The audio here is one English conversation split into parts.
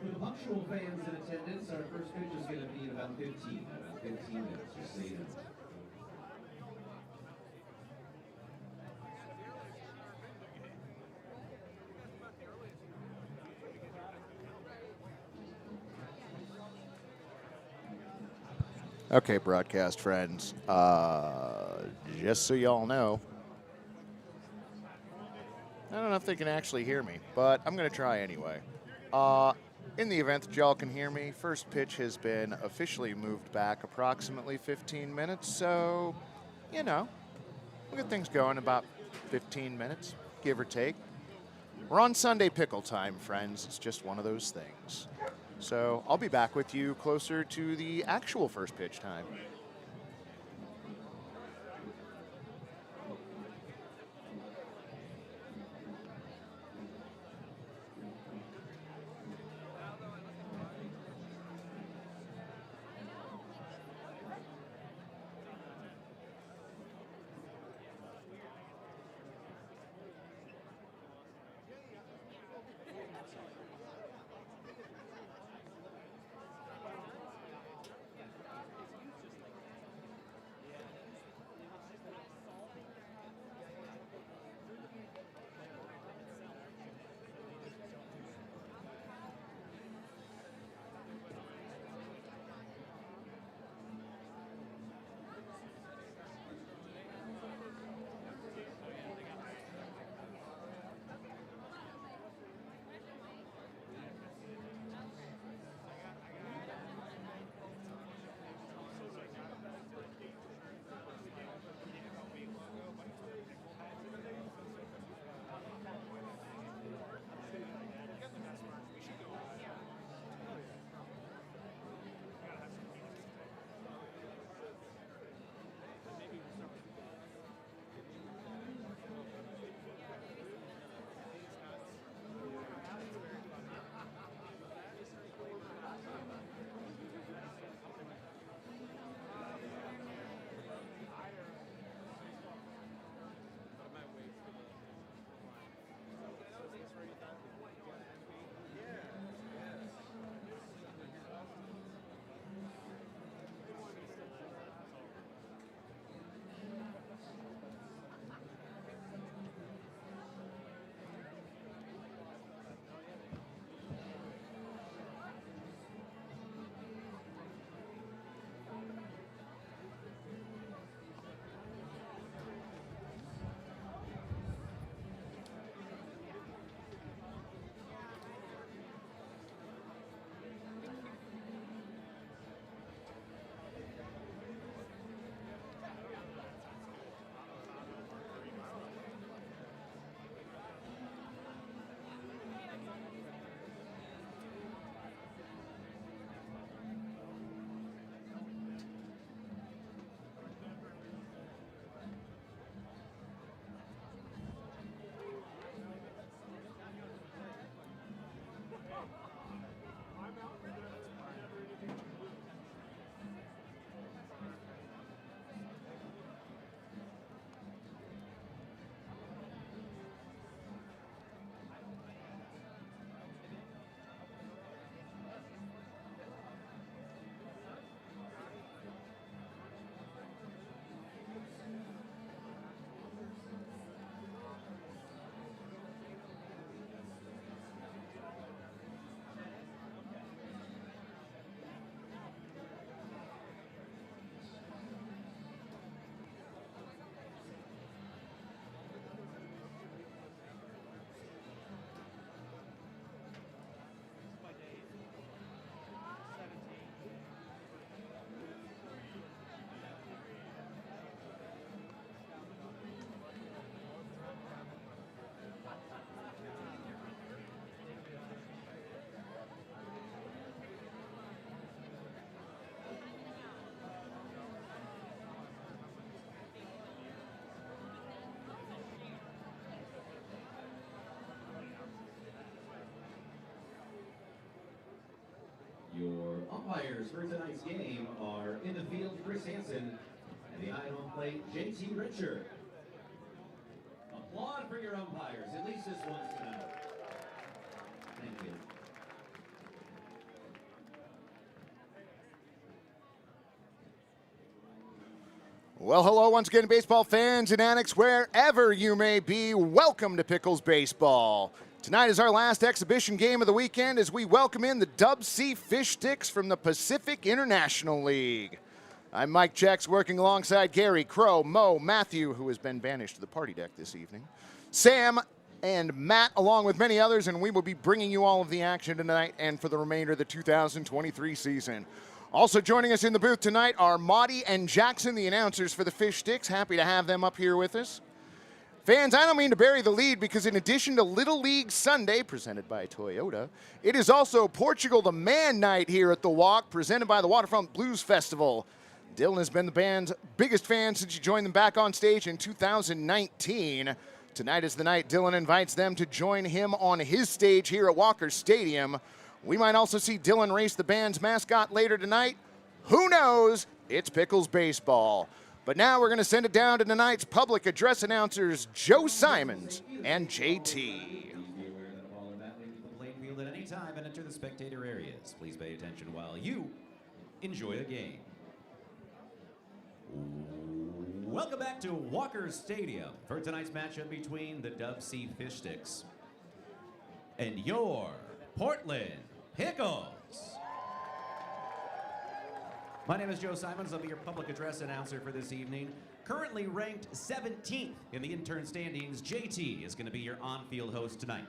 For the punctual fans in attendance, our first pitch is going to be in about 15 minutes, just so you know. Okay, broadcast friends, just so y'all know, I don't know if they can actually hear me, but I'm going to try anyway. In the event that y'all can hear me, first pitch has been officially moved back approximately 15 minutes, so, you know, we'll get things going about 15 minutes, give or take. We're on Sunday pickle time, friends. It's just one of those things. So I'll be back with you closer to the actual first pitch time. umpires for tonight's game are in the field, Chris Hansen, and the eye on plate, JT Richard. Applaud for your umpires, at least this once tonight. Thank you. Well, hello once again, baseball fans and addicts, wherever you may be. Welcome to Pickles Baseball. Tonight is our last exhibition game of the weekend as we welcome in the Dubsea Fish Sticks from the Pacific International League. I'm Mike Jex, working alongside Gary, Crow, Mo, Matthew, who has been banished to the party deck this evening, Sam, and Matt, along with many others, and we will be bringing you all of the action tonight and for the remainder of the 2023 season. Also joining us in the booth tonight are Maudie and Jackson, the announcers for the Fish Sticks. Happy to have them up here with us. Fans, I don't mean to bury the lead because in addition to Little League Sunday, presented by Toyota, it is also Portugal the Man Night here at the Walk, presented by the Waterfront Blues Festival. Dylan has been the band's biggest fan since he joined them back on stage in 2019. Tonight is the night Dylan invites them to join him on his stage here at Walker Stadium. We might also see Dylan race the band's mascot later tonight. Who knows? It's Pickles Baseball. But now we're going to send it down to tonight's public address announcers, Joe Simons and JT. Please be aware that a ball in that leaves the playing field at any time and enter the spectator areas. Please pay attention while you enjoy the game. Welcome back to Walker Stadium for tonight's matchup between the Dubsea Fish Sticks and your Portland Pickles. My name is Joe Simons. I'll be your public address announcer for this evening. Currently ranked 17th in the intern standings, JT is going to be your on-field host tonight.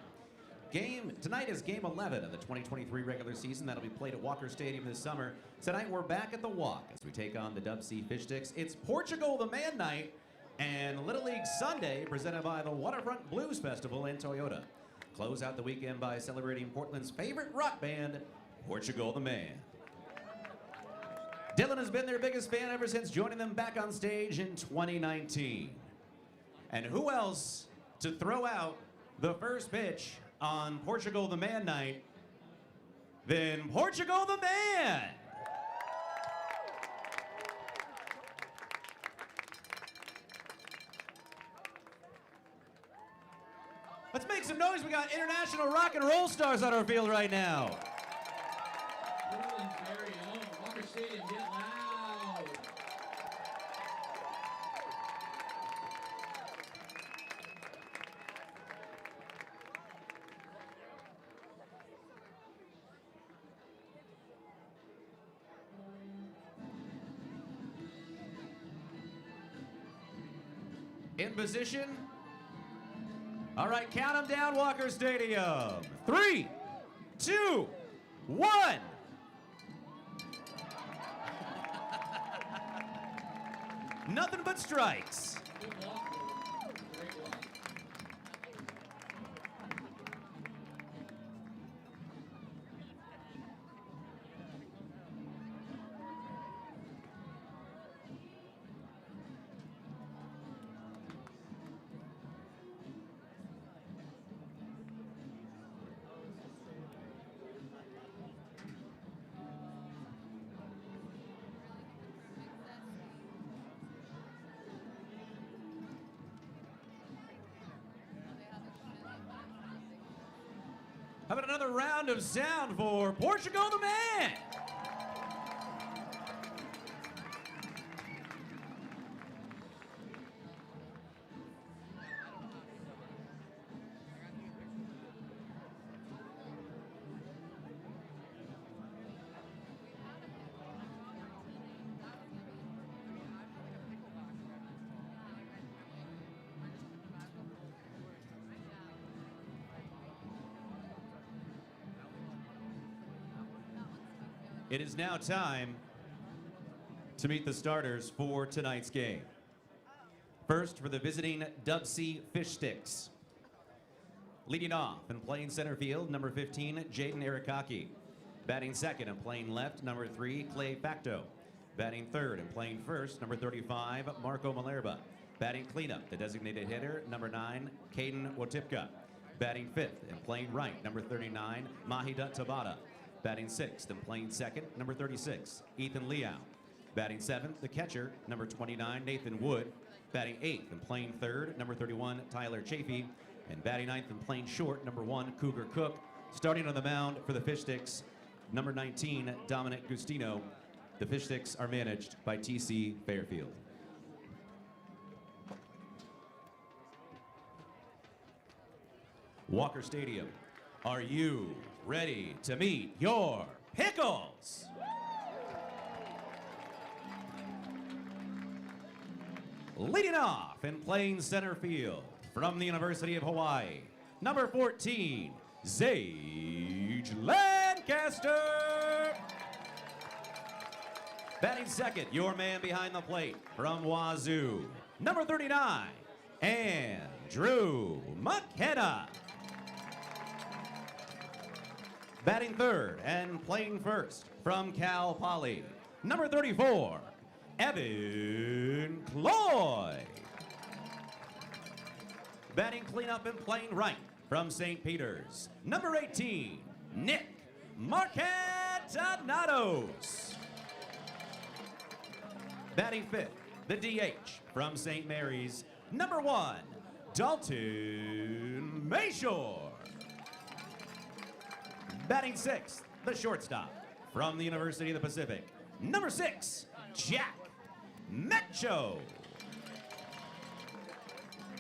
Tonight is game 11 of the 2023 regular season that'll be played at Walker Stadium this summer. Tonight we're back at the Walk as we take on the Dubsea Fish Sticks. It's Portugal the Man Night and Little League Sunday presented by the Waterfront Blues Festival and Toyota. Close out the weekend by celebrating Portland's favorite rock band, Portugal the Man. Dylan has been their biggest fan ever since joining them back on stage in 2019. And who else to throw out the first pitch on Portugal the Man Night than Portugal the Man? Let's make some noise. We got international rock and roll stars on our field right now. Portland's very own Walker Stadium, get loud. In position. All right, count them down, Walker Stadium. 3, 2, 1. Nothing but strikes. Good walk. Great walk. How about another round of sound for Portugal the Man? It is now time to meet the starters for tonight's game. First, for the visiting Dubsea Fish Sticks. Leading off and playing center field, number 15, Jaden Arakaki. Batting second and playing left, number 3, Clay Facto. Batting third and playing first, number 35, Marco Malerba. Batting cleanup, the designated hitter, number 9, Caden Wotipka. Batting fifth and playing right, number 39, Mahida Tabata. Batting 6th and playing 2nd, number 36, Ethan Liao. Batting 7th, the catcher, number 29, Nathan Wood. Batting 8th and playing 3rd, number 31, Tyler Chafee. And batting 9th and playing short, number 1, Cougar Cook. Starting on the mound for the Fish Sticks, number 19, Dominic Gustino. The Fish Sticks are managed by T.C. Fairfield. Walker Stadium, are you ready to meet your Pickles? Leading off and playing center field from the University of Hawaii, number 14, Sage Lancaster. Batting 2nd, your man behind the plate from Wazoo, number 39, Andrew McKenna. Batting 3rd and playing 1st from Cal Poly, number 34, Evan Cloyd. Batting cleanup and playing right from St. Peter's, number 18, Nick Marcatanados. Batting 5th, the DH from St. Mary's, number 1, Dalton Mayshore. Batting 6th, the shortstop from the University of the Pacific, number 6, Jack Mecho.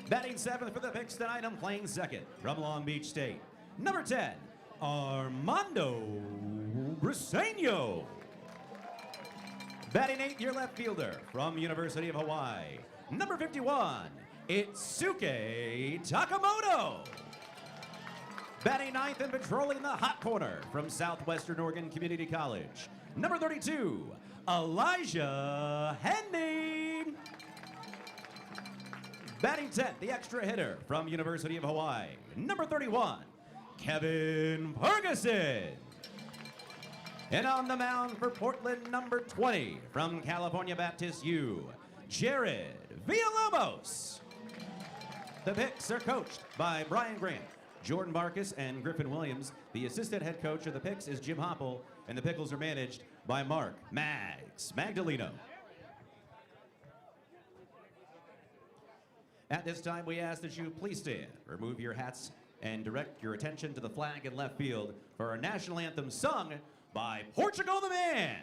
Batting 7th for the Picks tonight and playing 2nd from Long Beach State, number 10, Armando Briseño. Batting 8th, your left fielder from University of Hawaii, number 51, Itsuke Takamoto. Batting 9th and patrolling the hot corner from Southwestern Oregon Community College, number 32, Elijah Henning. Batting 10th, the extra hitter from University of Hawaii, number 31, Kevin Ferguson. And on the mound for Portland, number 20, from California Baptist U, Jared Villalobos. The Picks are coached by Brian Grant, Jordan Marcus, and Griffin Williams. The assistant head coach of the Picks is Jim Hopple, and the Pickles are managed by Mark Mags Magdaleno. At this time, we ask that you please stand, remove your hats, and direct your attention to the flag in left field for our national anthem sung by Portugal the Man.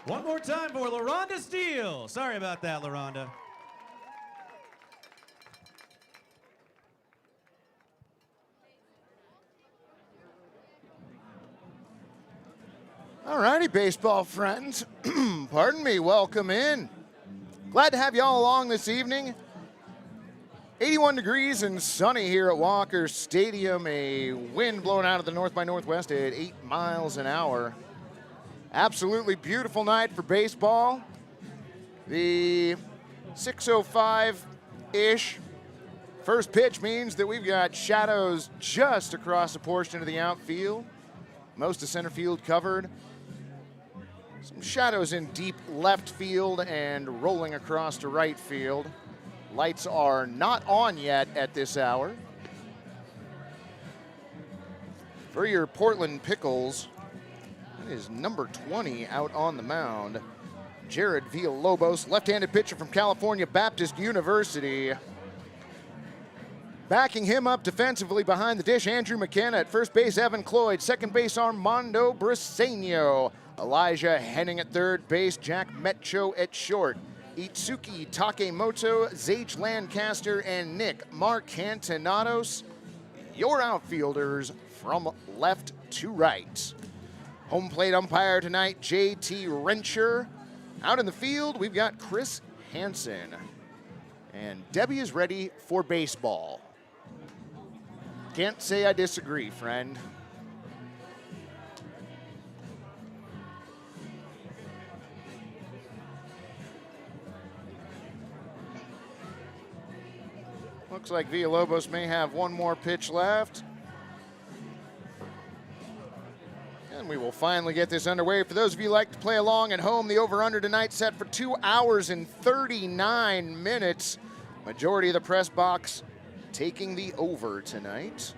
One more time for LaRonda Steele. Sorry about that, LaRonda. All righty, baseball friends. Pardon me, welcome in. Glad to have you all along this evening. 81 degrees and sunny here at Walker Stadium. A wind blowing out of the north by northwest at 8 miles an hour. Absolutely beautiful night for baseball. The 6:05-ish first pitch means that we've got shadows just across a portion of the outfield. Most of center field covered. Some shadows in deep left field and rolling across to right field. Lights are not on yet at this hour. For your Portland Pickles, that is number 20 out on the mound. Jared Villalobos, left-handed pitcher from California Baptist University. Backing him up defensively behind the dish, Andrew McKenna. At first base, Evan Cloyd. Second base, Armando Briseño. Elijah Henning at third base, Jack Metcho at short. Itsuki Takemoto, Zage Lancaster, and Nick Marcantinados, your outfielders from left to right. Home plate umpire tonight, JT Rencher. Out in the field, we've got Chris Hansen. And Debbie is ready for baseball. Can't say I disagree, friend. Looks like Villalobos may have one more pitch left. And we will finally get this underway. For those of you who like to play along at home, the over-under tonight set for 2 hours and 39 minutes. Majority of the press box taking the over tonight.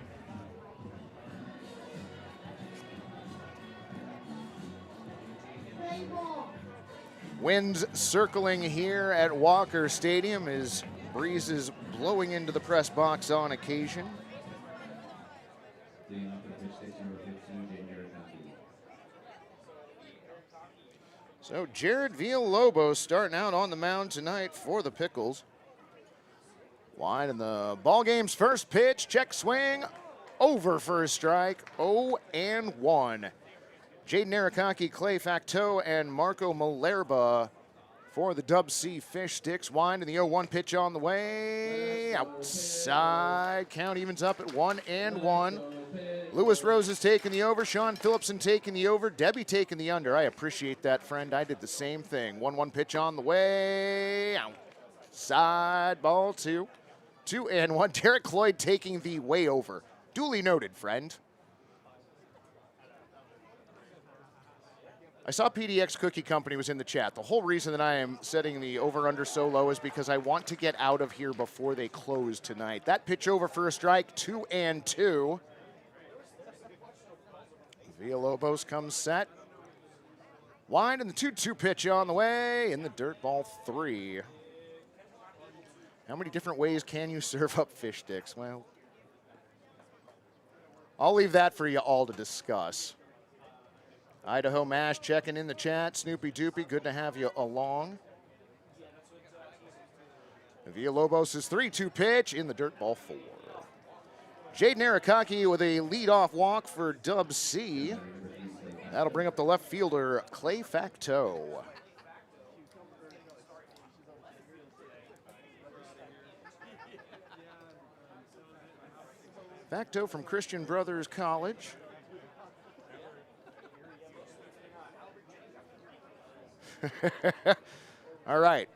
Winds circling here at Walker Stadium as breezes blowing into the press box on occasion. So Jared Villalobos starting out on the mound tonight for the Pickles. Wide in the ball game's first pitch, check swing, over for a strike, 0-1. Jaden Arakaki, Clay Facteau, and Marco Malerba for the Dubsea Fish Sticks. Wind in the 0-1 pitch on the way. Outside. Count evens up at 1-1. Lewis Rose is taking the over. Sean Phillipson taking the over. Debbie taking the under. I appreciate that, friend. I did the same thing. 1-1 pitch on the way. Outside. Ball 2. 2-1. Derek Cloyd taking the way over. Duly noted, friend. I saw PDX Cookie Company was in the chat. The whole reason that I am setting the over-under so low is because I want to get out of here before they close tonight. That pitch over for a strike, 2-2. Villalobos comes set. Wind and the 2-2 pitch on the way in the dirt, ball 3. How many different ways can you serve up fish sticks? Well, I'll leave that for you all to discuss. Idaho Mash checking in the chat. Snoopy Doopy, good to have you along. Villalobos' 3-2 pitch in the dirt, ball 4. Jaden Arakaki with a leadoff walk for Dubsea. That'll bring up the left fielder, Clay Facteau. Facteau from Christian Brothers College. All right.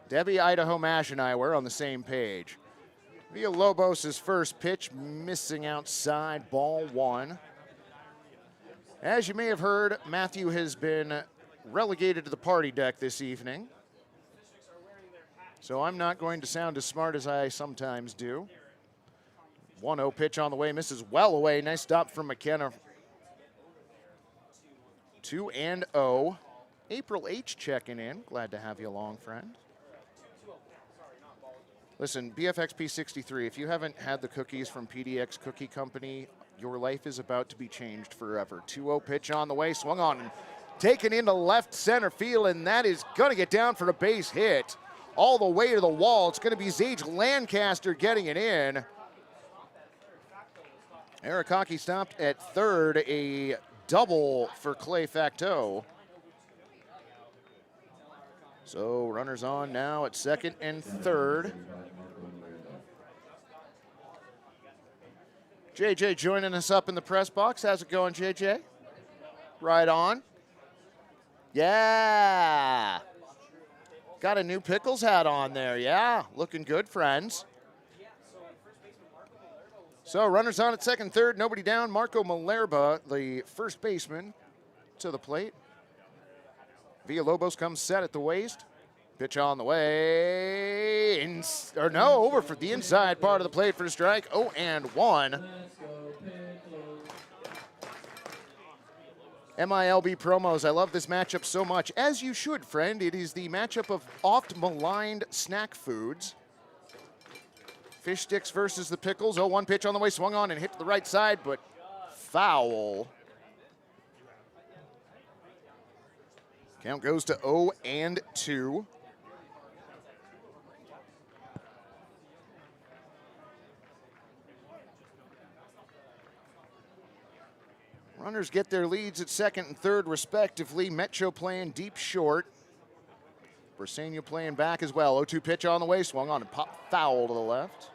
Debbie, Idaho Mash, and I were on the same page. Villalobos' first pitch missing outside, ball 1. As you may have heard, Matthew has been relegated to the party deck this evening. So I'm not going to sound as smart as I sometimes do. 1-0 pitch on the way, misses well away. Nice stop from McKenna. 2-0. April H checking in. Glad to have you along, friend. Listen, BFXP63, if you haven't had the cookies from PDX Cookie Company, your life is about to be changed forever. 2-0 pitch on the way, swung on and taken into left center field, and that is going to get down for a base hit. All the way to the wall. It's going to be Zage Lancaster getting it in. Eric Hockey stopped at third, a double for Clay Facteau. So runners on now at second and third. JJ joining us up in the press box. How's it going, JJ? Right on. Yeah. Got a new Pickles hat on there. Yeah, looking good, friends. So runners on at second, third, nobody down. Marco Malerba, the first baseman, to the plate. Villalobos comes set at the waist. Pitch on the way. Over for the inside part of the plate for a strike. 0-1. Let's go, Pickles. MILB promos. I love this matchup so much. As you should, friend. It is the matchup of oft maligned snack foods. Fish sticks versus the Pickles. 0-1 pitch on the way. Swung on and hit to the right side, but foul. Count goes to 0-2. Runners get their leads at second and third, respectively. Metro playing deep short. Briseño playing back as well. 0-2 pitch on the way. Swung on and popped foul to the left.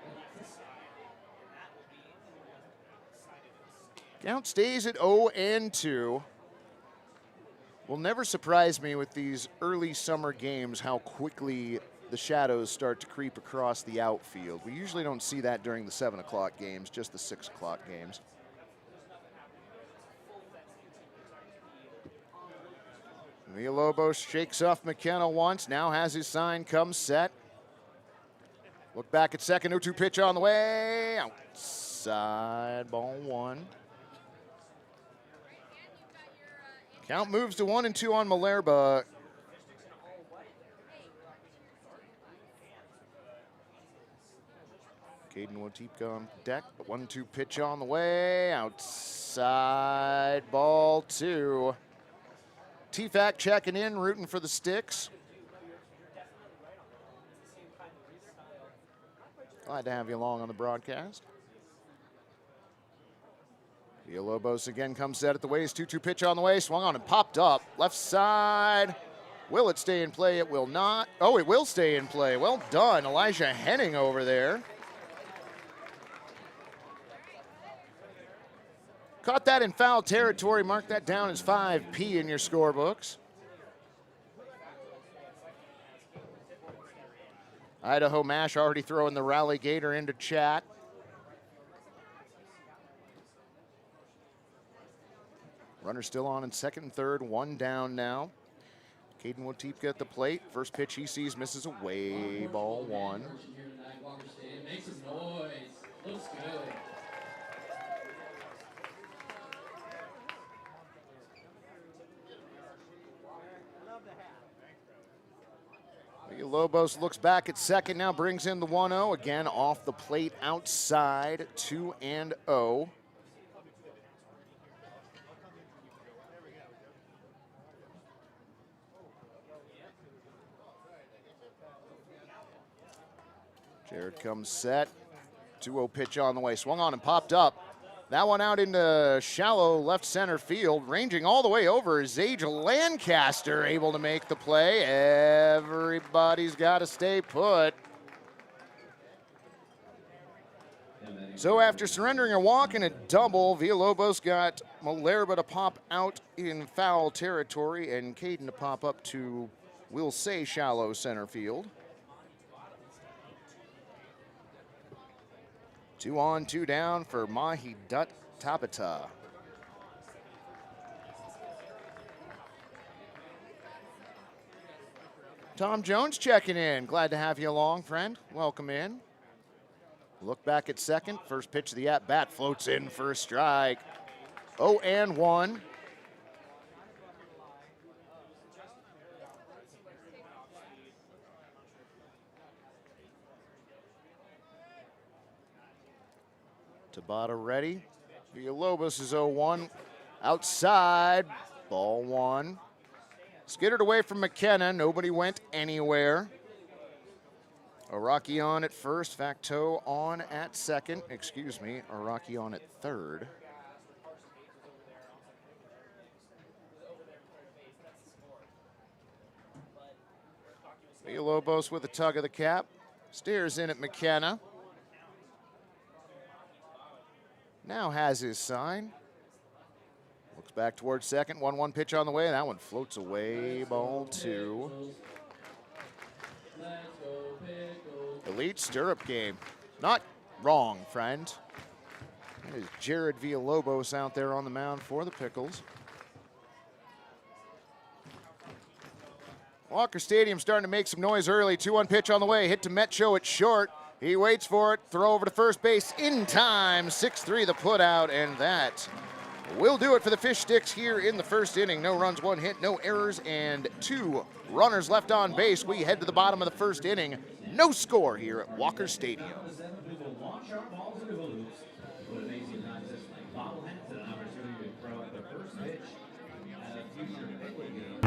Count stays at 0-2. Will never surprise me with these early summer games how quickly the shadows start to creep across the outfield. We usually don't see that during the 7 o'clock games, just the 6 o'clock games. Villalobos shakes off McKenna once, now has his sign, comes set. Look back at second, 0-2 pitch on the way. Outside, ball one. Count moves to 1-2 on Malerba. Caden Wotipka on deck. 1-2 pitch on the way. Outside, ball two. TFAC checking in, rooting for the Sticks. Glad to have you along on the broadcast. Villalobos again comes set at the waist. 2-2 pitch on the way. Swung on and popped up. Left side. Will it stay in play? It will not. Oh, it will stay in play. Well done. Elijah Henning over there. Caught that in foul territory. Mark that down as 5P in your scorebooks. Idaho Mash already throwing the Rally Gator into chat. Runner still on in second and third, one down now. Caden Wotipka at the plate. First pitch he sees misses away, ball one. Makes some noise. Looks good. Villalobos looks back at second, now brings in the 1-0. Again, off the plate outside, 2-0. Jared comes set. 2-0 pitch on the way. Swung on and popped up. That one out into shallow left center field. Ranging all the way over is Zage Lancaster, able to make the play. Everybody's got to stay put. So after surrendering a walk and a double, Villalobos got Malerba to pop out in foul territory and Caden to pop up to, we'll say, shallow center field. 2 on, 2 down for Mahi Dutt Tabata. Tom Jones checking in. Glad to have you along, friend. Welcome in. Look back at second. First pitch of the at-bat floats in for a strike. 0-1. Tabata ready. Villalobos is 0-1. Outside, ball one. Skittered away from McKenna. Nobody went anywhere. Araki on at first. Facto on at second. Excuse me. Araki on at third. Villalobos with a tug of the cap. Steers in at McKenna. Now has his sign. Looks back towards second. 1-1 pitch on the way. That one floats away. Ball 2. Let's go, Pickles. Elite stirrup game. Not wrong, friend. That is Jared Villalobos out there on the mound for the Pickles. Walker Stadium starting to make some noise early. 2-1 pitch on the way. Hit to Metcho at short. He waits for it. Throw over to first base in time. 6-3 the put out, and that will do it for the Fish Sticks here in the first inning. No runs, 1 hit, no errors, and 2 runners left on base. We head to the bottom of the first inning. No score here at Walker Stadium. We will launch our balls into the loops. What amazing contests like bobbleheads and an opportunity to throw at the first pitch at a future big league game.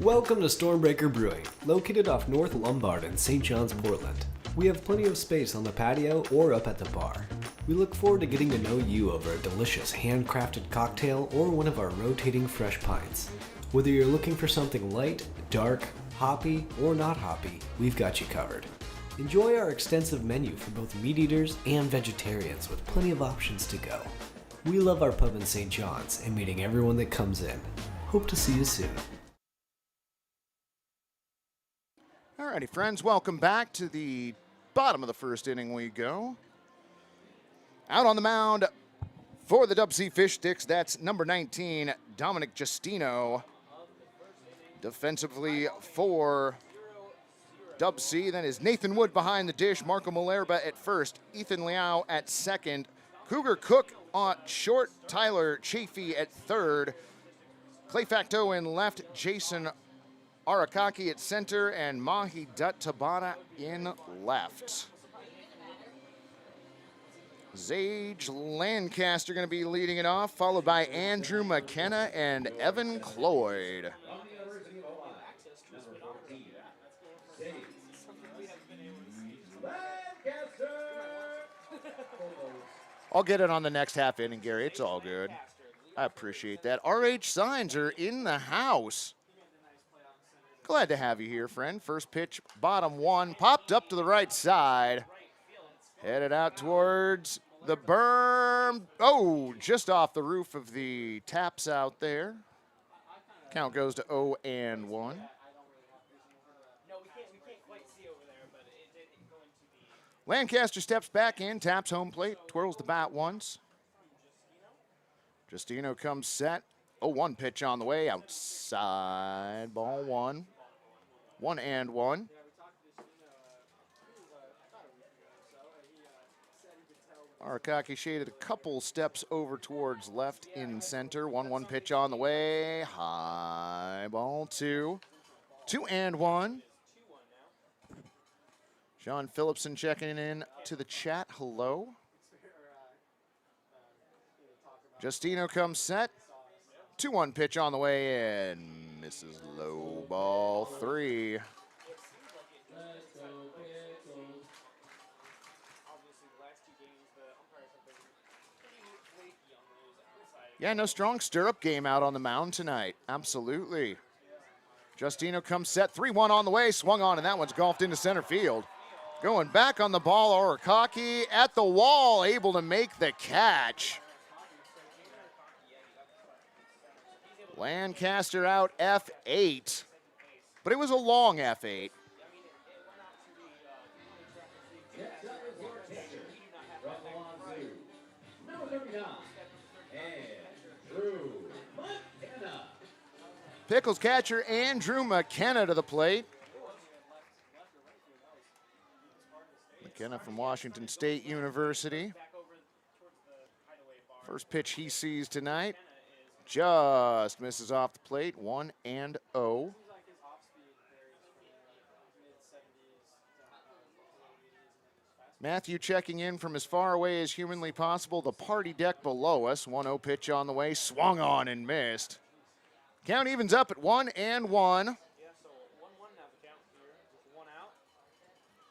Welcome to Stormbreaker Brewing, located off North Lombard in St. John's, Portland. We have plenty of space on the patio or up at the bar. We look forward to getting to know you over a delicious handcrafted cocktail or one of our rotating fresh pints. Whether you're looking for something light, dark, hoppy, or not hoppy, we've got you covered. Enjoy our extensive menu for both meat eaters and vegetarians with plenty of options to go. We love our pub in St. John's and meeting everyone that comes in. Hope to see you soon. Alrighty, friends, welcome back to the bottom of the first inning we go. Out on the mound for the Dubsea Fish Sticks, that's number 19, Dominic Justino. Defensively for Dubsea, then is Nathan Wood behind the dish, Marco Malerba at first, Ethan Liao at second, Cougar Cook on short, Tyler Chafee at third, Clay Facto in left, Jason Arakaki at center, and Mahi Dutt Tabana in left. Zage Lancaster going to be leading it off, followed by Andrew McKenna and Evan Cloyd. I'll get it on the next half inning, Gary. It's all good. I appreciate that. RH Signs are in the house. Glad to have you here, friend. First pitch, bottom 1, popped up to the right side. Headed out towards the berm. Oh, just off the roof of the taps out there. Count goes to 0-1. Lancaster steps back in, taps home plate, twirls the bat once. Justino comes set. 0-1 pitch on the way, outside, ball 1. 1-1. Arakaki shaded a couple steps over towards left in center. 1-1 pitch on the way, high, ball 2. 2-1. Sean Phillipson checking in to the chat. Hello. Justino comes set. 2-1 pitch on the way in. Misses low, ball 3. Let's go, Pickles. Yeah, no strong stirrup game out on the mound tonight. Absolutely. Justino comes set. 3-1 on the way. Swung on, and that one's golfed into center field. Going back on the ball, Arakaki at the wall, able to make the catch. Lancaster out F8, but it was a long F8. Pickles catcher Andrew McKenna to the plate. McKenna from Washington State University. First pitch he sees tonight just misses off the plate, 1-0. Matthew checking in from as far away as humanly possible. The party deck below us. 1-0 pitch on the way, swung on and missed. Count evens up at 1-1. Yeah, so 1-1 now the count here. With 1 out.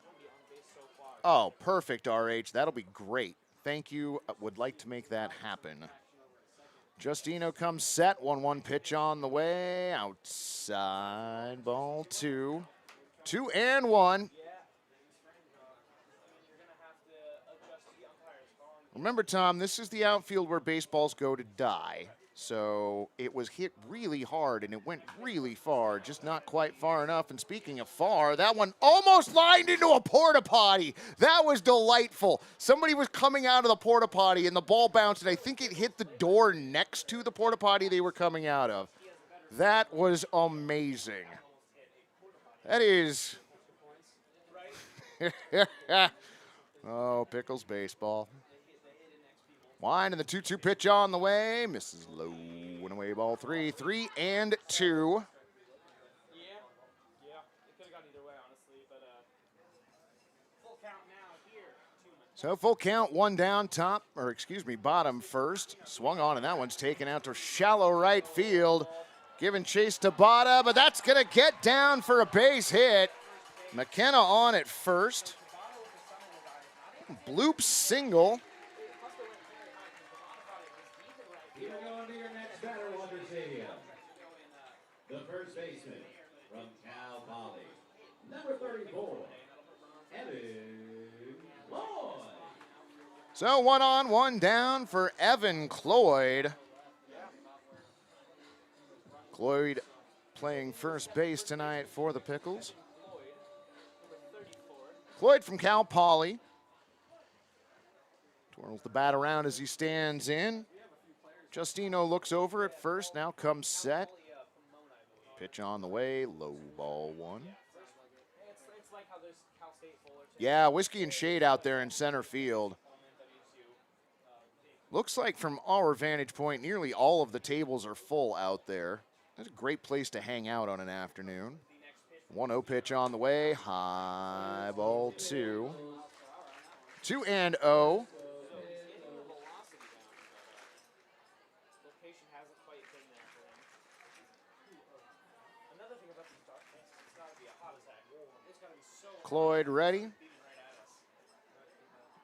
Don't be on base so far. Oh, perfect, RH. That'll be great. Thank you. I would like to make that happen. Justino comes set. 1-1 pitch on the way. Outside, ball 2. 2-1. Remember, Tom, this is the outfield where baseballs go to die. So it was hit really hard, and it went really far, just not quite far enough. And speaking of far, that one almost lined into a porta potty. That was delightful. Somebody was coming out of the porta potty, and the ball bounced, and I think it hit the door next to the porta potty they were coming out of. That was amazing. That is... Oh, Pickles baseball. Wine and the 2-2 pitch on the way. Misses low and away, ball 3. 3-2. Yeah, it could have gone either way, honestly, but full count now here. So full count, 1 down, bottom first. Swung on, and that one's taken out to shallow right field. Giving chase to Bada, but that's going to get down for a base hit. McKenna on at first. Bloop single. Here we go on to your next batter, Wonder Stadium. The first baseman from Cal Poly, number 34, Evan Lloyd. So 1 on, 1 down for Evan Cloyd. Cloyd playing first base tonight for the Pickles. Cloyd from Cal Poly. Twirls the bat around as he stands in. Justino looks over at first, now comes set. Pitch on the way, low ball 1. Yeah, Whiskey and Shade out there in center field. Looks like from our vantage point, nearly all of the tables are full out there. That's a great place to hang out on an afternoon. 1-0 pitch on the way, high ball 2. 2-0. Cloyd ready.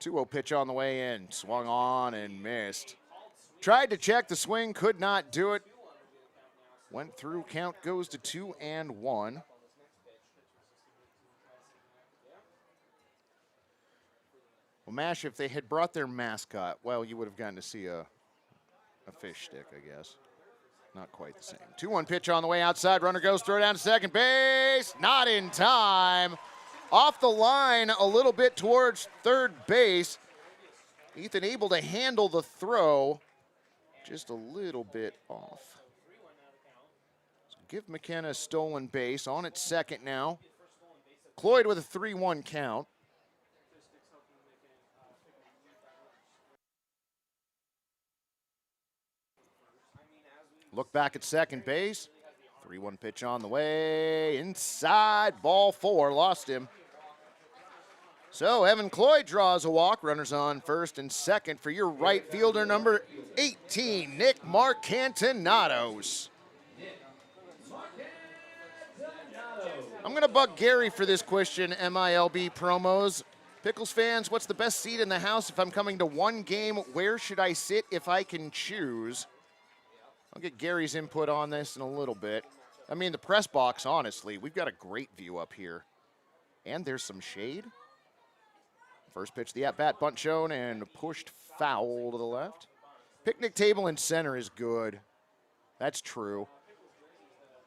2-0 pitch on the way in. Swung on and missed. Tried to check the swing, could not do it. Went through, count goes to 2-1. Well, Mash, if they had brought their mascot, well, you would have gotten to see a fish stick, I guess. Not quite the same. 2-1 pitch on the way outside. Runner goes, throw down to second base. Not in time. Off the line a little bit towards third base. Ethan able to handle the throw. Just a little bit off. So give McKenna a stolen base. On at second now. Cloyd with a 3-1 count. Look back at second base. 3-1 pitch on the way. Inside, ball 4, lost him. So Evan Cloyd draws a walk. Runners on first and second for your right fielder, number 18, Nick Marcantinados. I'm going to bug Gary for this question, MILB promos. Pickles fans, what's the best seat in the house if I'm coming to one game? Where should I sit if I can choose? I'll get Gary's input on this in a little bit. I mean, the press box, honestly, we've got a great view up here. And there's some shade. First pitch, the at-bat, bunt shown, and pushed foul to the left. Picnic table in center is good. That's true.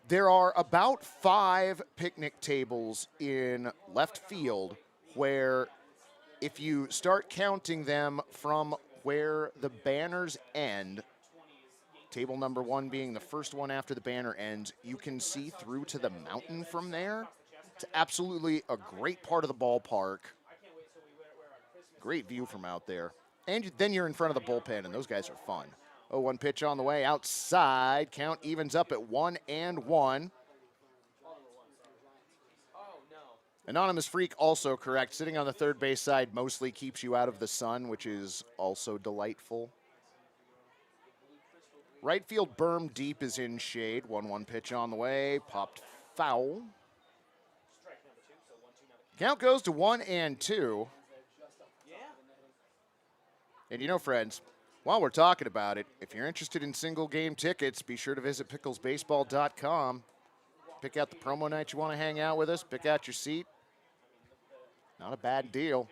There are about 5 picnic tables in left field where if you start counting them from where the banners end, Table number 1 being the first one after the banner ends. You can see through to the mountain from there. It's absolutely a great part of the ballpark. Great view from out there. And then you're in front of the bullpen, and those guys are fun. 0-1 pitch on the way, outside. Count evens up at 1-1. Anonymous Freak also correct. Sitting on the third base side mostly keeps you out of the sun, which is also delightful. Right field berm deep is in shade. 1-1 pitch on the way. Popped foul. Count goes to 1-2. And you know, friends, while we're talking about it, if you're interested in single game tickets, be sure to visit picklesbaseball.com. Pick out the promo night you want to hang out with us. Pick out your seat. Not a bad deal.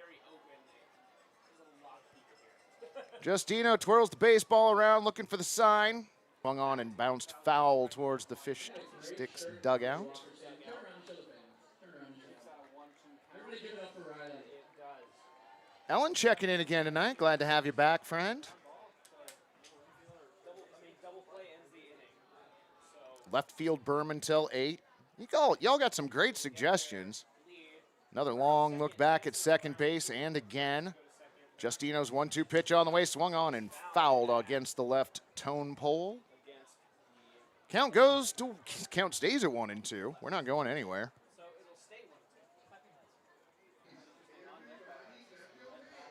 Justino twirls the baseball around looking for the sign. Swung on and bounced foul towards the Fish Sticks dugout. Ellen checking in again tonight. Glad to have you back, friend. Left field berm until 8. Y'all got some great suggestions. Another long look back at second base, and again. Justino's 1-2 pitch on the way, swung on and fouled against the left tone pole. Count stays at 1-2. We're not going anywhere.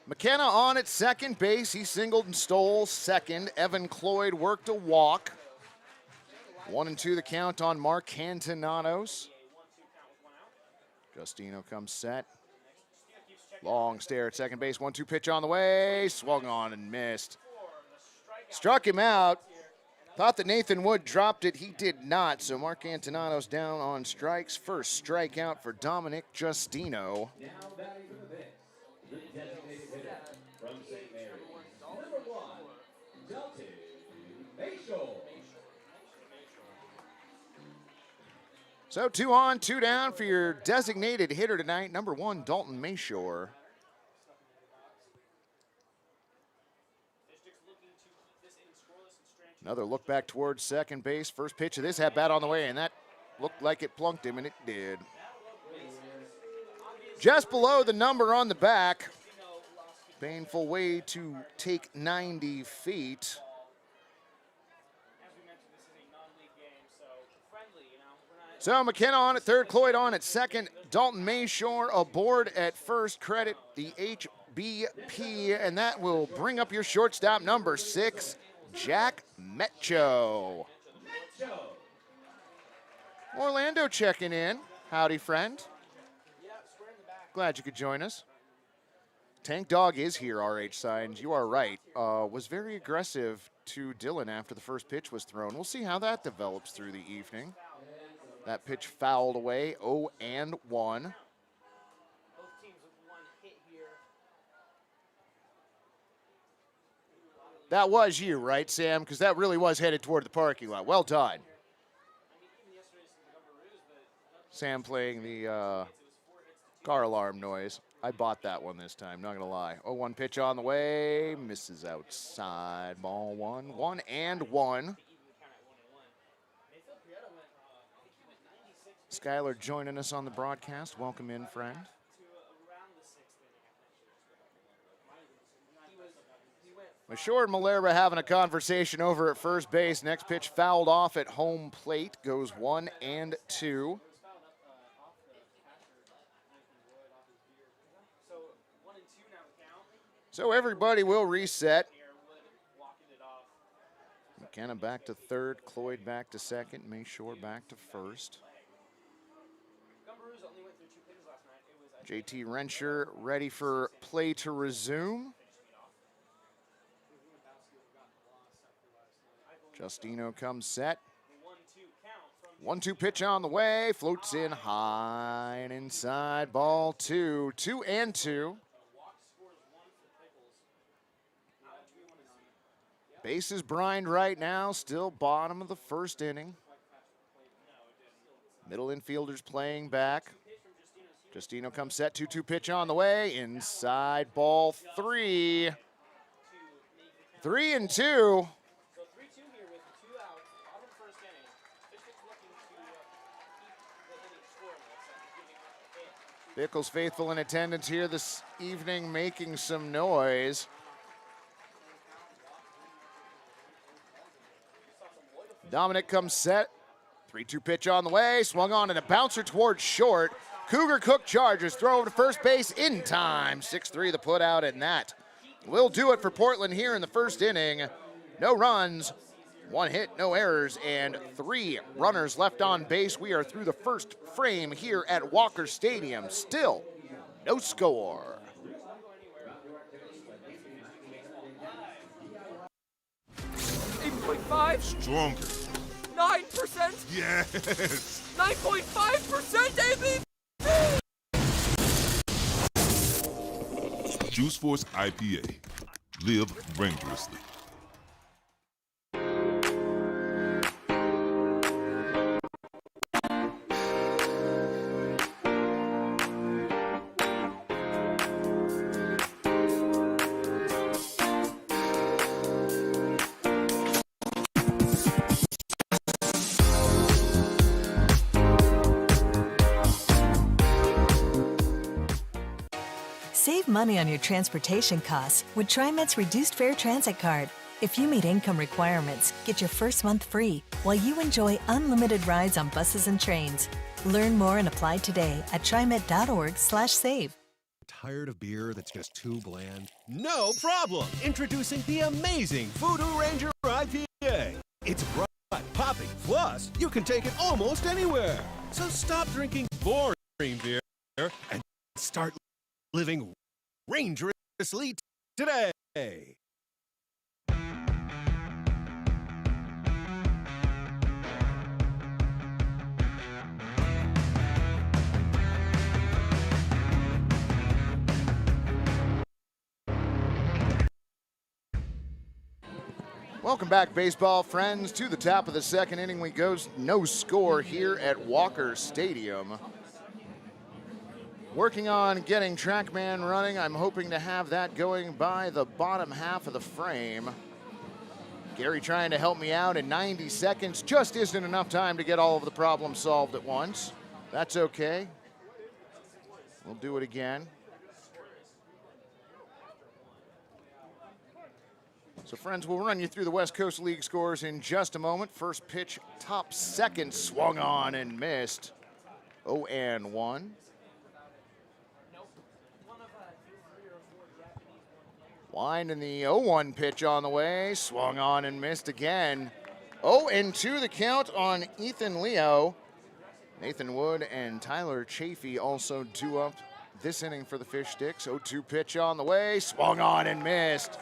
McKenna on at second base. He singled and stole second. Evan Cloyd worked a walk. 1-2 the count on Mark Cantananos. Justino comes set. Long stare at second base. 1-2 pitch on the way. Swung on and missed. Struck him out. Thought that Nathan Wood dropped it. He did not. So Mark Cantananos down on strikes. First strikeout for Dominic Justino. Now batting for the pitch, the designated hitter from St. Mary's, number 1, Dalton Mayshore. So 2 on, 2 down for your designated hitter tonight, number 1, Dalton Mayshore. Another look back towards second base. First pitch of this at-bat on the way, and that looked like it plunked him, and it did. Just below the number on the back. Painful way to take 90 feet. So McKenna on at third, Cloyd on at second, Dalton Mayshore aboard at first. Credit the HBP, and that will bring up your shortstop, number 6, Jack Metcho. Orlando checking in. Howdy, friend. Glad you could join us. Tank Dog is here, RH Signs. You are right. Was very aggressive to Dylan after the first pitch was thrown. We'll see how that develops through the evening. That pitch fouled away, 0-1. That was you, right, Sam? Because that really was headed toward the parking lot. Well done. Sam playing the car alarm noise. I bought that one this time, not going to lie. 0-1 pitch on the way. Misses outside. Ball 1. 1-1. Skylar joining us on the broadcast. Welcome in, friend. Mashore and Malera having a conversation over at first base. Next pitch fouled off at home plate. Goes 1-2. So everybody will reset. McKenna back to third. Cloyd back to second. Mayshore back to first. JT Renscher ready for play to resume. Justino comes set. 1-2 pitch on the way. Floats in high and inside. Ball 2. 2-2. Bases brined right now. Still bottom of the first inning. Middle infielders playing back. Justino comes set, 2-2 pitch on the way, inside, ball 3. 3-2. Pickles faithful in attendance here this evening, making some noise. Dominic comes set. 3-2 pitch on the way, swung on and a bouncer towards short. Cougar Cook Chargers throw over to first base in time. 6-3 the put out, and that will do it for Portland here in the first inning. No runs, 1 hit, no errors, and 3 runners left on base. We are through the first frame here at Walker Stadium. Still no score. Stronger. 9%? Yes. 9.5%, baby! Juice Force IPA. Live dangerously. Save money on your transportation costs with TriMet's reduced fare transit card. If you meet income requirements, get your first month free while you enjoy unlimited rides on buses and trains. Learn more and apply today at TriMet.org/save. Tired of beer that's just too bland? No problem! Introducing the amazing Voodoo Ranger IPA. It's bright, popping, plus you can take it almost anywhere. So stop drinking boring beer and start living dangerously today. Welcome back, baseball friends. To the top of the second inning we go. No score here at Walker Stadium. Working on getting TrackMan running. I'm hoping to have that going by the bottom half of the frame. Gary trying to help me out in 90 seconds. Just isn't enough time to get all of the problems solved at once. That's okay. We'll do it again. So friends, we'll run you through the West Coast League scores in just a moment. First pitch, top second, swung on and missed. 0-1. Wind in the 0-1 pitch on the way, swung on and missed again. 0-2 the count on Ethan Leo. Nathan Wood and Tyler Chafee also due up this inning for the Fish Sticks. 0-2 pitch on the way, swung on and missed.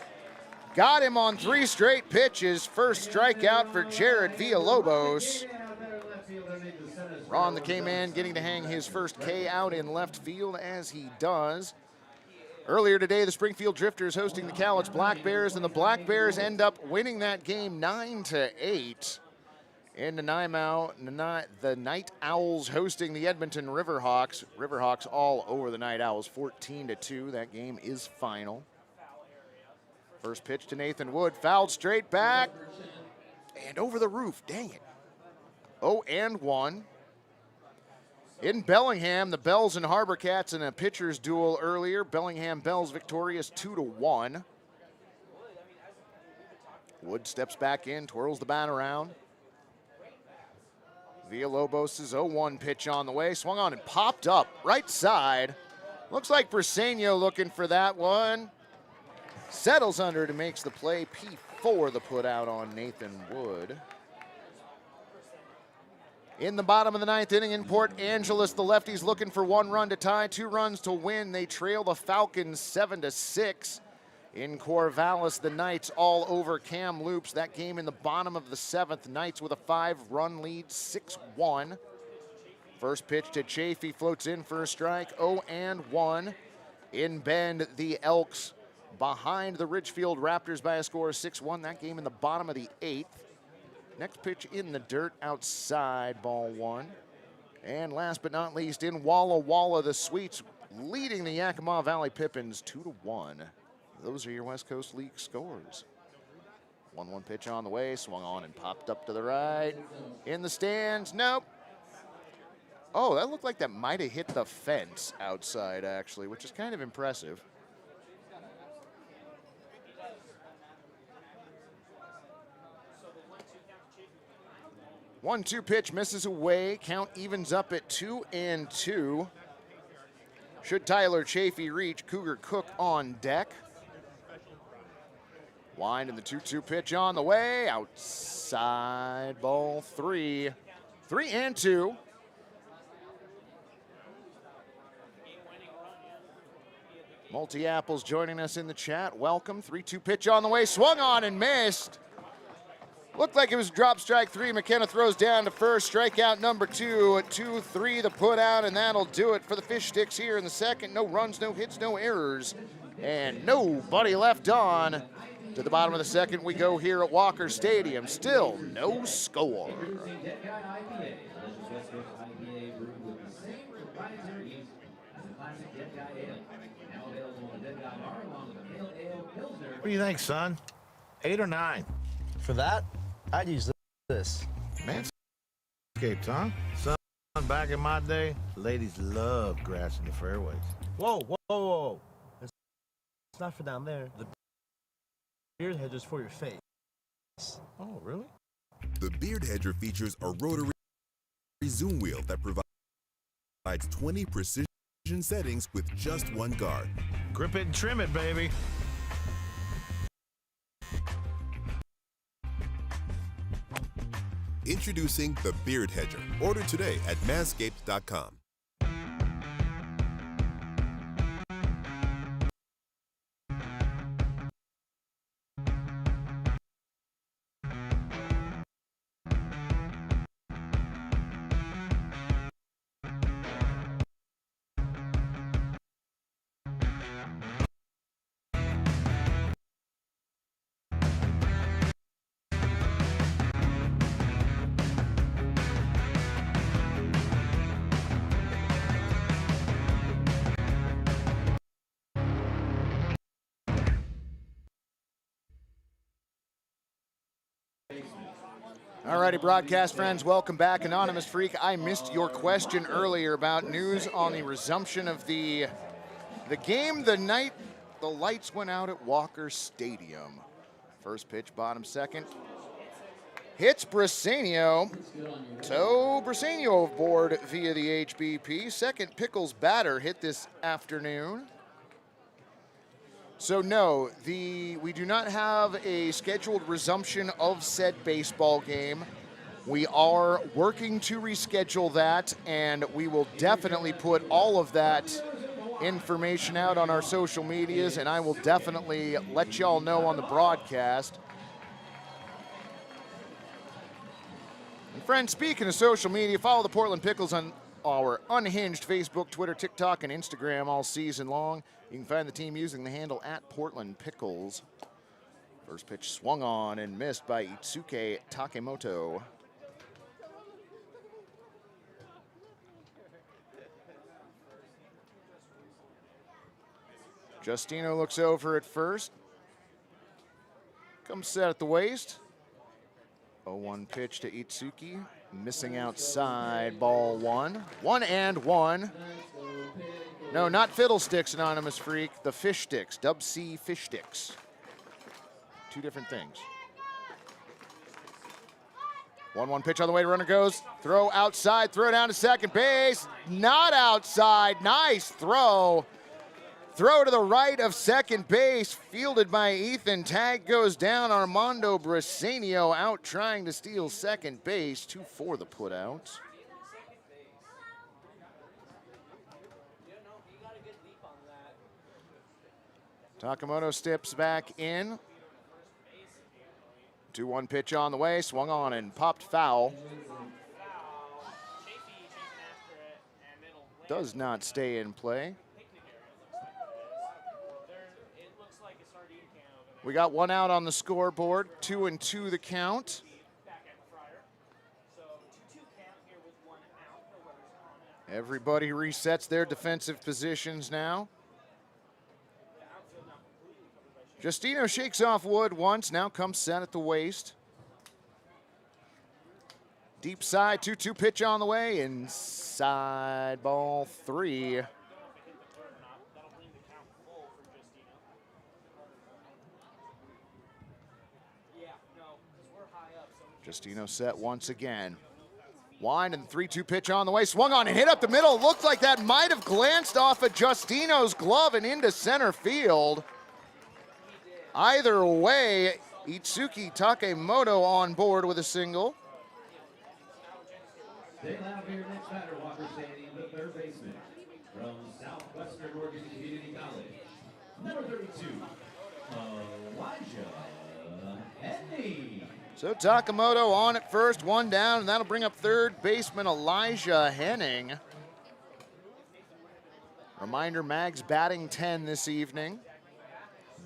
Got him on 3 straight pitches. First strikeout for Jared Villalobos. Ron the K-Man getting to hang his first K out in left field as he does. Earlier today, the Springfield Drifters hosting the Cowlitz Black Bears, and the Black Bears end up winning that game 9-8. In the the Night Owls hosting the Edmonton Riverhawks. Riverhawks all over the Night Owls, 14-2. That game is final. First pitch to Nathan Wood, fouled straight back and over the roof. Dang it. 0-1. In Bellingham, the Bells and Harbor Cats in a pitcher's duel earlier. Bellingham Bells victorious 2-1. Wood steps back in, twirls the bat around. Villalobos' 0-1 pitch on the way, swung on and popped up right side. Looks like Briseño looking for that one. Settles under to makes the play. P4 the put out on Nathan Wood. In the bottom of the 9th inning in Port Angeles, the lefties looking for 1 run to tie, 2 runs to win. They trail the Falcons 7-6. In Corvallis, the Knights all over Kamloops. That game in the bottom of the 7th. Knights with a 5-run lead, 6-1. First pitch to Chafee, floats in for a strike, 0-1. In Bend, the Elks behind the Ridgefield Raptors by a score of 6-1. That game in the bottom of the 8th. Next pitch in the dirt outside, ball 1. And last but not least, in Walla Walla, the Sweets leading the Yakima Valley Pippins 2-1. Those are your West Coast League scores. 1-1 pitch on the way, swung on and popped up to the right. In the stands, nope. Oh, that looked like that might have hit the fence outside, actually, which is kind of impressive. 1-2 pitch misses away. Count evens up at 2-2. Should Tyler Chafee reach, Cougar Cook on deck. Wind and the 2-2 pitch on the way. Outside, ball 3. 3-2. Multi-Apples joining us in the chat. Welcome. 3-2 pitch on the way. Swung on and missed. Looked like it was drop strike 3. McKenna throws down to first. Strikeout number 2 at 2-3 the put out, and that'll do it for the Fish Sticks here in the second. No runs, no hits, no errors, and nobody left on. To the bottom of the second we go here at Walker Stadium. Still no score. What do you think, son? 8 or 9? For that, I'd use this. Manscaped, huh? Son, back in my day, ladies loved grass in the fairways. Whoa, whoa, whoa. It's not for down there. The beard hedge is for your face. Oh, really? The Beard Hedger features a rotary zoom wheel that provides 20 precision settings with just one guard. Grip it and trim it, baby. Introducing the Beard Hedger. Order today at manscaped.com. Alrighty, broadcast friends, welcome back. Anonymous Freak, I missed your question earlier about news on the resumption of the game the night the lights went out at Walker Stadium. First pitch, bottom second. Hits Briseño. So Briseño aboard via the HBP. Second Pickles batter hit this afternoon. So no, we do not have a scheduled resumption of said baseball game. We are working to reschedule that, and we will definitely put all of that information out on our social medias, and I will definitely let y'all know on the broadcast. And friends, speaking of social media, follow the Portland Pickles on our unhinged Facebook, Twitter, TikTok, and Instagram all season long. You can find the team using the handle @PortlandPickles. First pitch swung on and missed by Itsuke Takemoto. Justino looks over at first. Comes set at the waist. 0-1 pitch to Itsuki. Missing outside, ball 1. 1-1. No, not Fiddlesticks, Anonymous Freak. The Fish Sticks, Dubsea Fish Sticks. Two different things. 1-1 pitch on the way, runner goes. Throw outside, throw down to second base. Not outside, nice throw. Throw to the right of second base, fielded by Ethan. Tag goes down, Armando Briseño out trying to steal second base. 2-4 the put out. Takemoto steps back in. 2-1 pitch on the way, swung on and popped foul. Does not stay in play. We got one out on the scoreboard, 2-2 the count. Everybody resets their defensive positions now. Justino shakes off Wood once, now comes set at the waist. Deep side, 2-2 pitch on the way. Inside ball 3. Justino set once again. Wind and 3-2 pitch on the way. Swung on and hit up the middle. Looked like that might have glanced off of Justino's glove and into center field. Either way, Itsuki Takemoto on board with a single. They allow here next batter, Walker Stadium, the third baseman from Southwestern Oregon Community College, number 32, Elijah Henry. So Takemoto on at first, one down, and that'll bring up third baseman Elijah Henning. Reminder, Mag's batting 10 this evening.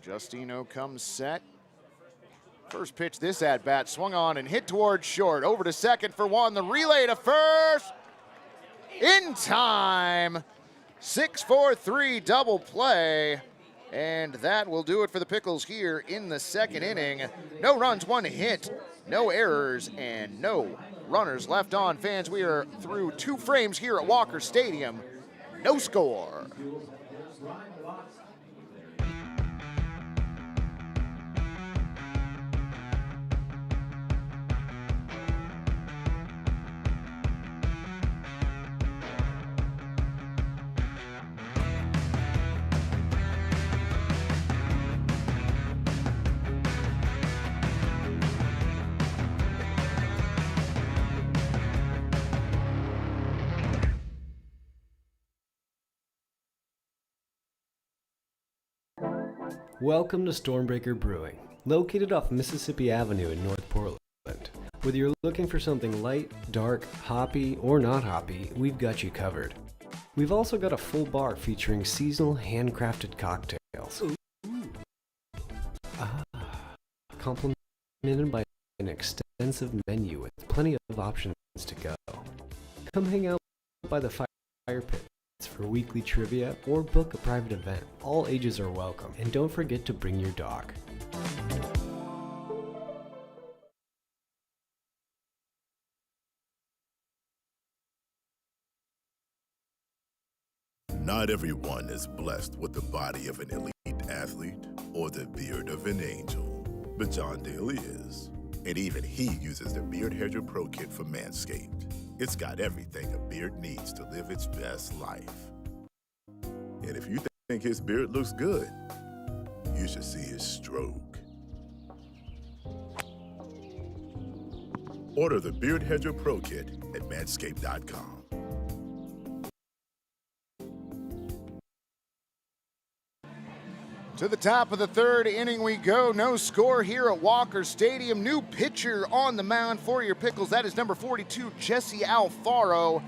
Justino comes set. First pitch this at-bat, swung on and hit towards short. Over to second for one, the relay to first. In time. 6-4-3 double play. And that will do it for the Pickles here in the second inning. No runs, 1 hit, no errors, and no runners left on. Fans, we are through 2 frames here at Walker Stadium. No score. Welcome to Stormbreaker Brewing, located off Mississippi Avenue in North Portland. Whether you're looking for something light, dark, hoppy, or not hoppy, we've got you covered. We've also got a full bar featuring seasonal handcrafted cocktails. Complemented by an extensive menu with plenty of options to go. Come hang out by the fire pit for weekly trivia or book a private event. All ages are welcome, and don't forget to bring your dog. Not everyone is blessed with the body of an elite athlete or the beard of an angel, but John Daly is. And even he uses the Beard Hedger Pro Kit from Manscaped. It's got everything a beard needs to live its best life. And if you think his beard looks good, you should see his stroke. Order the Beard Hedger Pro Kit at manscaped.com. To the top of the third inning we go. No score here at Walker Stadium. New pitcher on the mound for your Pickles. That is number 42, Jesse Alfaro.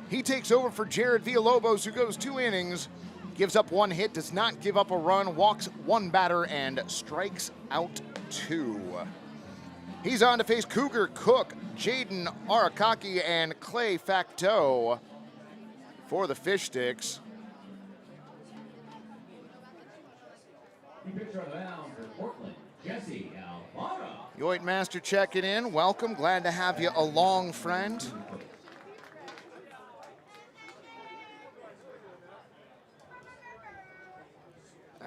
He takes over for Jared Villalobos, who goes 2 innings, gives up 1 hit, does not give up a run, walks 1 batter, and strikes out 2. He's on to face Cougar Cook, Jaden Arakaki, and Clay Facto for the Fish Sticks. Pitcher on the mound for Portland, Jesse Alfaro. Yoit Master checking in. Welcome. Glad to have you along, friend.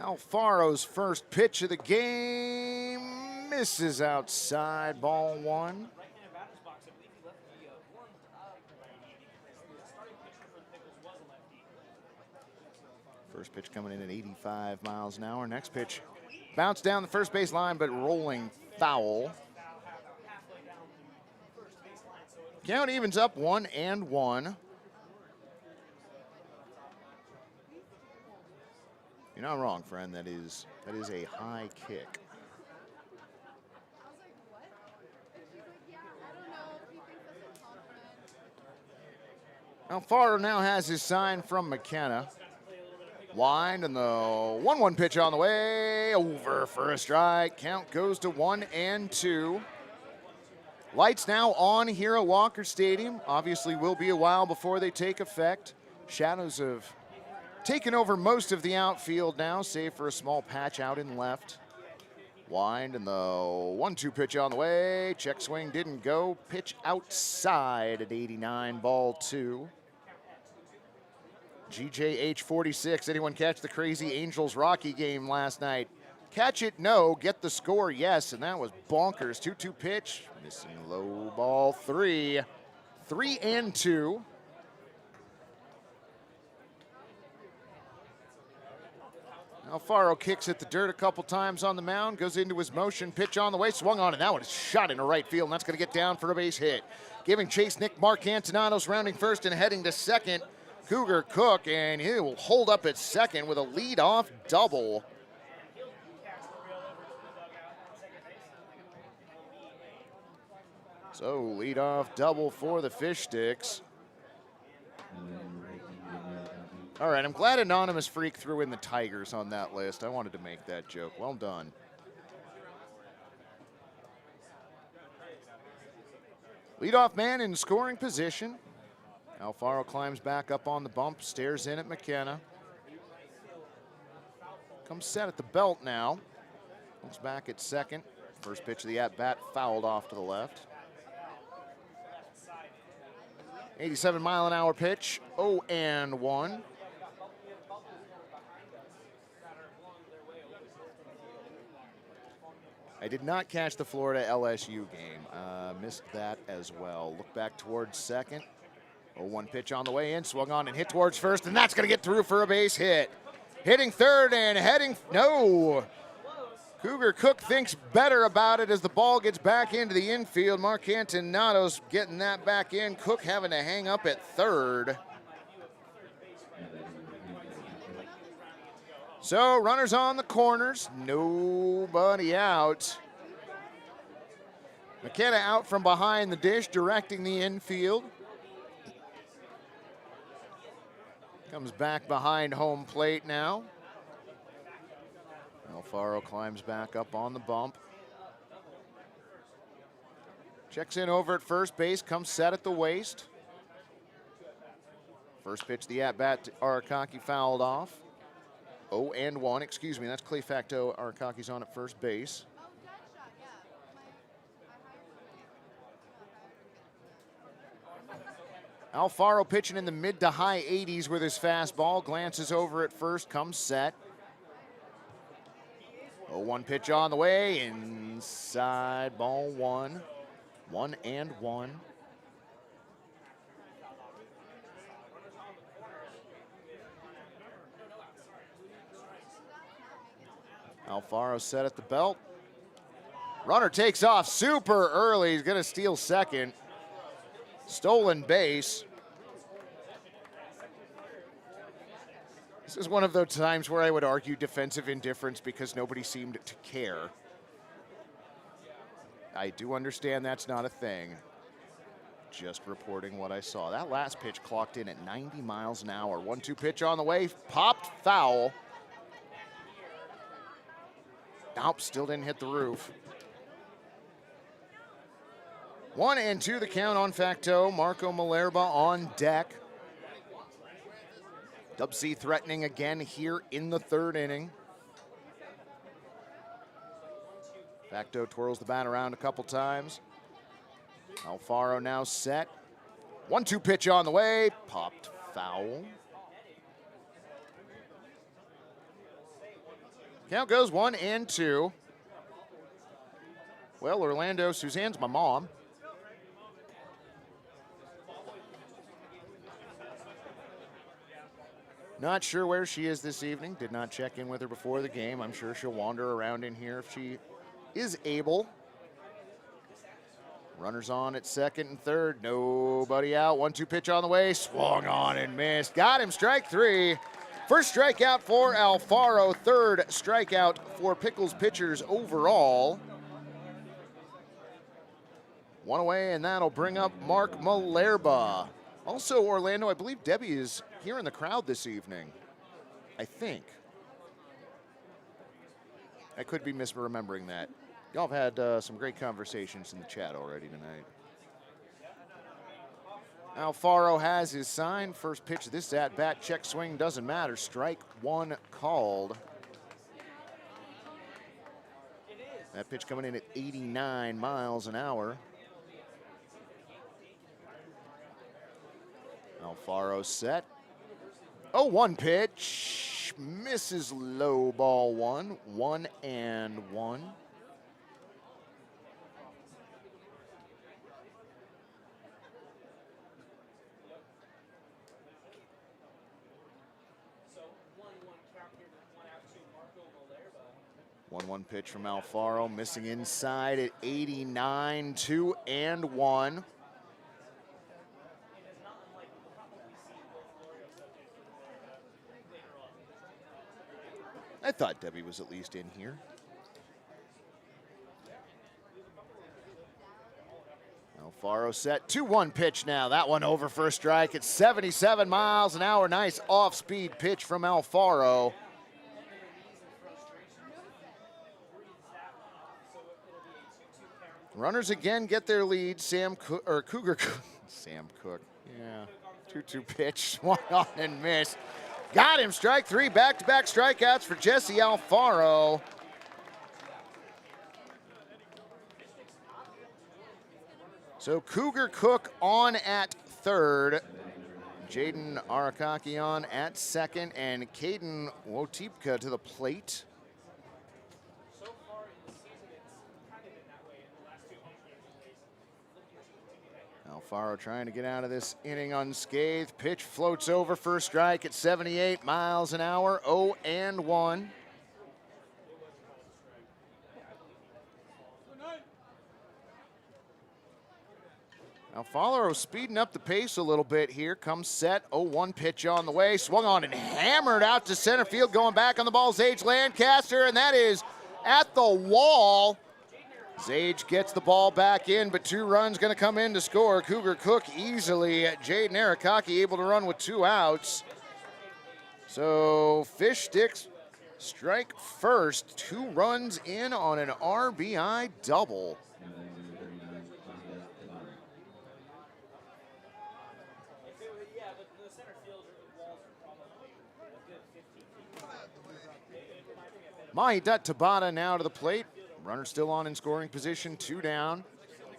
Alfaro's first pitch of the game misses outside, ball 1. First pitch coming in at 85 miles an hour. Next pitch bounced down the first base line, but rolling foul. Count evens up 1-1. You're not wrong, friend. That is a high kick. Alfaro now has his sign from McKenna. Wind and the 1-1 pitch on the way, over for a strike. Count goes to 1-2. Lights now on here at Walker Stadium. Obviously will be a while before they take effect. Shadows have taken over most of the outfield now, save for a small patch out in left. Wind and the 1-2 pitch on the way. Check swing didn't go. Pitch outside at 89, ball 2. GJH 46. Anyone catch the Crazy Angels Rocky game last night? Catch it, no. Get the score, yes. And that was bonkers. 2-2 pitch. Missing low, ball 3. 3-2. Alfaro kicks at the dirt a couple times on the mound, goes into his motion, pitch on the way, swung on, and that one is shot into right field, and that's going to get down for a base hit. Giving chase, Mark Antoninos rounding first and heading to second. Cougar Cook, and he will hold up at second with a leadoff double. So leadoff double for the Fish Sticks. All right, I'm glad Anonymous Freak threw in the Tigers on that list. I wanted to make that joke. Well done. Leadoff man in scoring position. Alfaro climbs back up on the bump, stares in at McKenna. Comes set at the belt now. Looks back at second. First pitch of the at-bat fouled off to the left. 87-mile-an-hour pitch, 0-1. I did not catch the Florida LSU game. Missed that as well. Look back towards second. 0-1 pitch on the way in. Swung on and hit towards first, and that's going to get through for a base hit. Hitting third and heading, no. Cougar Cook thinks better about it as the ball gets back into the infield. Mark Antoninos getting that back in. Cook having to hang up at third. So runners on the corners, nobody out. McKenna out from behind the dish, directing the infield. Comes back behind home plate now. Alfaro climbs back up on the bump. Checks in over at first base, comes set at the waist. First pitch, the at-bat to Arakaki fouled off. 0-1, excuse me, that's Clay Facto. Arakaki's on at first base. Alfaro pitching in the mid to high 80s with his fastball. Glances over at first, comes set. 0-1 pitch on the way, inside, ball 1. 1-1. Alfaro set at the belt. Runner takes off super early. He's going to steal second. Stolen base. This is one of those times where I would argue defensive indifference because nobody seemed to care. I do understand that's not a thing. Just reporting what I saw. That last pitch clocked in at 90 miles an hour. 1-2 pitch on the way. Popped foul. Nope, still didn't hit the roof. 1-2 the count on Facto. Marco Malerba on deck. Dubsea threatening again here in the third inning. Facto twirls the bat around a couple times. Alfaro now set. 1-2 pitch on the way. Popped foul. Count goes 1-2. Well, Orlando, Suzanne's my mom. Not sure where she is this evening. Did not check in with her before the game. I'm sure she'll wander around in here if she is able. Runners on at second and third. Nobody out. 1-2 pitch on the way. Swung on and missed. Got him. Strike 3. First strikeout for Alfaro. Third strikeout for Pickles pitchers overall. One away, and that'll bring up Mark Malerba. Also, Orlando, I believe Debbie is here in the crowd this evening. I think. I could be misremembering that. Y'all have had some great conversations in the chat already tonight. Alfaro has his sign. First pitch of this at-bat, check swing, doesn't matter. Strike 1 called. It is. That pitch coming in at 89 miles an hour. Alfaro set. 0-1 pitch. Misses low ball one. 1-1. So 1-1 count here with 1 out to Marco Malherba. 1-1 pitch from Alfaro, missing inside at 89, 2-1. I thought Debbie was at least in here. Alfaro set, 2-1 pitch now. That one over for a strike at 77 miles an hour. Nice off-speed pitch from Alfaro. Runners again get their lead. Cougar Cook. Sam Cook. Yeah. 2-2 pitch. Swung on and missed. Got him. Strike three. Back-to-back strikeouts for Jesse Alfaro. So Cougar Cook on at third. Jaden Arakaki on at second. And Caden Wotipka to the plate. Alfaro trying to get out of this inning unscathed. Pitch floats over for a strike at 78 miles an hour. 0-1. Alfaro speeding up the pace a little bit here. Comes set. 0-1 pitch on the way. Swung on and hammered out to center field. Going back on the ball, Zage Lancaster, and that is at the wall. Zage gets the ball back in, but 2 runs going to come in to score. Cougar Cook easily. Jaden Arakaki able to run with 2 outs. So Fish Sticks strike first. 2 runs in on an RBI double. Mahidat Tabata now to the plate. Runner still on in scoring position, 2 down.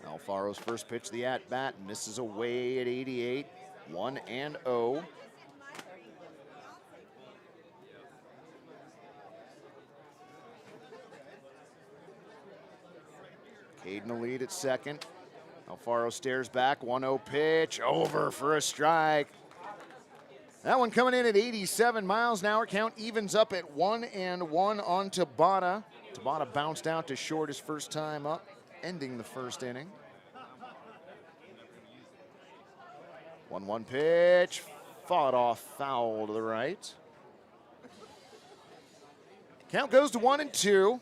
Alfaro's first pitch, the at-bat, misses away at 88, 1-0. Caden the lead at second. Alfaro stares back, 1-0 pitch, over for a strike. That one coming in at 87 miles an hour. Count evens up at 1-1 on Tabata. Tabata bounced out to short his first time up, ending the first inning. 1-1 pitch, fought off foul to the right. Count goes to 1-2.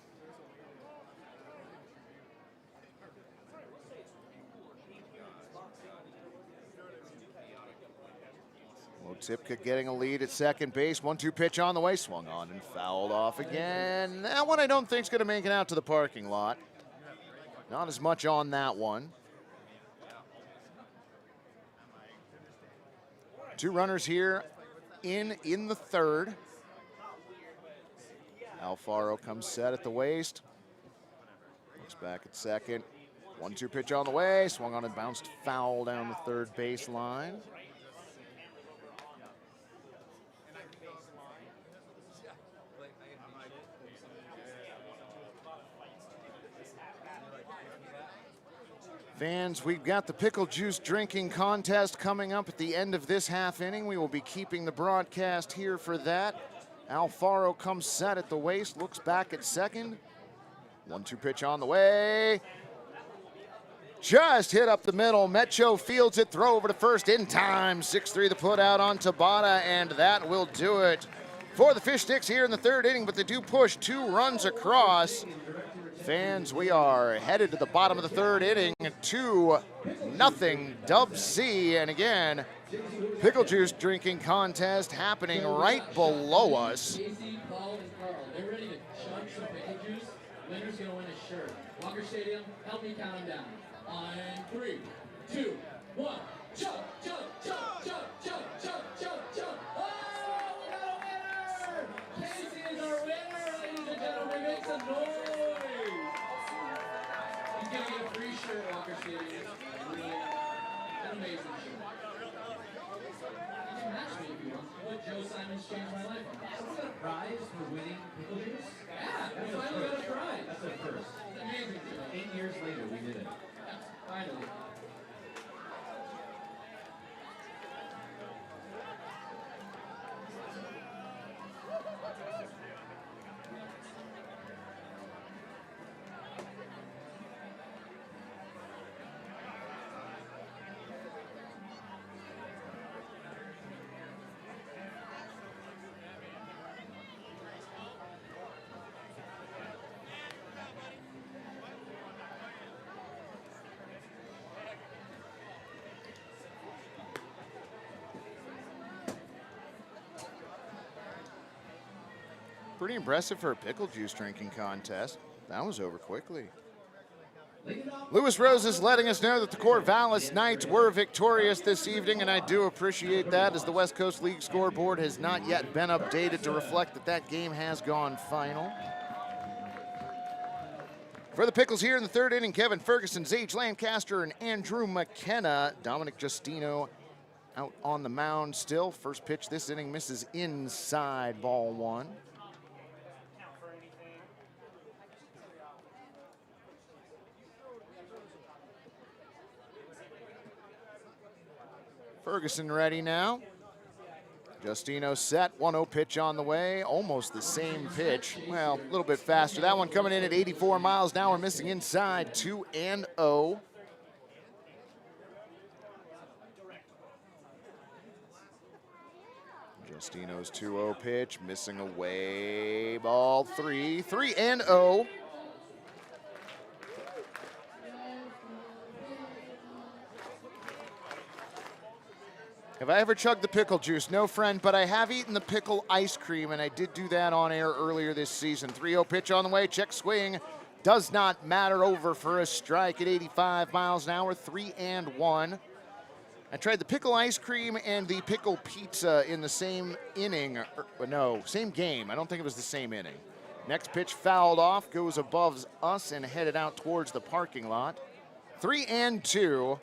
Tipka getting a lead at second base. 1-2 pitch on the way. Swung on and fouled off again. That one I don't think is going to make it out to the parking lot. Not as much on that one. 2 runners here in the third. Alfaro comes set at the waist. Looks back at second. 1-2 pitch on the way. Swung on and bounced foul down the third baseline. Fans, we've got the pickle juice drinking contest coming up at the end of this half inning. We will be keeping the broadcast here for that. Alfaro comes set at the waist, looks back at second. 1-2 pitch on the way. Just hit up the middle. Mecho fields it, throw over to first in time. 6-3 the put out on Tabata, and that will do it for the Fish Sticks here in the third inning, but they do push 2 runs across. Fans, we are headed to the bottom of the third inning, 2-0 Dubsea, and again, pickle juice drinking contest happening right below us. They're ready to chug some pickle juice. Winner's gonna win a shirt. Walker Stadium, help me count them down. On 3, 2, 1. Chug, chug, chug, chug, chug, chug, chug, chug. Oh, we got a winner! Casey is our winner, ladies and gentlemen. Make some noise. Simon's changed my life on that. Is that a prize for winning Pickle Juice? Yeah, we finally got a prize. That's a first. It's amazing. 8 years later, we did it. Yeah, finally. Pretty impressive for a pickle juice drinking contest. That was over quickly. Lewis Rose is letting us know that the Corvallis Knights were victorious this evening, and I do appreciate that, as the West Coast League scoreboard has not yet been updated to reflect that that game has gone final. For the Pickles here in the third inning, Kevin Ferguson, Zage Lancaster, and Andrew McKenna. Dominic Justino out on the mound still. First pitch this inning misses inside, ball one. Ferguson ready now. Justino set, 1-0 pitch on the way, almost the same pitch. Well, a little bit faster. That one coming in at 84 miles an hour, missing inside, 2-0. Justino's 2-0 pitch, missing away, ball 3, 3-0. Have I ever chugged the pickle juice? No, friend, but I have eaten the pickle ice cream, and I did do that on air earlier this season. 3-0 pitch on the way, check swing. Does not matter, over for a strike at 85 miles an hour, 3-1. I tried the pickle ice cream and the pickle pizza in the same inning, no, same game. I don't think it was the same inning. Next pitch fouled off, goes above us and headed out towards the parking lot. 3-2.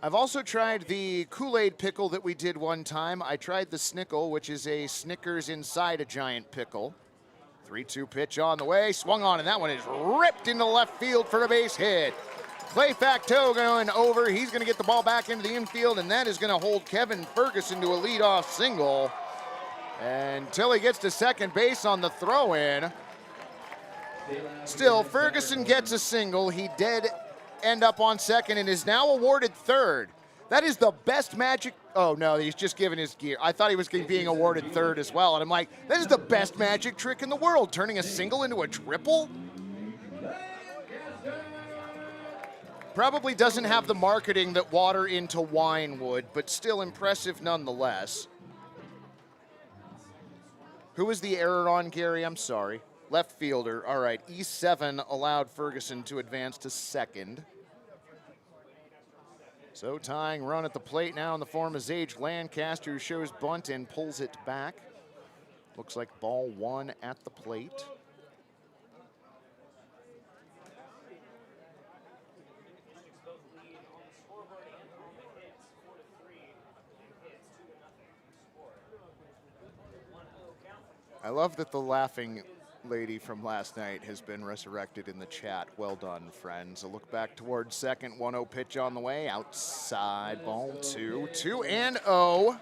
I've also tried the Kool-Aid pickle that we did one time. I tried the Snickle, which is a Snickers inside a giant pickle. 3-2 pitch on the way, swung on, and that one is ripped into left field for a base hit. Clay Facteau going over. He's going to get the ball back into the infield, and that is going to hold Kevin Ferguson to a leadoff single until he gets to second base on the throw-in. Still, Ferguson gets a single. He did end up on second and is now awarded third. That is the best magic. Oh no, he's just giving his gear. I thought he was being awarded third as well, and I'm like, that is the best magic trick in the world, turning a single into a triple. Probably doesn't have the marketing that water into wine would, but still impressive nonetheless. Who was the error on, Gary? I'm sorry. Left fielder. All right, E7 allowed Ferguson to advance to second. So tying run at the plate now in the form of Zage Lancaster, who shows bunt and pulls it back. Looks like ball one at the plate. I love that the laughing lady from last night has been resurrected in the chat. Well done, friends. A look back towards second. 1-0 pitch on the way. Outside, ball two. 2-0.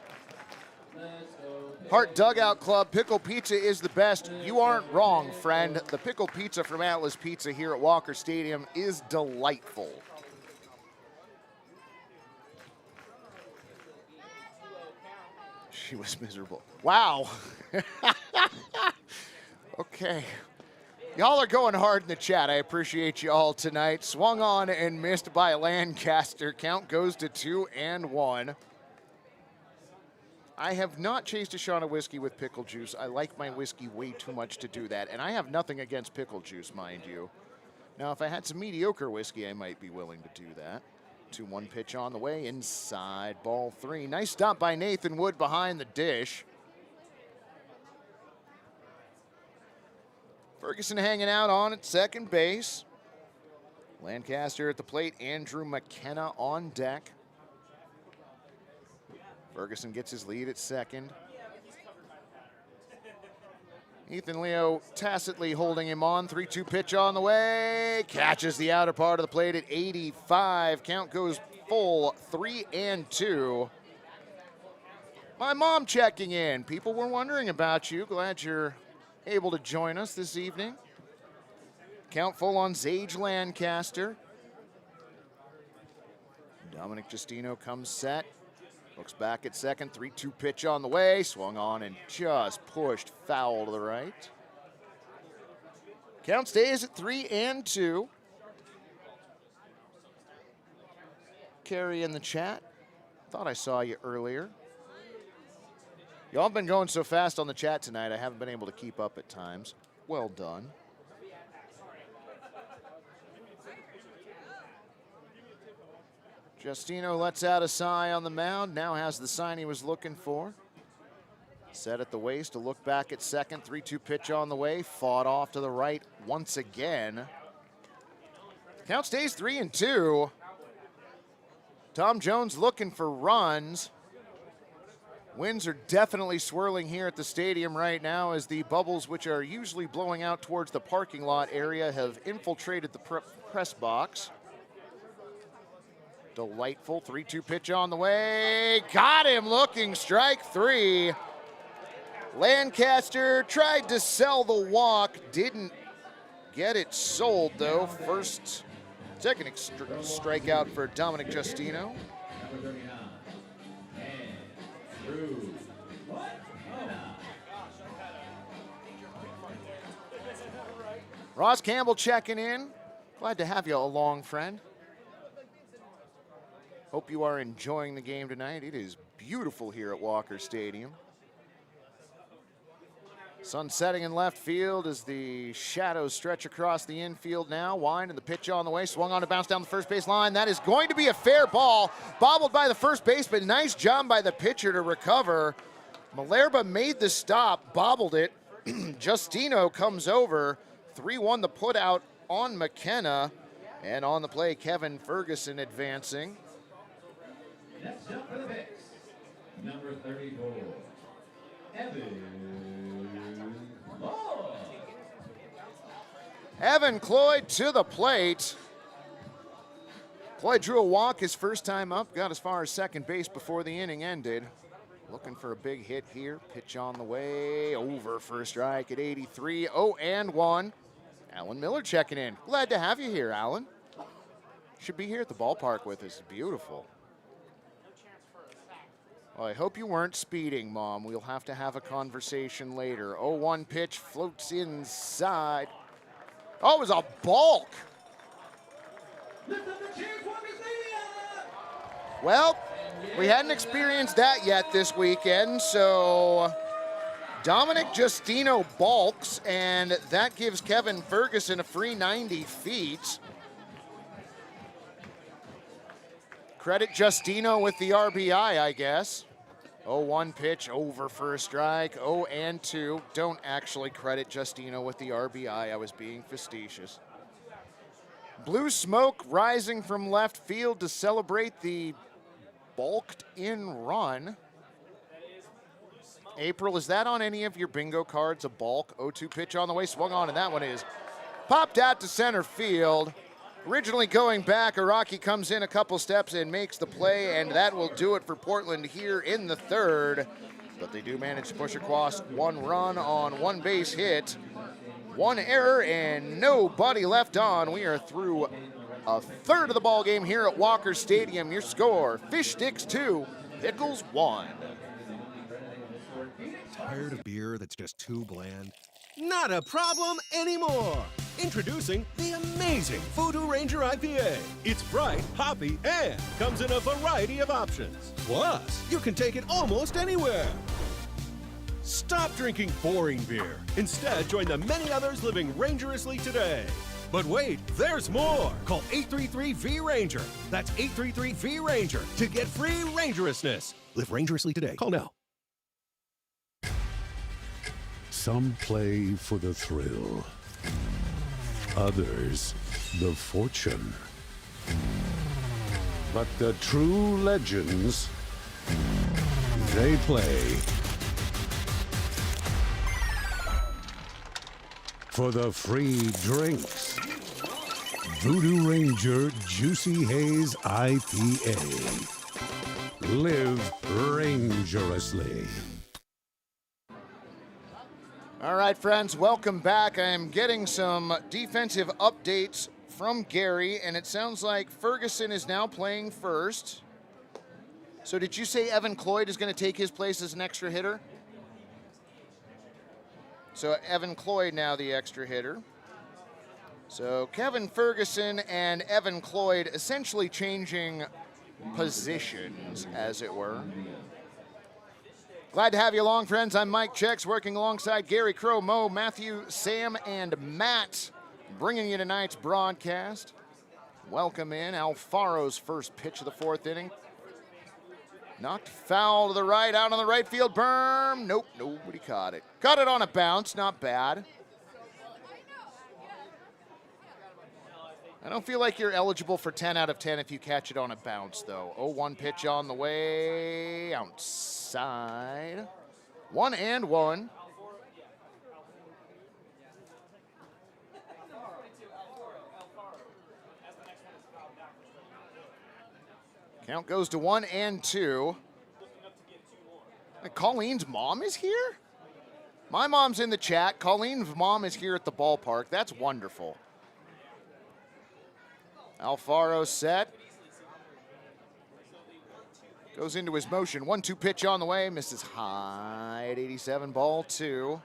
Hart Dugout Club, Pickle Pizza is the best. You aren't wrong, friend. The Pickle Pizza from Atlas Pizza here at Walker Stadium is delightful. She was miserable. Wow. Okay. Y'all are going hard in the chat. I appreciate you all tonight. Swung on and missed by Lancaster. Count goes to 2-1. I have not chased a shot of whiskey with pickle juice. I like my whiskey way too much to do that. And I have nothing against pickle juice, mind you. Now, if I had some mediocre whiskey, I might be willing to do that. 2-1 pitch on the way. Inside, ball three. Nice stop by Nathan Wood behind the dish. Ferguson hanging out on at second base. Lancaster at the plate. Andrew McKenna on deck. Ferguson gets his lead at second. Ethan Leo tacitly holding him on. 3-2 pitch on the way. Catches the outer part of the plate at 85. Count goes full 3-2. My mom checking in. People were wondering about you. Glad you're able to join us this evening. Count full on Zage Lancaster. Dominic Justino comes set. Looks back at second. 3-2 pitch on the way. Swung on and just pushed foul to the right. Count stays at 3-2. Carrie in the chat. Thought I saw you earlier. Y'all have been going so fast on the chat tonight, I haven't been able to keep up at times. Well done. Justino lets out a sigh on the mound. Now has the sign he was looking for. Set at the waist to look back at second. 3-2 pitch on the way. Fought off to the right once again. Count stays 3-2. Tom Jones looking for runs. Winds are definitely swirling here at the stadium right now as the bubbles, which are usually blowing out towards the parking lot area, have infiltrated the press box. Delightful 3-2 pitch on the way. Got him looking, strike three. Lancaster tried to sell the walk, didn't get it sold though. Second strikeout for Dominic Justino. Ross Campbell checking in. Glad to have you along, friend. Hope you are enjoying the game tonight. It is beautiful here at Walker Stadium. Sun setting in left field as the shadows stretch across the infield now. Wind and the pitch on the way. Swung on to bounce down the first base line. That is going to be a fair ball. Bobbled by the first baseman. Nice job by the pitcher to recover. Malerba made the stop, bobbled it. Justino comes over. 3-1 the put out on McKenna. And on the play, Kevin Ferguson advancing. Next up for the Picks, number 34, Evan Cloyd to the plate. Cloyd drew a walk his first time up, got as far as second base before the inning ended. Looking for a big hit here. Pitch on the way, over for a strike at 83, 0-1. Alan Miller checking in. Glad to have you here, Alan. Should be here at the ballpark with us. Beautiful. Well, I hope you weren't speeding, Mom. We'll have to have a conversation later. 0-1 pitch floats inside. Oh, it was a balk. Well, we hadn't experienced that yet this weekend, so Dominic Justino balks, and that gives Kevin Ferguson a free 90 feet. Credit Justino with the RBI, I guess. 0-1 pitch, over for a strike. 0-2. Don't actually credit Justino with the RBI. I was being facetious. Blue smoke rising from left field to celebrate the balked in run. April, is that on any of your bingo cards, a balk? 0-2 pitch on the way, swung on, and that one is popped out to center field. Originally going back, Araki comes in a couple steps and makes the play, and that will do it for Portland here in the third. But they do manage to push across one run on one base hit. One error and nobody left on. We are through a third of the ball game here at Walker Stadium. Your score, Fish Sticks 2, Pickles 1. Tired of beer that's just too bland? Not a problem anymore! Introducing the amazing Voodoo Ranger IPA. It's bright, hoppy, and comes in a variety of options. Plus, you can take it almost anywhere. Stop drinking boring beer. Instead, join the many others living rangerously today. But wait, there's more. Call 833-V-RANGER. That's 833-V-RANGER to get free rangerousness. Live rangerously today. Call now. Some play for the thrill. Others, the fortune. But the true legends they play. For the free drinks, Voodoo Ranger Juicy Haze IPA. Live rangerously. All right, friends, welcome back. I am getting some defensive updates from Gary, and it sounds like Ferguson is now playing first. So did you say Evan Cloyd is going to take his place as an extra hitter? So Evan Cloyd now the extra hitter. So Kevin Ferguson and Evan Cloyd essentially changing positions, as it were. Glad to have you along, friends. I'm Mike Checks, working alongside Gary Crow, Mo, Matthew, Sam, and Matt, bringing you tonight's broadcast. Welcome in. Alfaro's first pitch of the fourth inning. Knocked foul to the right, out on the right field berm. Nope, nobody caught it. Caught it on a bounce, not bad. I don't feel like you're eligible for 10 out of 10 if you catch it on a bounce, though. 0-1 pitch on the way, outside. 1-1. Count goes to 1-2. Colleen's mom is here? My mom's in the chat. Colleen's mom is here at the ballpark. That's wonderful. Alfaro set. Goes into his motion. 1-2 pitch on the way. Misses high at 87, ball 2.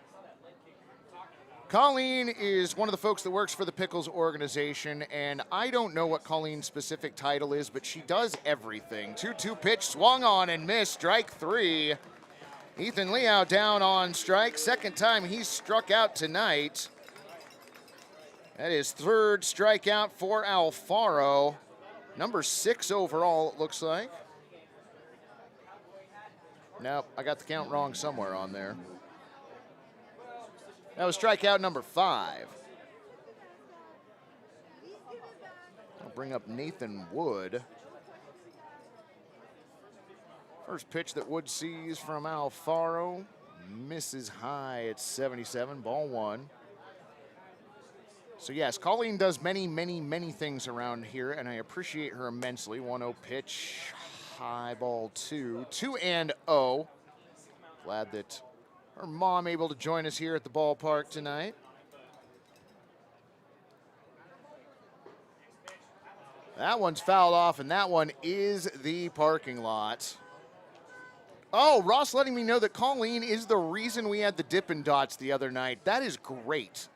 Colleen is one of the folks that works for the Pickles organization, and I don't know what Colleen's specific title is, but she does everything. 2-2 pitch, swung on and missed, strike 3. Ethan Liao down on strike. Second time he's struck out tonight. That is third strikeout for Alfaro. Number 6 overall, it looks like. Nope, I got the count wrong somewhere on there. That was strikeout number 5. I'll bring up Nathan Wood. First pitch that Wood sees from Alfaro. Misses high at 77, ball 1. So yes, Colleen does many, many, many things around here, and I appreciate her immensely. 1-0 pitch, high, ball 2. 2-0. Glad that her mom able to join us here at the ballpark tonight. That one's fouled off, and that one is the parking lot. Oh, Ross letting me know that Colleen is the reason we had the Dippin' Dots the other night. That is great.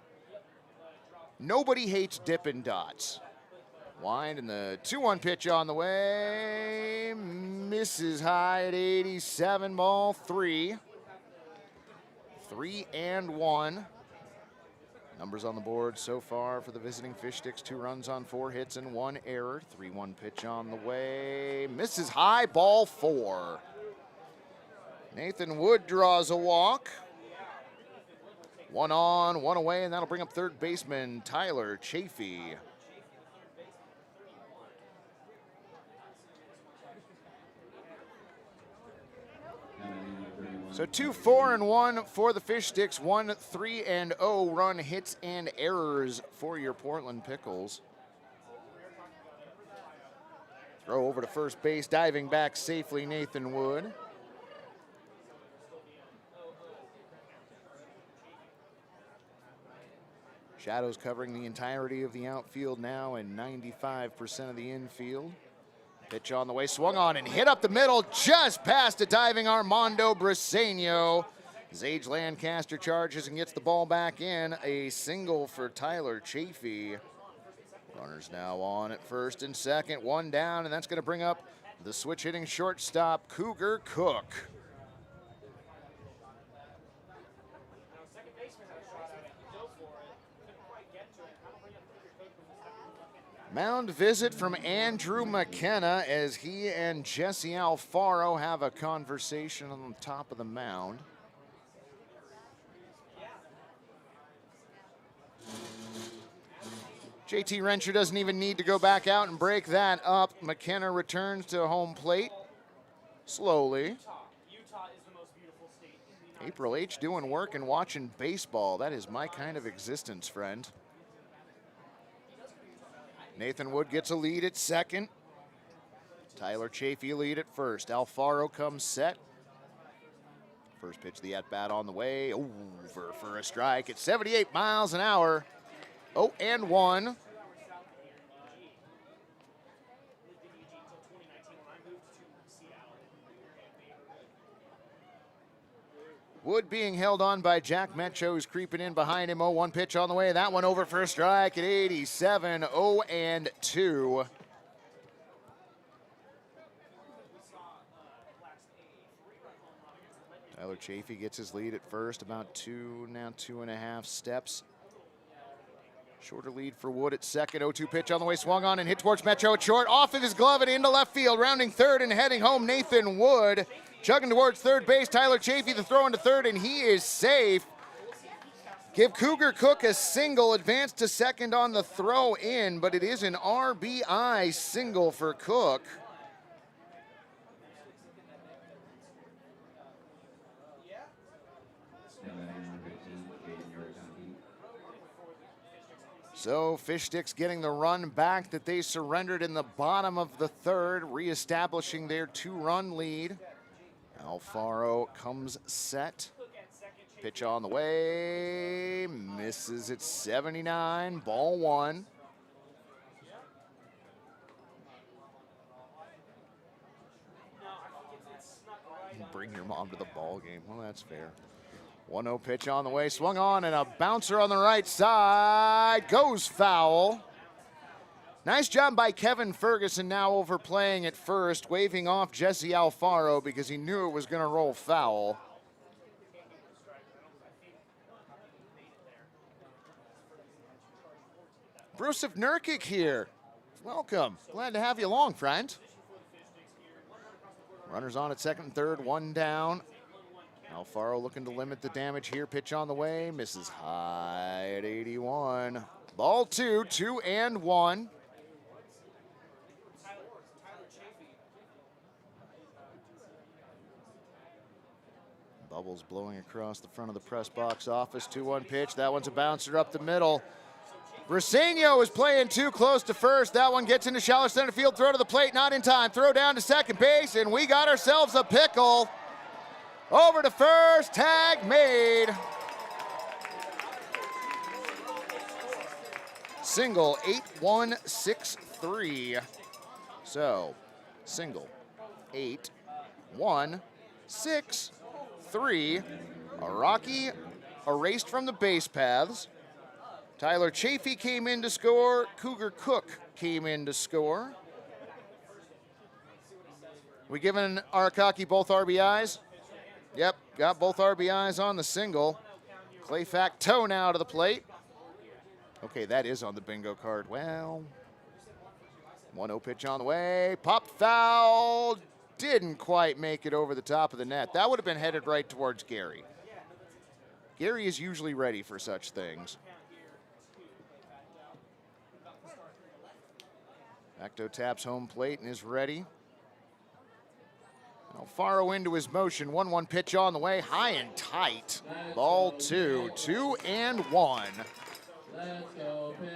Nobody hates Dippin' Dots. Wind and the 2-1 pitch on the way. Misses high at 87, ball 3. 3-1. Numbers on the board so far for the visiting Fish Sticks. 2 runs on 4 hits and 1 error. 3-1 pitch on the way. Misses high, ball 4. Nathan Wood draws a walk. 1 on, 1 away, and that'll bring up third baseman Tyler Chafee. So 2-4-1 for the Fish Sticks, 1 3-0 run hits and errors for your Portland Pickles. Throw over to first base, diving back safely, Nathan Wood. Shadows covering the entirety of the outfield now and 95% of the infield. Pitch on the way, swung on and hit up the middle, just past a diving Armando Briseño. Zage Lancaster charges and gets the ball back in. A single for Tyler Chafee. Runners now on at first and second, 1 down, and that's going to bring up the switch hitting shortstop, Cougar Cook. Mound visit from Andrew McKenna as he and Jesse Alfaro have a conversation on the top of the mound. JT Rencher doesn't even need to go back out and break that up. McKenna returns to home plate slowly. Utah April H. doing work and watching baseball. That is my kind of existence, friend. Nathan Wood gets a lead at second. Tyler Chafee lead at first. Alfaro comes set. First pitch, the at-bat on the way. Over for a strike at 78 miles an hour. 0-1. Wood being held on by Jack Metcho, who's creeping in behind him. 0-1 pitch on the way. That one over for a strike at 87. 0-2. Tyler Chafee gets his lead at first, about 2.5 steps. Shorter lead for Wood at second. 0-2 pitch on the way, swung on and hit towards Metcho at short. Off of his glove and into left field. Rounding third and heading home, Nathan Wood. Chugging towards third base, Tyler Chafee, the throw into third, and he is safe. Give Cougar Cook a single, advance to second on the throw in, but it is an RBI single for Cook. So Fish Sticks getting the run back that they surrendered in the bottom of the third, reestablishing their 2-run lead. Alfaro comes set. Pitch on the way, misses at 79, ball one. Bring your mom to the ball game. Well, that's fair. 1-0 pitch on the way, swung on, and a bouncer on the right side, goes foul. Nice job by Kevin Ferguson, now overplaying at first, waving off Jesse Alfaro because he knew it was going to roll foul. Bruce of Nurkic here. Welcome. Glad to have you along, friend. Runners on at second and third, one down. Alfaro looking to limit the damage here. Pitch on the way, misses high at 81. Ball two, 2-1. Bubbles blowing across the front of the press box office. 2-1 pitch. That one's a bouncer up the middle. Briseño is playing too close to first. That one gets into shallow center field. Throw to the plate, not in time. Throw down to second base, and we got ourselves a pickle. Over to first, tag made. Single, 8-1-6-3. So, single, 8-1-6-3. Araki erased from the base paths. Tyler Chafee came in to score. Cougar Cook came in to score. We giving Arakaki both RBIs? Yep, got both RBIs on the single. Clay Facto now to the plate. Okay, that is on the bingo card. Well, 1-0 pitch on the way. Popped foul. Didn't quite make it over the top of the net. That would have been headed right towards Gary. Gary is usually ready for such things. Facto taps home plate and is ready. Alfaro into his motion. 1-1 pitch on the way. High and tight. Ball two. 2-1. Let's go, Pick.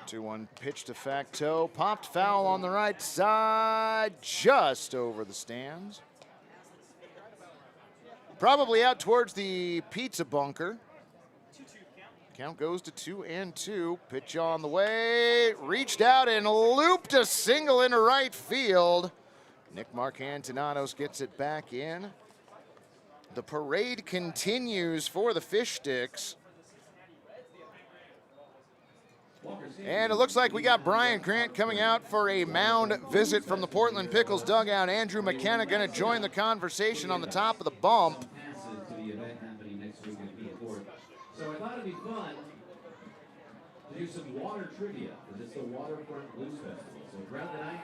Two-one pitch to Facto. Popped foul on the right side. Just over the stands. Probably out towards the pizza bunker. Count goes to 2-2. Pitch on the way. Reached out and looped a single into right field. Nick Marcantinanos gets it back in. The parade continues for the Fish Sticks. And it looks like we got Brian Grant coming out for a mound visit from the Portland Pickles dugout. Andrew McKenna going to join the conversation on the top of the bump. So I thought it'd be fun to do some water trivia, because it's the Waterfront Blues Festival. So throughout the night,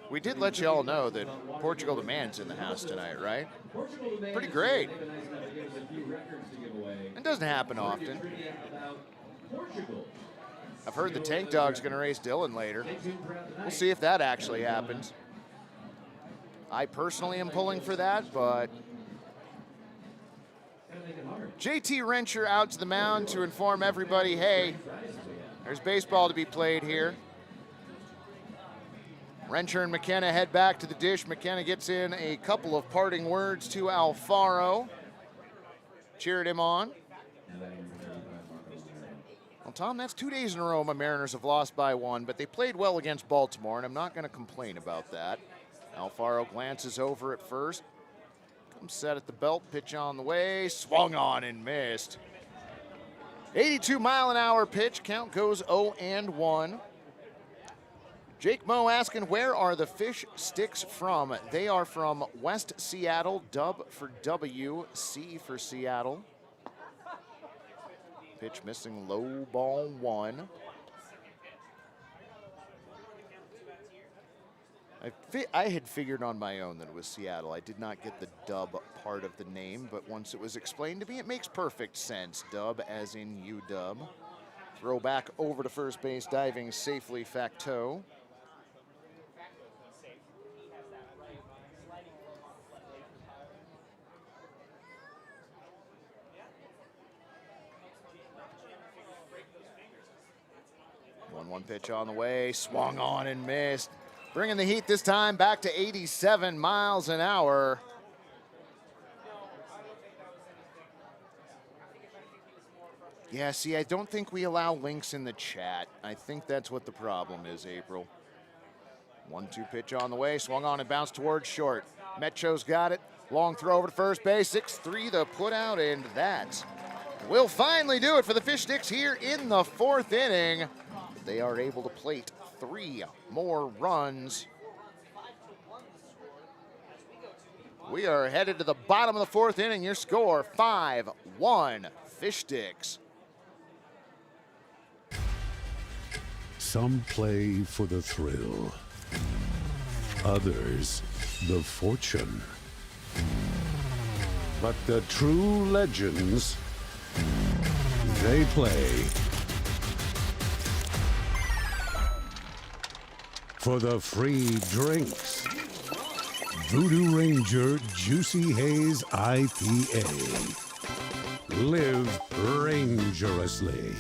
We did let you all know that Portugal Demand's in the house tonight, right? Pretty great. It doesn't happen often. Portugal. I've heard the Tank Dog's going to race Dylan later. We'll see if that actually happens. I personally am pulling for that, but JT Rencher out to the mound to inform everybody, hey, there's baseball to be played here. Rencher and McKenna head back to the dish. McKenna gets in a couple of parting words to Alfaro. Cheered him on. Well, Tom, that's 2 days in a row my Mariners have lost by 1, but they played well against Baltimore, and I'm not going to complain about that. Alfaro glances over at first. Comes set at the belt, pitch on the way, swung on and missed. 82-mile-an-hour pitch, count goes 0-1. Jake Moe asking, where are the fish sticks from? They are from West Seattle, Dub for W, C for Seattle. Pitch missing, low ball 1. I had figured on my own that it was Seattle. I did not get the Dub part of the name, but once it was explained to me, it makes perfect sense. Dub as in UW. Throw back over to first base, diving safely, Facto. One pitch on the way, swung on and missed. Bringing the heat this time back to 87 miles an hour. Yeah, see, I don't think we allow links in the chat. I think that's what the problem is, April. 1-2 pitch on the way, swung on and bounced towards short. Metro's got it. Long throw over to first base, 6-3 the put out, and that will finally do it for the Fish Sticks here in the 4th inning. They are able to plate 3 more runs. We are headed to the bottom of the 4th inning. Your score, 5-1 Fish Sticks. Some play for the thrill. Others, the fortune. But the true legends, they play for the free drinks. Voodoo Ranger Juicy Haze IPA. Live rangerously.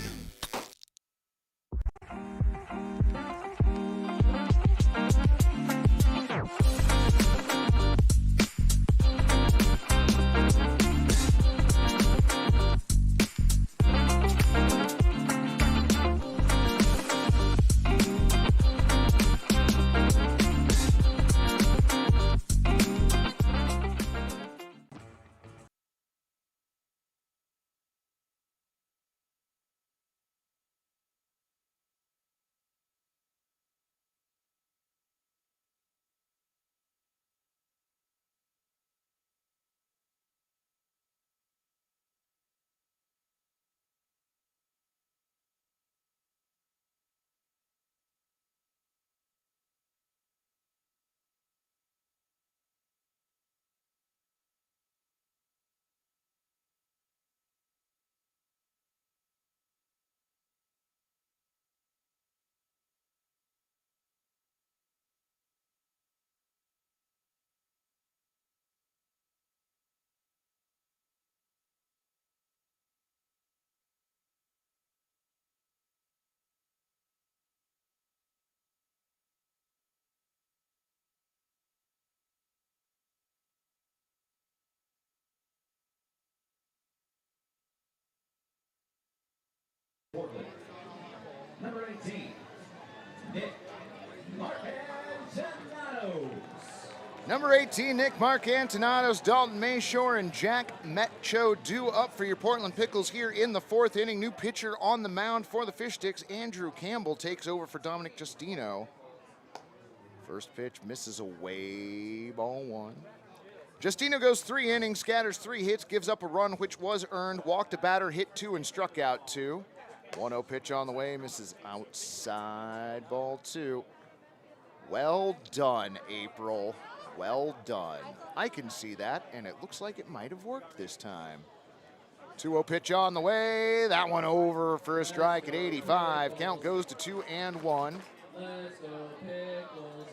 Portland. Number 18, Nick Marcantinados. Number 18, Nick Marcantinados, Dalton Mayshore, and Jack Metcho due up for your Portland Pickles here in the 4th inning. New pitcher on the mound for the Fish Sticks. Andrew Campbell takes over for Dominic Justino. First pitch misses away, ball 1. Justino goes 3 innings, scatters 3 hits, gives up a run which was earned, walked a batter, hit 2, and struck out 2. 1-0 pitch on the way, misses outside, ball 2. Well done, April. Well done. I can see that, and it looks like it might have worked this time. 2-0 pitch on the way. That one over for a strike at 85. Count goes to 2-1. Let's go, Pickles.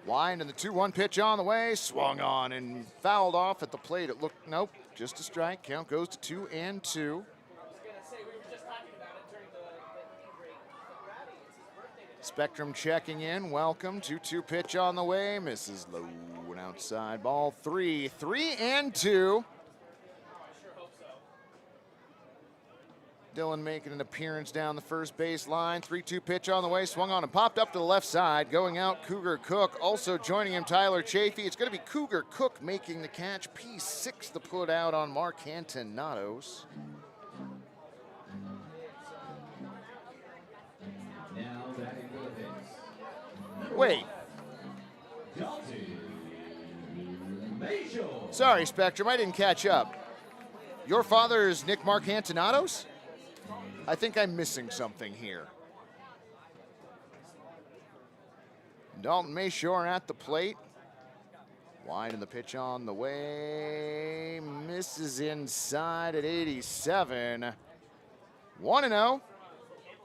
Wind and the 2-1 pitch on the way. Swung on and fouled off at the plate. It looked, nope, just a strike. Count goes to 2-2. Spectrum checking in. Welcome. 2-2 pitch on the way. Misses low and outside. Ball 3. 3-2. Dylan making an appearance down the first base line. 3-2 pitch on the way. Swung on and popped up to the left side. Going out, Cougar Cook. Also joining him, Tyler Chafee. It's going to be Cougar Cook making the catch. P6 the put out on Mark Antanatos. Now batting for the Pigs. Wait. Sorry, Spectrum, I didn't catch up. Your father is Nick Mark Antanatos? I think I'm missing something here. Dalton Mayshore at the plate. Winding the pitch on the way. Misses inside at 87. 1-0.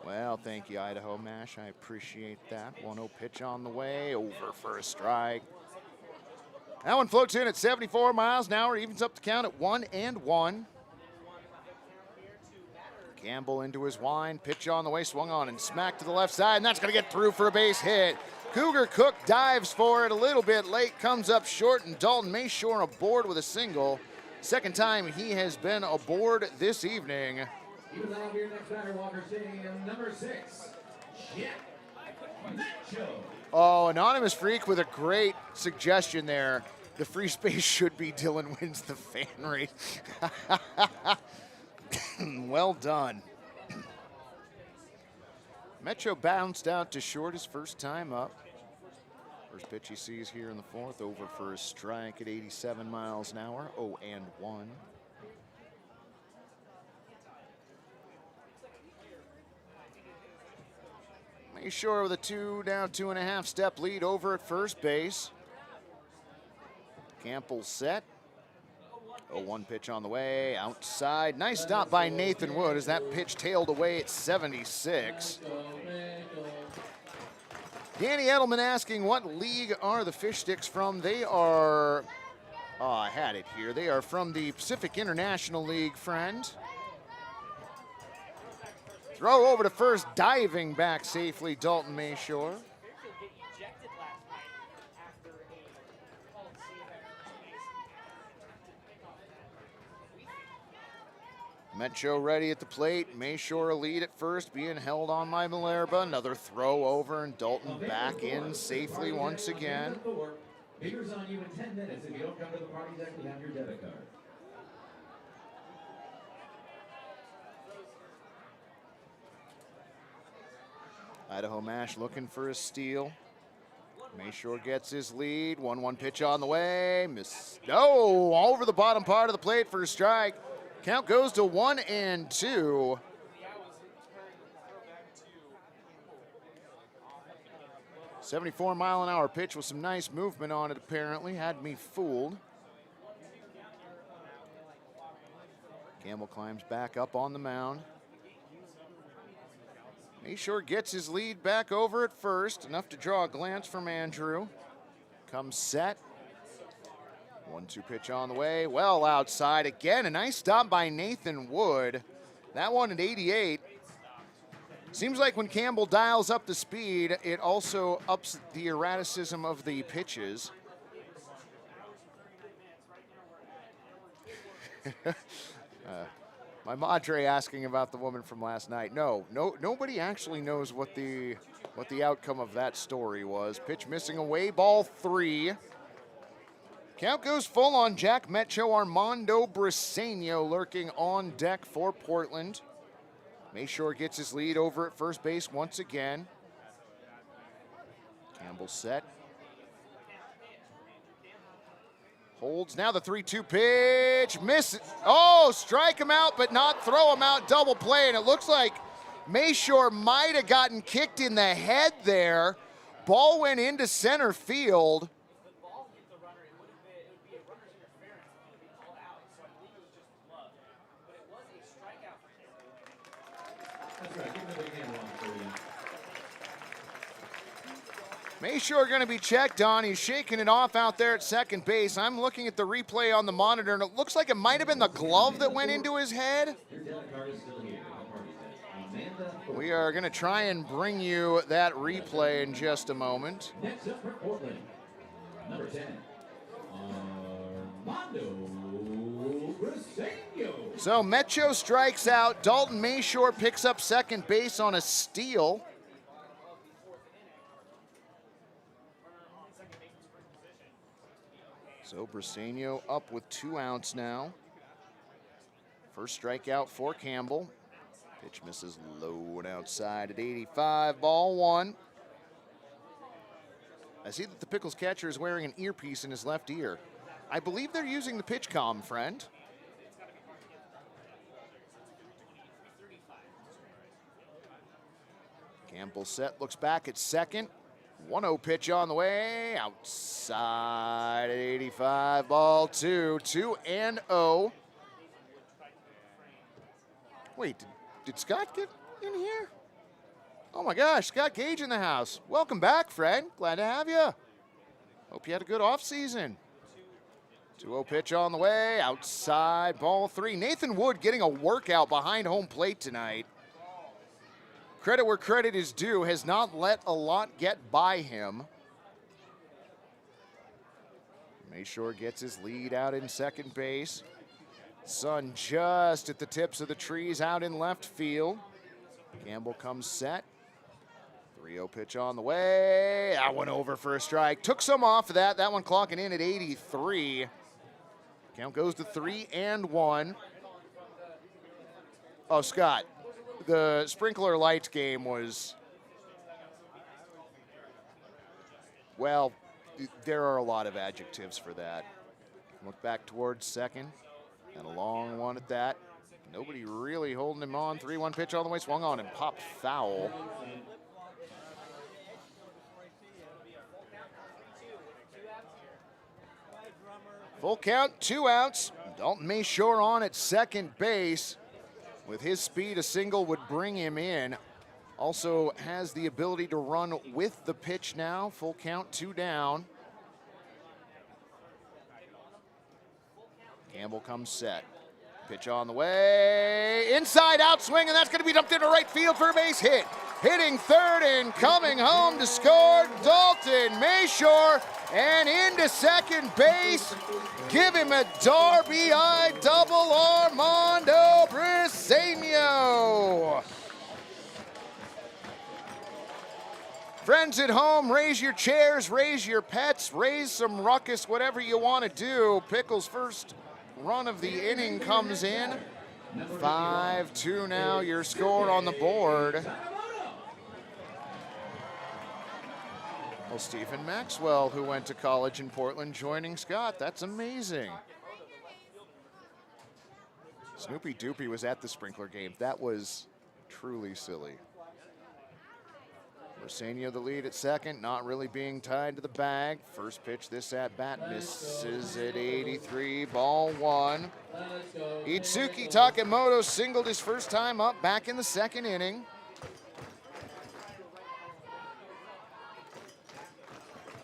Well, thank you, Idaho Mash. I appreciate that. 1-0 pitch on the way. Over for a strike. That one floats in at 74 miles an hour. Evens up the count at 1-1. Campbell into his wind. Pitch on the way. Swung on and smacked to the left side. And that's going to get through for a base hit. Cougar Cook dives for it a little bit late. Comes up short. And Dalton Mayshore aboard with a single. Second time he has been aboard this evening. Even now, your next batter, Walker Stadium, number 6, Jack Metcho. Oh, Anonymous Freak with a great suggestion there. The free space should be Dylan wins the fan rate. Well done. Metro bounced out to short his first time up. First pitch he sees here in the fourth, over for a strike at 87 miles an hour, 0-1. Mayshore with a 2.5 step lead over at first base. Campbell set. 0-1 pitch on the way, outside. Nice stop by Nathan Wood as that pitch tailed away at 76. Danny Edelman asking what league are the fish sticks from? They are, oh, I had it here. They are from the Pacific International League, friend. Throw over to first, diving back safely, Dalton Mayshore. Metcho ready at the plate. Mayshore a lead at first, being held on by Malerba. Another throw over, and Dalton back in safely once again. Beers on you in 10 minutes. If you don't come to the party deck, we have your debit card. Idaho Mash looking for a steal. Mayshore gets his lead. 1-1 pitch on the way. Miss. No, over the bottom part of the plate for a strike. Count goes to 1-2. $74-mile-an-hour pitch with some nice movement on it, apparently. Had me fooled. Campbell climbs back up on the mound. Mayshore gets his lead back over at first. Enough to draw a glance from Andrew. Comes set. 1-2 pitch on the way. Well outside again. A nice stop by Nathan Wood. That one at 88. Seems like when Campbell dials up the speed, it also ups the erraticism of the pitches. My madre asking about the woman from last night. No, nobody actually knows what the outcome of that story was. Pitch missing away, ball 3. Count goes full on Jack Metcho. Armando Briseño lurking on deck for Portland. Mayshore gets his lead over at first base once again. Campbell set. Holds now the 3-2 pitch. Miss it. Oh, strike him out, but not throw him out. Double play, and it looks like Mayshore might have gotten kicked in the head there. Ball went into center field. That's right. Give him a big hand one for you. Mayshore going to be checked on. He's shaking it off out there at second base. I'm looking at the replay on the monitor, and it looks like it might have been the glove that went into his head. Your debit card is still here. The party's at Amanda. We are going to try and bring you that replay in just a moment. Next up for Portland, number 10, Armando Briseño. So Mecho strikes out. Dalton Mayshore picks up second base on a steal. So Briseño up with 2 outs now. First strikeout for Campbell. Pitch misses low and outside at 85, ball 1. I see that the Pickles catcher is wearing an earpiece in his left ear. I believe they're using the pitch comm, friend. Campbell set, looks back at second. 1-0 pitch on the way, outside at 85, ball 2, 2-0. Wait, did Scott get in here? Oh my gosh, Scott Gage in the house. Welcome back, friend. Glad to have you. Hope you had a good offseason. 2-0 pitch on the way, outside, ball 3. Nathan Wood getting a workout behind home plate tonight. Credit where credit is due, has not let a lot get by him. Mayshore gets his lead out in second base. Sun just at the tips of the trees out in left field. Campbell comes set. 3-0 pitch on the way. That one over for a strike. Took some off of that. That one clocking in at 83. Count goes to 3-1. Oh, Scott. The sprinkler lights game was, well, there are a lot of adjectives for that. Look back towards second, and a long one at that. Nobody really holding him on. 3-1 pitch all the way, swung on and popped foul. Full count, 2 outs. Dalton Mayshore on at second base. With his speed, a single would bring him in. Also has the ability to run with the pitch now. Full count, 2 down. Campbell comes set. Pitch on the way. Inside out swing, and that's going to be dumped into right field for a base hit. Hitting third and coming home to score, Dalton Mayshore. And into second base. Give him a RBI double, Armando Briseño. Friends at home, raise your chairs, raise your pets, raise some ruckus, whatever you want to do. Pickles' first run of the inning comes in. 5-2 now, your score on the board. Well, Stephen Maxwell, who went to college in Portland, joining Scott. That's amazing. Snoopy Doopy was at the sprinkler game. That was truly silly. Briseño the lead at second, not really being tied to the bag. First pitch this at-bat misses at 83, ball 1. Itsuki Takemoto singled his first time up back in the second inning.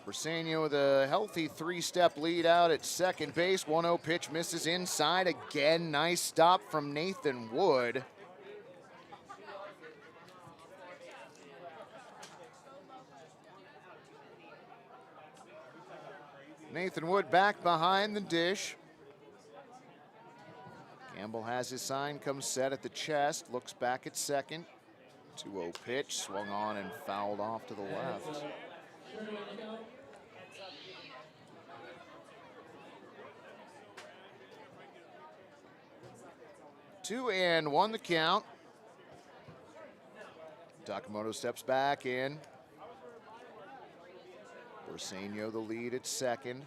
Briseño with a healthy 3-step lead out at second base. 1-0 pitch misses inside again. Nice stop from Nathan Wood. Nathan Wood back behind the dish. Campbell has his sign, comes set at the chest, looks back at second. 2-0 pitch, swung on and fouled off to the left. 2-1 the count. Takemoto steps back in. Briseño the lead at second.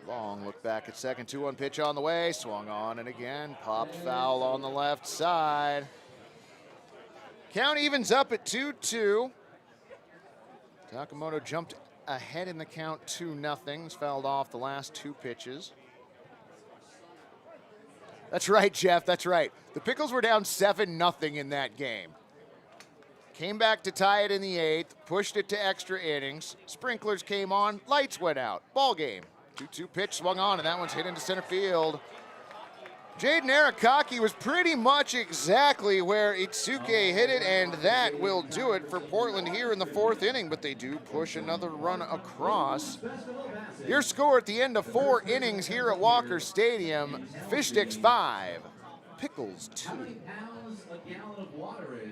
Long look back at second. 2-1 pitch on the way. Swung on and again. Popped foul on the left side. Count evens up at 2-2. Takemoto jumped ahead in the count 2-0. Fouled off the last 2 pitches. That's right, Jeff. That's right. The Pickles were down 7-0 in that game. Came back to tie it in the 8th, pushed it to extra innings. Sprinklers came on, lights went out. Ball game. 2-2 pitch swung on, and that one's hit into center field. Jaden Arakaki was pretty much exactly where Itsuke hit it, and that will do it for Portland here in the 4th inning, but they do push another run across. Your score at the end of 4 innings here at Walker Stadium, Fish Sticks 5, Pickles 2. How many pounds a gallon of water is?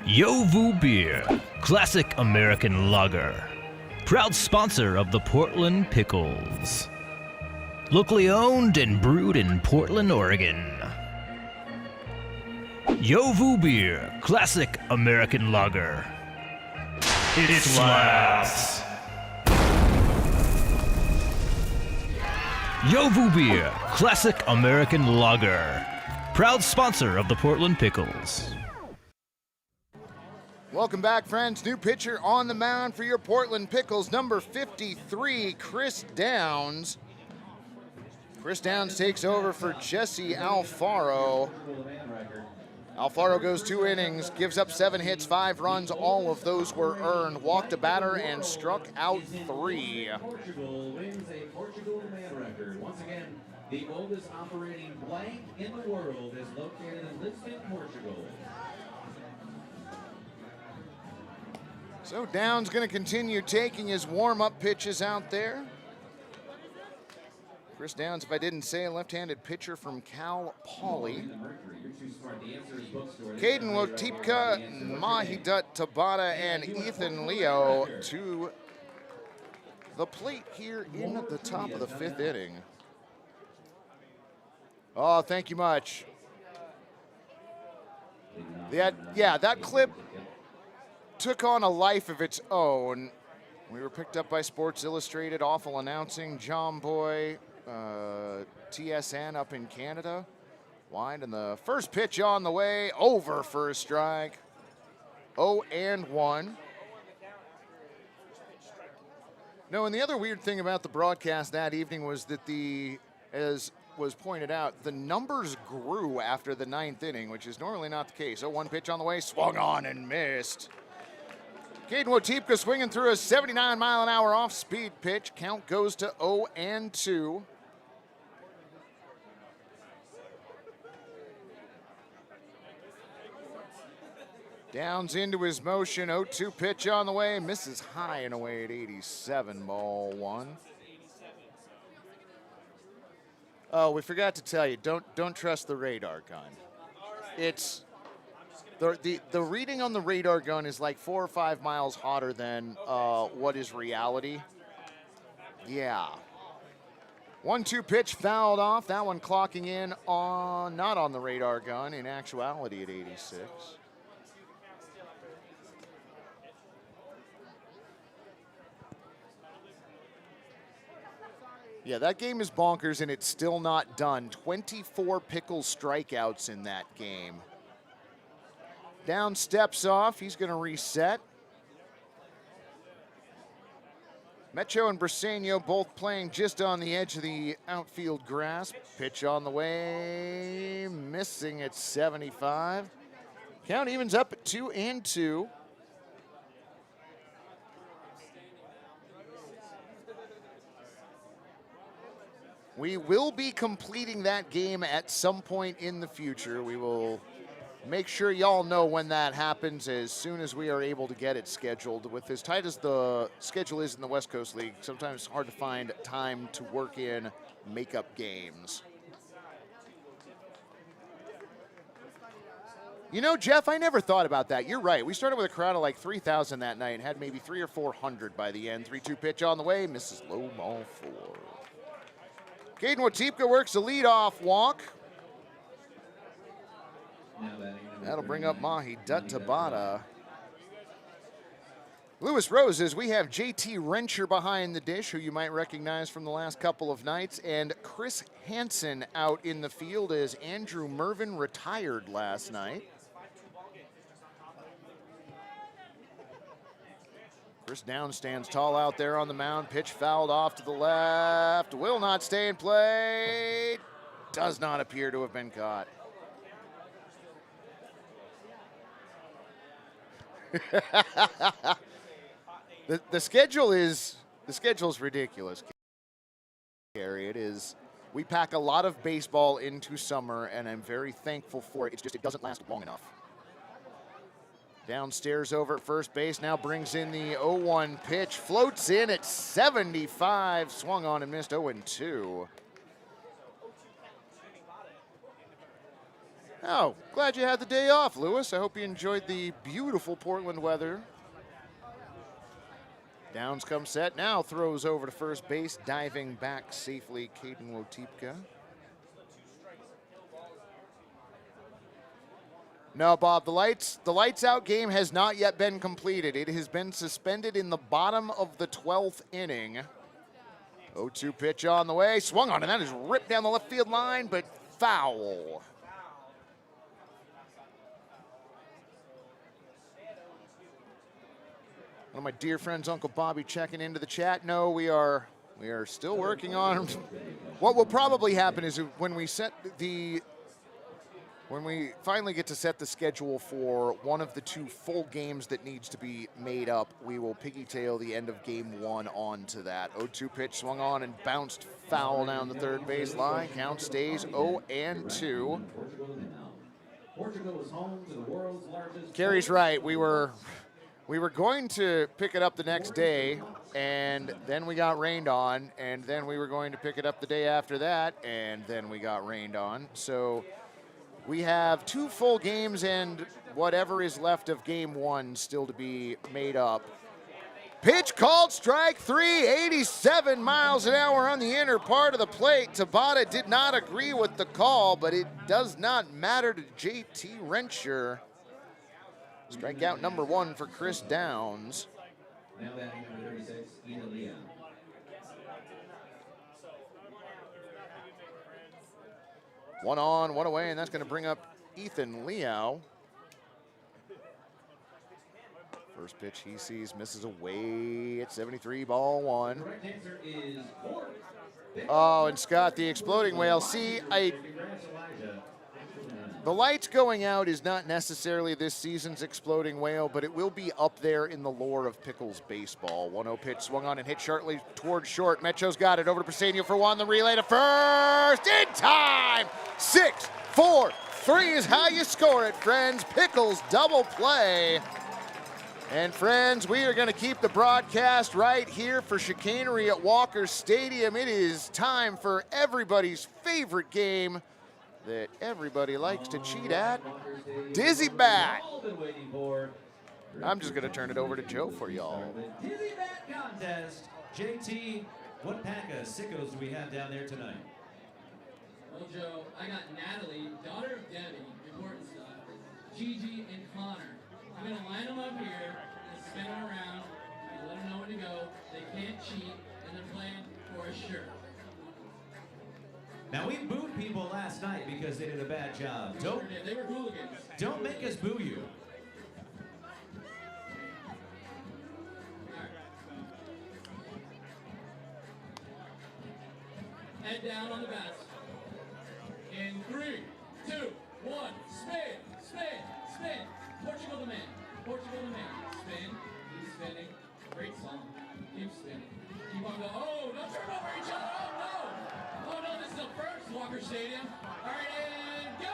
Yovu Beer, classic American lager. Proud sponsor of the Portland Pickles. Locally owned and brewed in Portland, Oregon. Yovu Beer, classic American lager. It slaps. Yovu Beer, classic American lager. Proud sponsor of the Portland Pickles. Welcome back, friends. New pitcher on the mound for your Portland Pickles, number 53, Chris Downs. Chris Downs takes over for Jesse Alfaro. Alfaro goes 2 innings, gives up 7 hits, 5 runs. All of those were earned. Walked a batter and struck out 3. Portugal wins a Portugal man record. Once again, the oldest operating blank in the world is located in Lisbon, Portugal. So Downs going to continue taking his warm-up pitches out there. Chris Downs, if I didn't say, a left-handed pitcher from Cal Poly. Caden Wotipka, Mahidat Tabata, and Ethan Leo to the plate here in the top of the 5th inning. Oh, thank you much. That clip took on a life of its own. We were picked up by Sports Illustrated, awful announcing, John Boy, TSN up in Canada. Wind, and the first pitch on the way, over for a strike. 0-1. No, and the other weird thing about the broadcast that evening was that as was pointed out, the numbers grew after the 9th inning, which is normally not the case. 0-1 pitch on the way, swung on and missed. Caden Wotipka swinging through a 79-mile-an-hour off-speed pitch. Count goes to 0-2. Downs into his motion. 0-2 pitch on the way. Misses high and away at 87, ball 1. Oh, we forgot to tell you, don't trust the radar gun. It's the reading on the radar gun is like 4 or 5 miles hotter than what is reality. Yeah. 1-2 pitch fouled off. That one clocking in on, not on the radar gun, in actuality at 86. Yeah, that game is bonkers, and it's still not done. 24 Pickles strikeouts in that game. Down steps off. He's going to reset. Mecho and Briseño both playing just on the edge of the outfield grass. Pitch on the way. Missing at 75. Count evens up at 2-2. We will be completing that game at some point in the future. We will make sure y'all know when that happens as soon as we are able to get it scheduled. With as tight as the schedule is in the West Coast League, sometimes it's hard to find time to work in makeup games. You know, Jeff, I never thought about that. You're right. We started with a crowd of like 3,000 that night and had maybe 300 or 400 by the end. 3-2 pitch on the way. Misses low, ball 4. Caden Watipka works the leadoff walk. That'll bring up Mahi Tabata. Lewis Roses, we have JT Rencher behind the dish, who you might recognize from the last couple of nights, and Chris Hansen out in the field as Andrew Mervin retired last night. Chris Downs stands tall out there on the mound. Pitch fouled off to the left. Will not stay in play. Does not appear to have been caught. the schedule's ridiculous, Gary. It is. We pack a lot of baseball into summer, and I'm very thankful for it. It's just it doesn't last long enough. Downstairs over at first base, now brings in the 0-1 pitch. Floats in at 75. Swung on and missed 0-2. Oh, glad you had the day off, Lewis. I hope you enjoyed the beautiful Portland weather. Downs comes set, now throws over to first base, diving back safely, Caden Watipka. No, Bob, the lights out game has not yet been completed. It has been suspended in the bottom of the 12th inning. 0-2 pitch on the way, swung on, and that is ripped down the left field line, but foul. One of my dear friends, Uncle Bobby, checking into the chat. No, we are still working on. What will probably happen is when we finally get to set the schedule for one of the 2 full games that needs to be made up, we will piggytail the end of game 1 onto that. 0-2 pitch swung on and bounced foul down the third base line. Count stays 0-2. Kerry's right. We were going to pick it up the next day, and then we got rained on, and then we were going to pick it up the day after that, and then we got rained on. So we have 2 full games and whatever is left of game 1 still to be made up. Pitch called, strike 3, 87 miles an hour on the inner part of the plate. Tabata did not agree with the call, but it does not matter to JT Rencher. Strikeout number 1 for Chris Downs. Now batting number 36, Ethan Leon. One on, one away, and that's going to bring up Ethan Liao. First pitch he sees misses away at 73, ball 1. The correct answer is 4. Oh, and Scott, the exploding whale. See, the lights going out is not necessarily this season's exploding whale, but it will be up there in the lore of Pickles baseball. 1-0 pitch swung on and hit sharply towards short. Mecho's got it over to Persenio for 1. The relay to first in time. 6, 4, 3 is how you score it, friends. Pickles double play. And friends, we are going to keep the broadcast right here for chicanery at Walker Stadium. It is time for everybody's favorite game that everybody likes to cheat at, Dizzy Bat. I'm just going to turn it over to Joe for y'all. Dizzy Bat contest. JT, what pack of sickos do we have down there tonight? Well, Joe, I got Natalie, daughter of Debbie, important stuff, Gigi, and Connor. I'm going to line them up here and spin them around and let them know when to go. They can't cheat, and they're playing for a shirt. Now, we booed people last night because they did a bad job. They were hooligans. Don't make us boo you. Head down on the bats. In 3, 2, 1, spin, spin, spin. Portugal the man, Portugal the man. Spin, he's spinning. Great song. Keep spinning. Keep on going. Oh, don't turn over each other. Oh, no. Oh, no. Walker Stadium. All right, and go.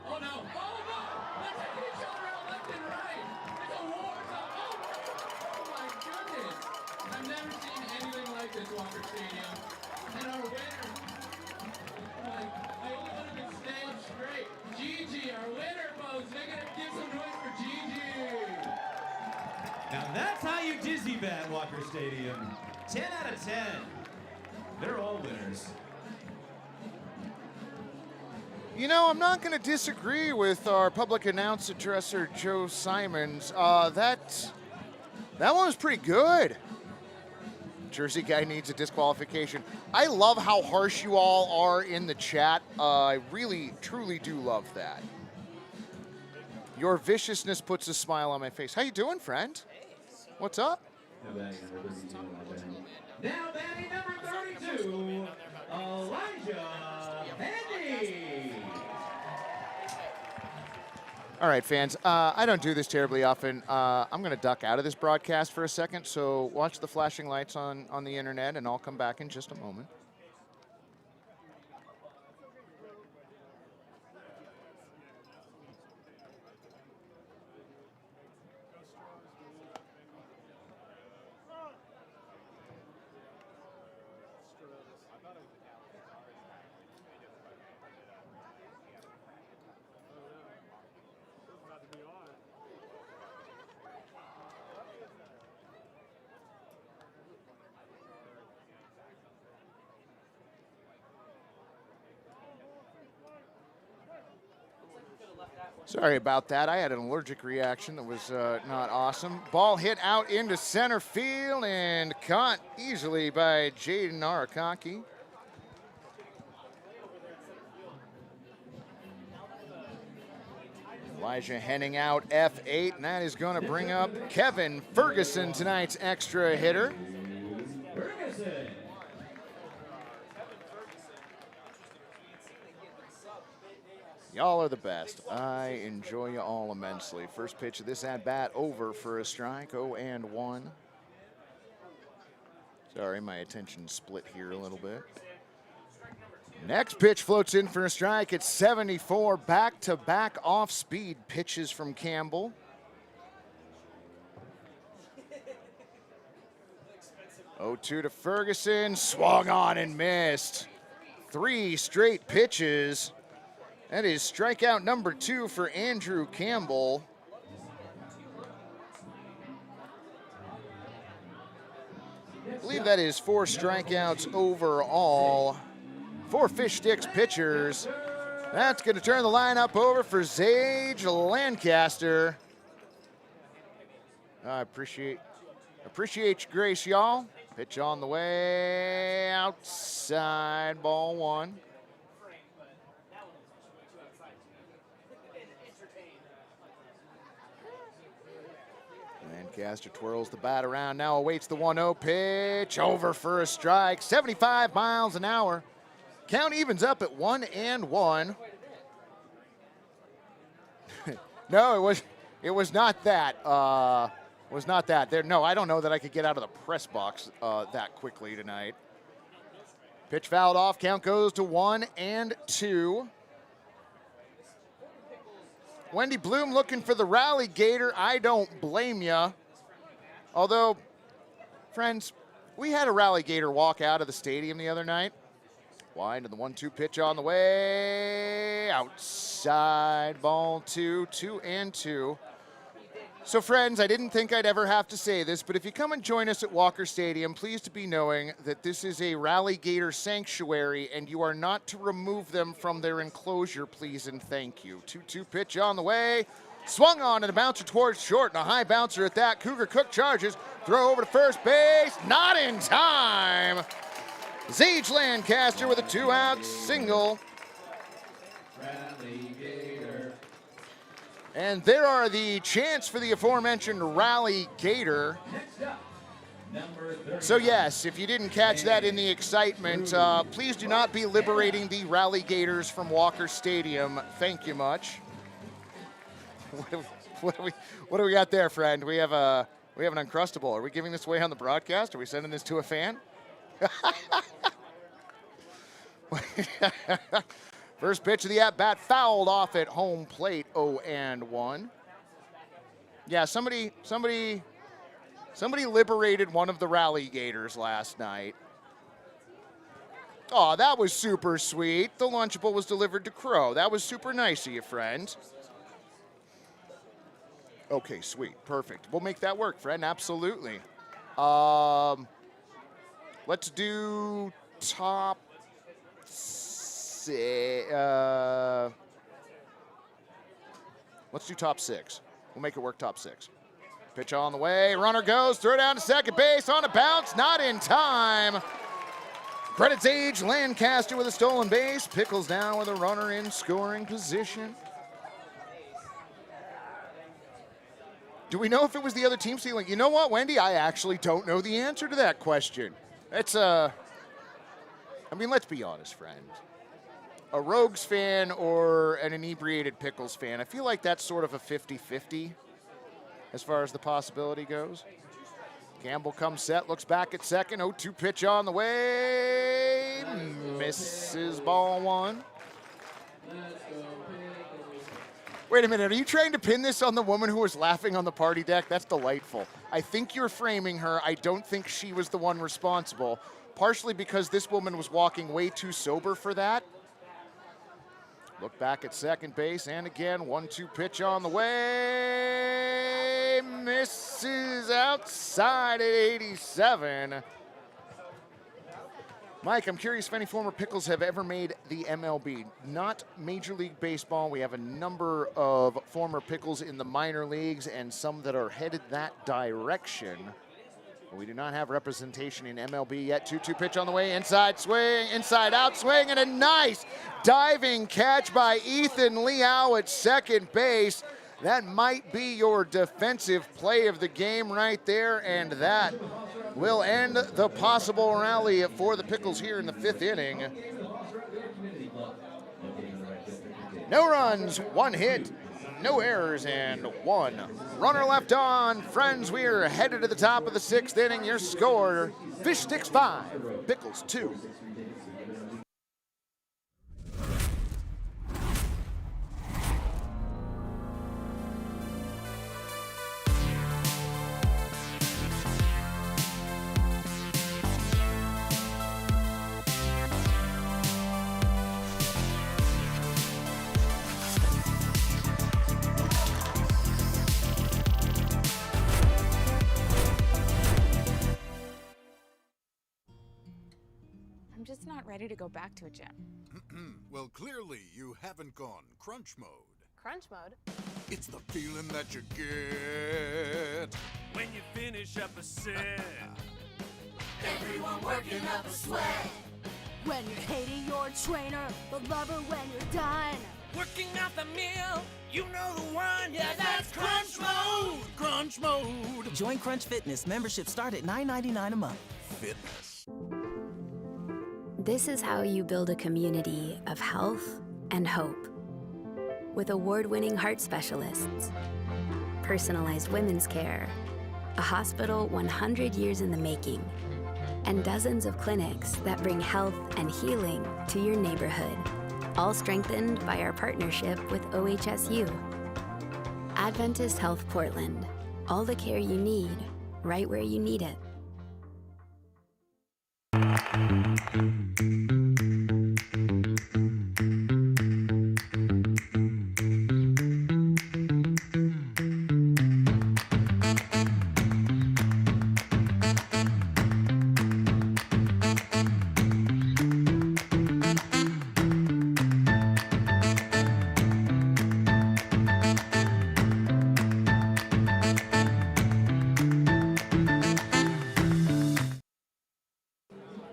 Oh no. Oh no. They're taking each other out left and right. It's a war. Oh my goodness. I've never seen anything like this, Walker Stadium. And our winner. I only wanted to stay up straight. Gigi, our winner, folks. They're going to give some noise for Gigi. Now that's how you dizzy bat, Walker Stadium. 10 out of 10. They're all winners. You know, I'm not going to disagree with our public announce addresser, Joe Simons. That one was pretty good. Jersey guy needs a disqualification. I love how harsh you all are in the chat. I really, truly do love that. Your viciousness puts a smile on my face. How you doing, friend? What's up? Now batting number 32, Elijah Handy. All right, fans. I don't do this terribly often. I'm going to duck out of this broadcast for a second, so watch the flashing lights on the internet, and I'll come back in just a moment. Sorry about that. I had an allergic reaction that was not awesome. Ball hit out into center field and caught easily by Jaden Arakaki. Elijah Henning out F8, and that is going to bring up Kevin Ferguson, tonight's extra hitter. Ferguson. Y'all are the best. I enjoy you all immensely. First pitch of this at-bat over for a strike, 0-1. Sorry, my attention split here a little bit. Next pitch floats in for a strike. It's 74, back-to-back off-speed pitches from Campbell. Oh, 2 to Ferguson, swung on and missed. 3 straight pitches. That is strikeout number 2 for Andrew Campbell. I believe that is 4 strikeouts overall. 4 fish sticks pitchers. That's going to turn the lineup over for Zage Lancaster. I appreciate your grace, y'all. Pitch on the way, outside, ball 1. Lancaster twirls the bat around, now awaits the 1-0 pitch, over for a strike, 75 miles an hour. Count evens up at 1-1. No, it was not that. Was not that. No, I don't know that I could get out of the press box that quickly tonight. Pitch fouled off. Count goes to 1-2. Wendy Bloom looking for the rally gator. I don't blame ya. Although, friends, we had a rally gator walk out of the stadium the other night. Wind to the 1-2 pitch on the way. Outside, ball 2, 2-2. So, friends, I didn't think I'd ever have to say this, but if you come and join us at Walker Stadium, please to be knowing that this is a rally gator sanctuary, and you are not to remove them from their enclosure, please and thank you. 2-2 pitch on the way. Swung on and a bouncer towards short, and a high bouncer at that. Cougar Cook charges. Throw over to first base. Not in time. Zage Lancaster with a 2-out single. And there are the chants for the aforementioned rally gator. So yes, if you didn't catch that in the excitement, please do not be liberating the rally gators from Walker Stadium. Thank you much. What do we got there, friend? We have an Uncrustable. Are we giving this away on the broadcast? Are we sending this to a fan? First pitch of the at-bat fouled off at home plate, 0-1. Yeah, somebody liberated one of the rally gators last night. Oh, that was super sweet. The Lunchable was delivered to Crow. That was super nice of you, friend. Okay, sweet, perfect. We'll make that work, friend, absolutely. Let's do top six. Let's do top six. We'll make it work top six. Pitch on the way, runner goes, throw down to second base, on a bounce, not in time. Credits Age Lancaster with a stolen base. Pickles down with a runner in scoring position. Do we know if it was the other team stealing? You know what, Wendy? I actually don't know the answer to that question. It's I mean, let's be honest, friend. A Rogues fan or an inebriated Pickles fan, I feel like that's sort of a 50-50 as far as the possibility goes. Campbell comes set, looks back at second, 0-2 pitch on the way. Misses ball one. Wait a minute, are you trying to pin this on the woman who was laughing on the party deck? That's delightful. I think you're framing her. I don't think she was the one responsible, partially because this woman was walking way too sober for that. Look back at second base, and again, 1-2 pitch on the way. Misses outside at 87. Mike, I'm curious if any former Pickles have ever made the MLB. Not Major League Baseball. We have a number of former Pickles in the minor leagues and some that are headed that direction. But we do not have representation in MLB yet. 2-2 pitch on the way, inside swing, inside out swing, and a nice diving catch by Ethan Liao at second base. That might be your defensive play of the game right there, and that will end the possible rally for the Pickles here in the fifth inning. No runs, one hit, no errors, and one runner left on. Friends, we are headed to the top of the sixth inning. Your score, Fish Sticks 5, Pickles 2. I'm just not ready to go back to a gym. Well, clearly you haven't gone crunch mode. Crunch mode? It's the feeling that you get when you finish up a set. Everyone working up a sweat. When you're hating your trainer, but love her when you're done. Working out the meal, you know the one. Yeah, that's crunch mode. Crunch mode. Join Crunch Fitness. Membership start at $9.99 a month. Fitness. This is how you build a community of health and hope. With award-winning heart specialists, personalized women's care, a hospital 100 years in the making, and dozens of clinics that bring health and healing to your neighborhood, all strengthened by our partnership with OHSU. Adventist Health Portland, all the care you need, right where you need it.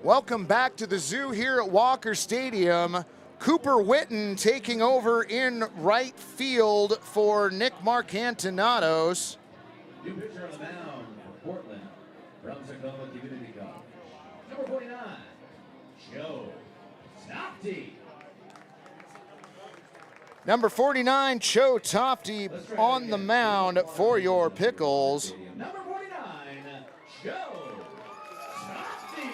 Welcome back to the zoo here at Walker Stadium. Cooper Witten taking over in right field for Nick Marcantonados. New pitcher on the mound for Portland from Tacoma Community College. Number 49, Joe Tofty. Number 49, Cho Tofty on the mound for your Pickles. Number 49, Joe Tofty.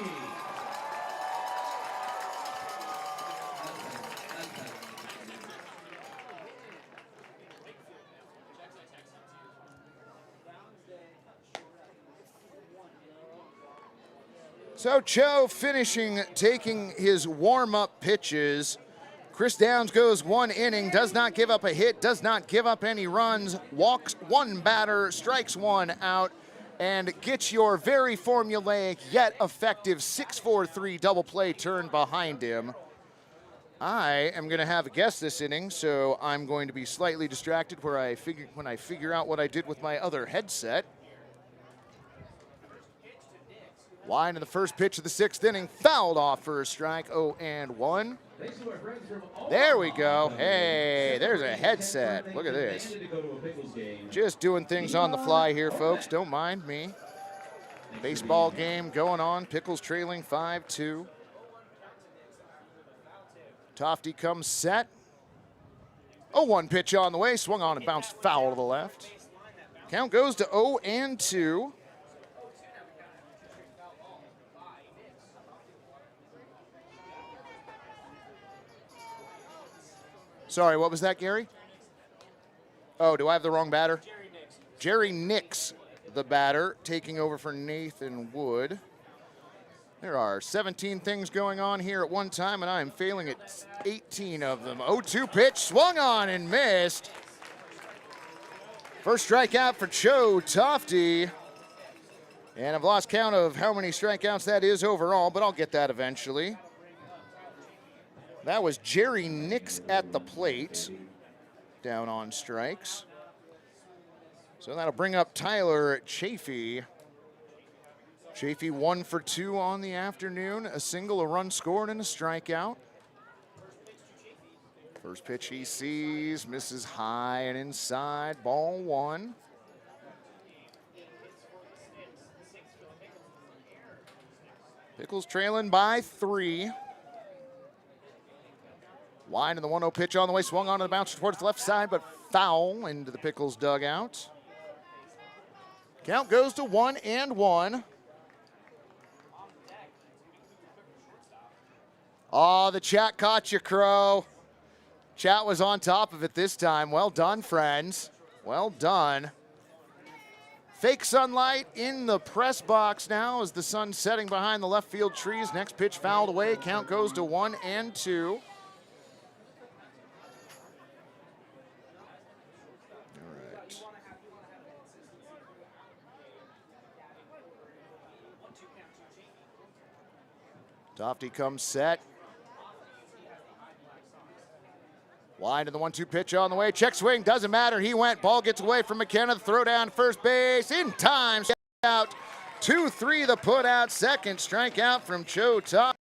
So Cho finishing taking his warm-up pitches. Chris Downs goes 1 inning, does not give up a hit, does not give up any runs, walks 1 batter, strikes 1 out, and gets your very formulaic yet effective 6-4-3 double play turn behind him. I am going to have a guess this inning, so I'm going to be slightly distracted when I figure out what I did with my other headset. Line in the first pitch of the 6th inning, fouled off for a strike, 0-1. There we go. Hey, there's a headset. Look at this. Just doing things on the fly here, folks. Don't mind me. Baseball game going on. Pickles trailing 5-2. Tofty comes set. 0-1 pitch on the way. Swung on and bounced foul to the left. Count goes to 0-2. Sorry, what was that, Gary? Oh, do I have the wrong batter? Jerry Nix, the batter, taking over for Nathan Wood. There are 17 things going on here at one time, and I am failing at 18 of them. 0-2 pitch, swung on and missed. First strikeout for Cho Tofty. And I've lost count of how many strikeouts that is overall, but I'll get that eventually. That was Jerry Nix at the plate, down on strikes. So that'll bring up Tyler Chafee. Chafee 1 for 2 on the afternoon, a single, a run scored, and a strikeout. First pitch he sees, misses high and inside, ball 1. Pickles trailing by 3. Wide in the 1-0 pitch on the way, swung on to the bounce towards the left side, but foul into the Pickles dugout. Count goes to 1-1. Oh, the chat caught you, Crow. Chat was on top of it this time. Well done, friends. Well done. Fake sunlight in the press box now as the sun's setting behind the left field trees. Next pitch fouled away. Count goes to 1-2. Tofty comes set. Wide in the 1-2 pitch on the way. Check swing, doesn't matter. He went. Ball gets away from McKenna. The throw down first base in time. Out 2-3 the put out. Second strikeout from Cho Tofty.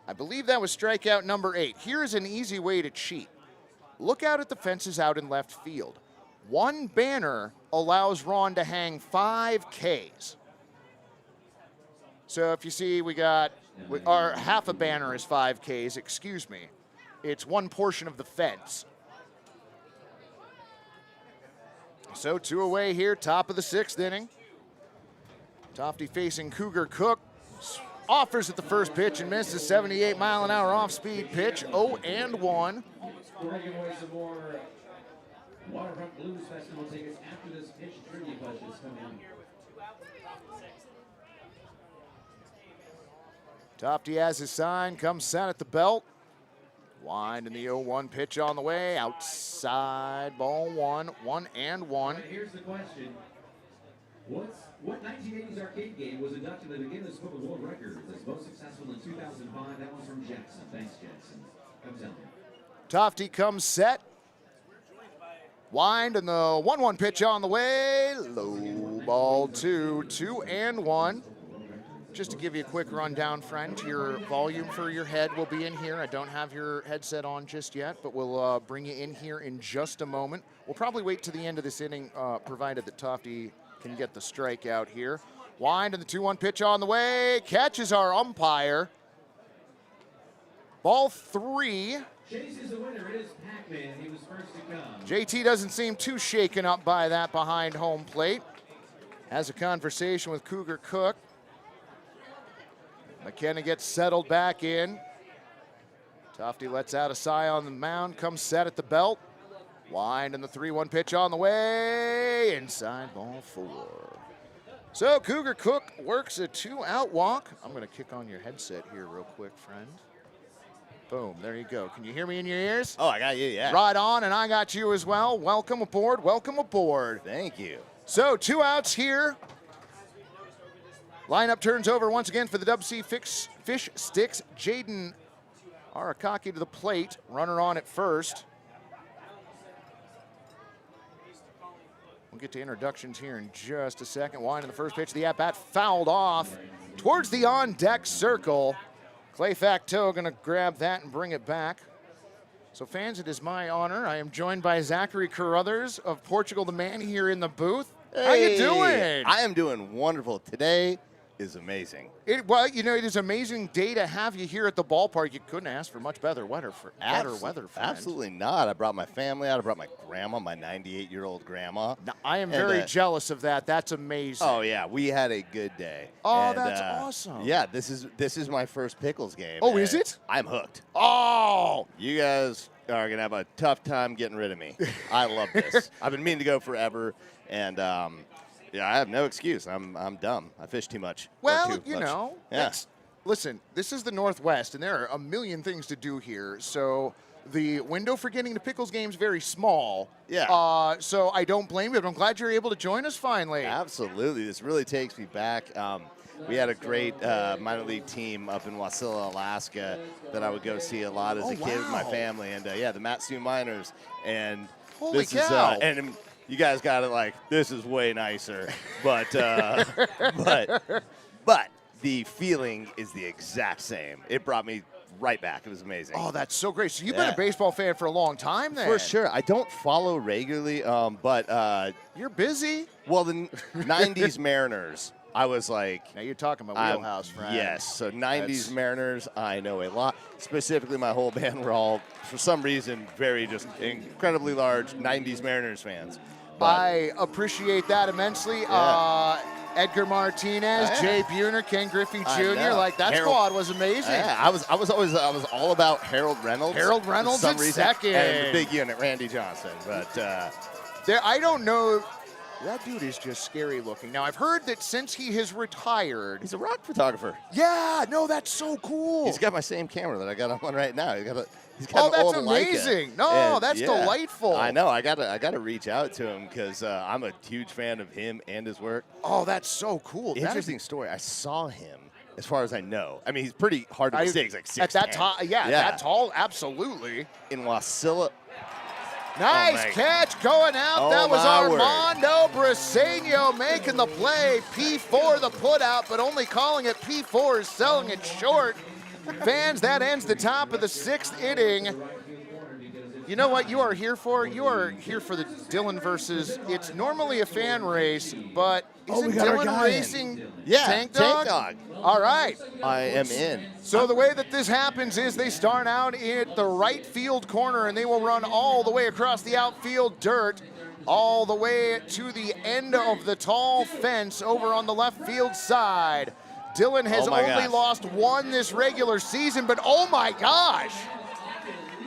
I believe that was strikeout number 8. Here's an easy way to cheat. Look out at the fences out in left field. One banner allows Ron to hang 5 Ks. So if you see our half a banner is 5 Ks, excuse me. It's one portion of the fence. So 2 away here, top of the 6th inning. Tofty facing Cougar Cook. Offers at the first pitch and misses. 78-mile-an-hour off-speed pitch, 0-1. We're giving away some more Waterfront Blues Festival tickets after this pitch trivia question is coming on. Tofty has his sign, comes set at the belt. Wind in the 0-1 pitch on the way, outside, ball 1, 1-1. Right, here's the question. What 1980s arcade game was inducted to the Guinness Book of World Records as most successful in 2005? That one's from Jackson. Thanks, Jackson. Come tell me. Tofty comes set. Wind in the 1-1 pitch on the way, low ball 2, 2-1. Just to give you a quick rundown, friend, your volume for your head will be in here. I don't have your headset on just yet, but we'll bring you in here in just a moment. We'll probably wait to the end of this inning, provided that Tofty can get the strikeout here. Wind and the 2-1 pitch on the way. Catches our umpire. Ball 3. Chase is the winner. It is Pac-Man. He was first to come. JT doesn't seem too shaken up by that behind home plate. Has a conversation with Cougar Cook. McKenna gets settled back in. Tofty lets out a sigh on the mound, comes set at the belt. Wind and the 3-1 pitch on the way. Inside ball 4. So Cougar Cook works a 2-out walk. I'm going to kick on your headset here real quick, friend. Boom, there you go. Can you hear me in your ears? Oh, I got you, yeah. Right on, and I got you as well. Welcome aboard, welcome aboard. Thank you. So 2 outs here. Lineup turns over once again for the Dubsea Fish Sticks. Jaden Arakaki to the plate. Runner on at first. We'll get to introductions here in just a second. Winding the first pitch. The at-bat fouled off towards the on-deck circle. Clay Facteau going to grab that and bring it back. So fans, it is my honor. I am joined by Zachary Carruthers of Portugal the Man here in the booth. Hey, how you doing? I am doing wonderful. Today is amazing. Well, you know, it is an amazing day to have you here at the ballpark. You couldn't ask for much better weather, friend. Absolutely not. I brought my family out. I brought my grandma, my 98-year-old grandma. Now, I am very jealous of that. That's amazing. Oh yeah, we had a good day. Oh, and, that's awesome. Yeah, this is my first Pickles game. Oh, is it? I'm hooked. Oh, you guys are gonna have a tough time getting rid of me. I love this. I've been meaning to go forever, and yeah, I have no excuse. I'm dumb. I fish too much. Well, you know. Yeah. Listen, this is the Northwest, and there are a million things to do here. So the window for getting to Pickles games very small. Yeah. So I don't blame you, but I'm glad you're able to join us finally. Absolutely. This really takes me back. We had a great minor league team up in Wasilla, Alaska, that I would go see a lot as a kid with my family. And yeah, the Matsu Miners. And holy this cow. is and you guys got it like, this is way nicer. But but the feeling is the exact same. It brought me right back. It was amazing. Oh, that's so great. So you've been a baseball fan for a long time then. For sure. I don't follow regularly, but you're busy. Well, the 90s Mariners, I was like... Now you're talking about wheelhouse, friend. Yes. So 90s Mariners, I know a lot. Specifically, my whole band, we're all, for some reason, very just incredibly large 90s Mariners fans. But I appreciate that immensely. Yeah. Edgar Martinez, Jay Buhner, Ken Griffey Jr. Like that squad was amazing. Yeah, I was all about Harold Reynolds. Harold Reynolds for some at reason, second. and the big unit, Randy Johnson. But I don't know. That dude is just scary looking. Now, I've heard that since he has retired... He's a rock photographer. Yeah, no, that's so cool. He's got my same camera that I got on one right now. He's got oh, an that's old amazing. Leica. No, And, that's yeah, delightful. I know. I gotta reach out to him because I'm a huge fan of him and his work. Oh, that's so cool. Interesting story. I saw him, as far as I know. I mean, he's pretty hard to mistake. He's like 6'10". At that tall, that tall, absolutely. In Wasilla. Nice catch going out. That was Armando Briseño making the play. P4 the put out, but only calling it P4 is selling it short. Fans, that ends the top of the 6th inning. You know what you are here for? You are here for the Dylan versus, it's normally a fan race, but isn't Dylan racing Tank Dog? Tank Dog. All right. I am in. So the way that this happens is they start out at the right field corner, and they will run all the way across the outfield dirt, all the way to the end of the tall fence over on the left field side. Dylan has only lost one this regular season, but oh my gosh.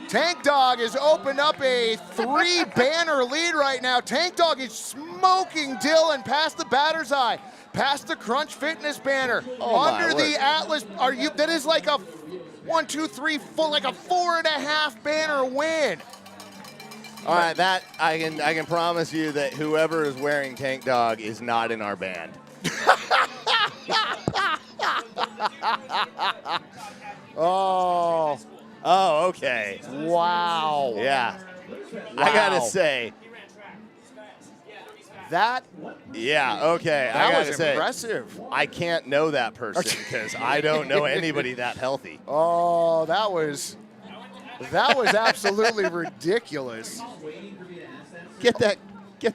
Tank Dog has opened up a 3-banner lead right now. Tank Dog is smoking Dylan past the batter's eye, past the Crunch Fitness banner, under the Atlas. That is like a 1, 2, 3, 4, like a 4.5 banner win. All right, that I can promise you that whoever is wearing Tank Dog is not in our band. Oh, okay. Wow. Yeah. Wow. I gotta say. That. Yeah, okay. That I gotta was say, impressive. I can't know that person because I don't know anybody that healthy. Oh, that was absolutely ridiculous. Get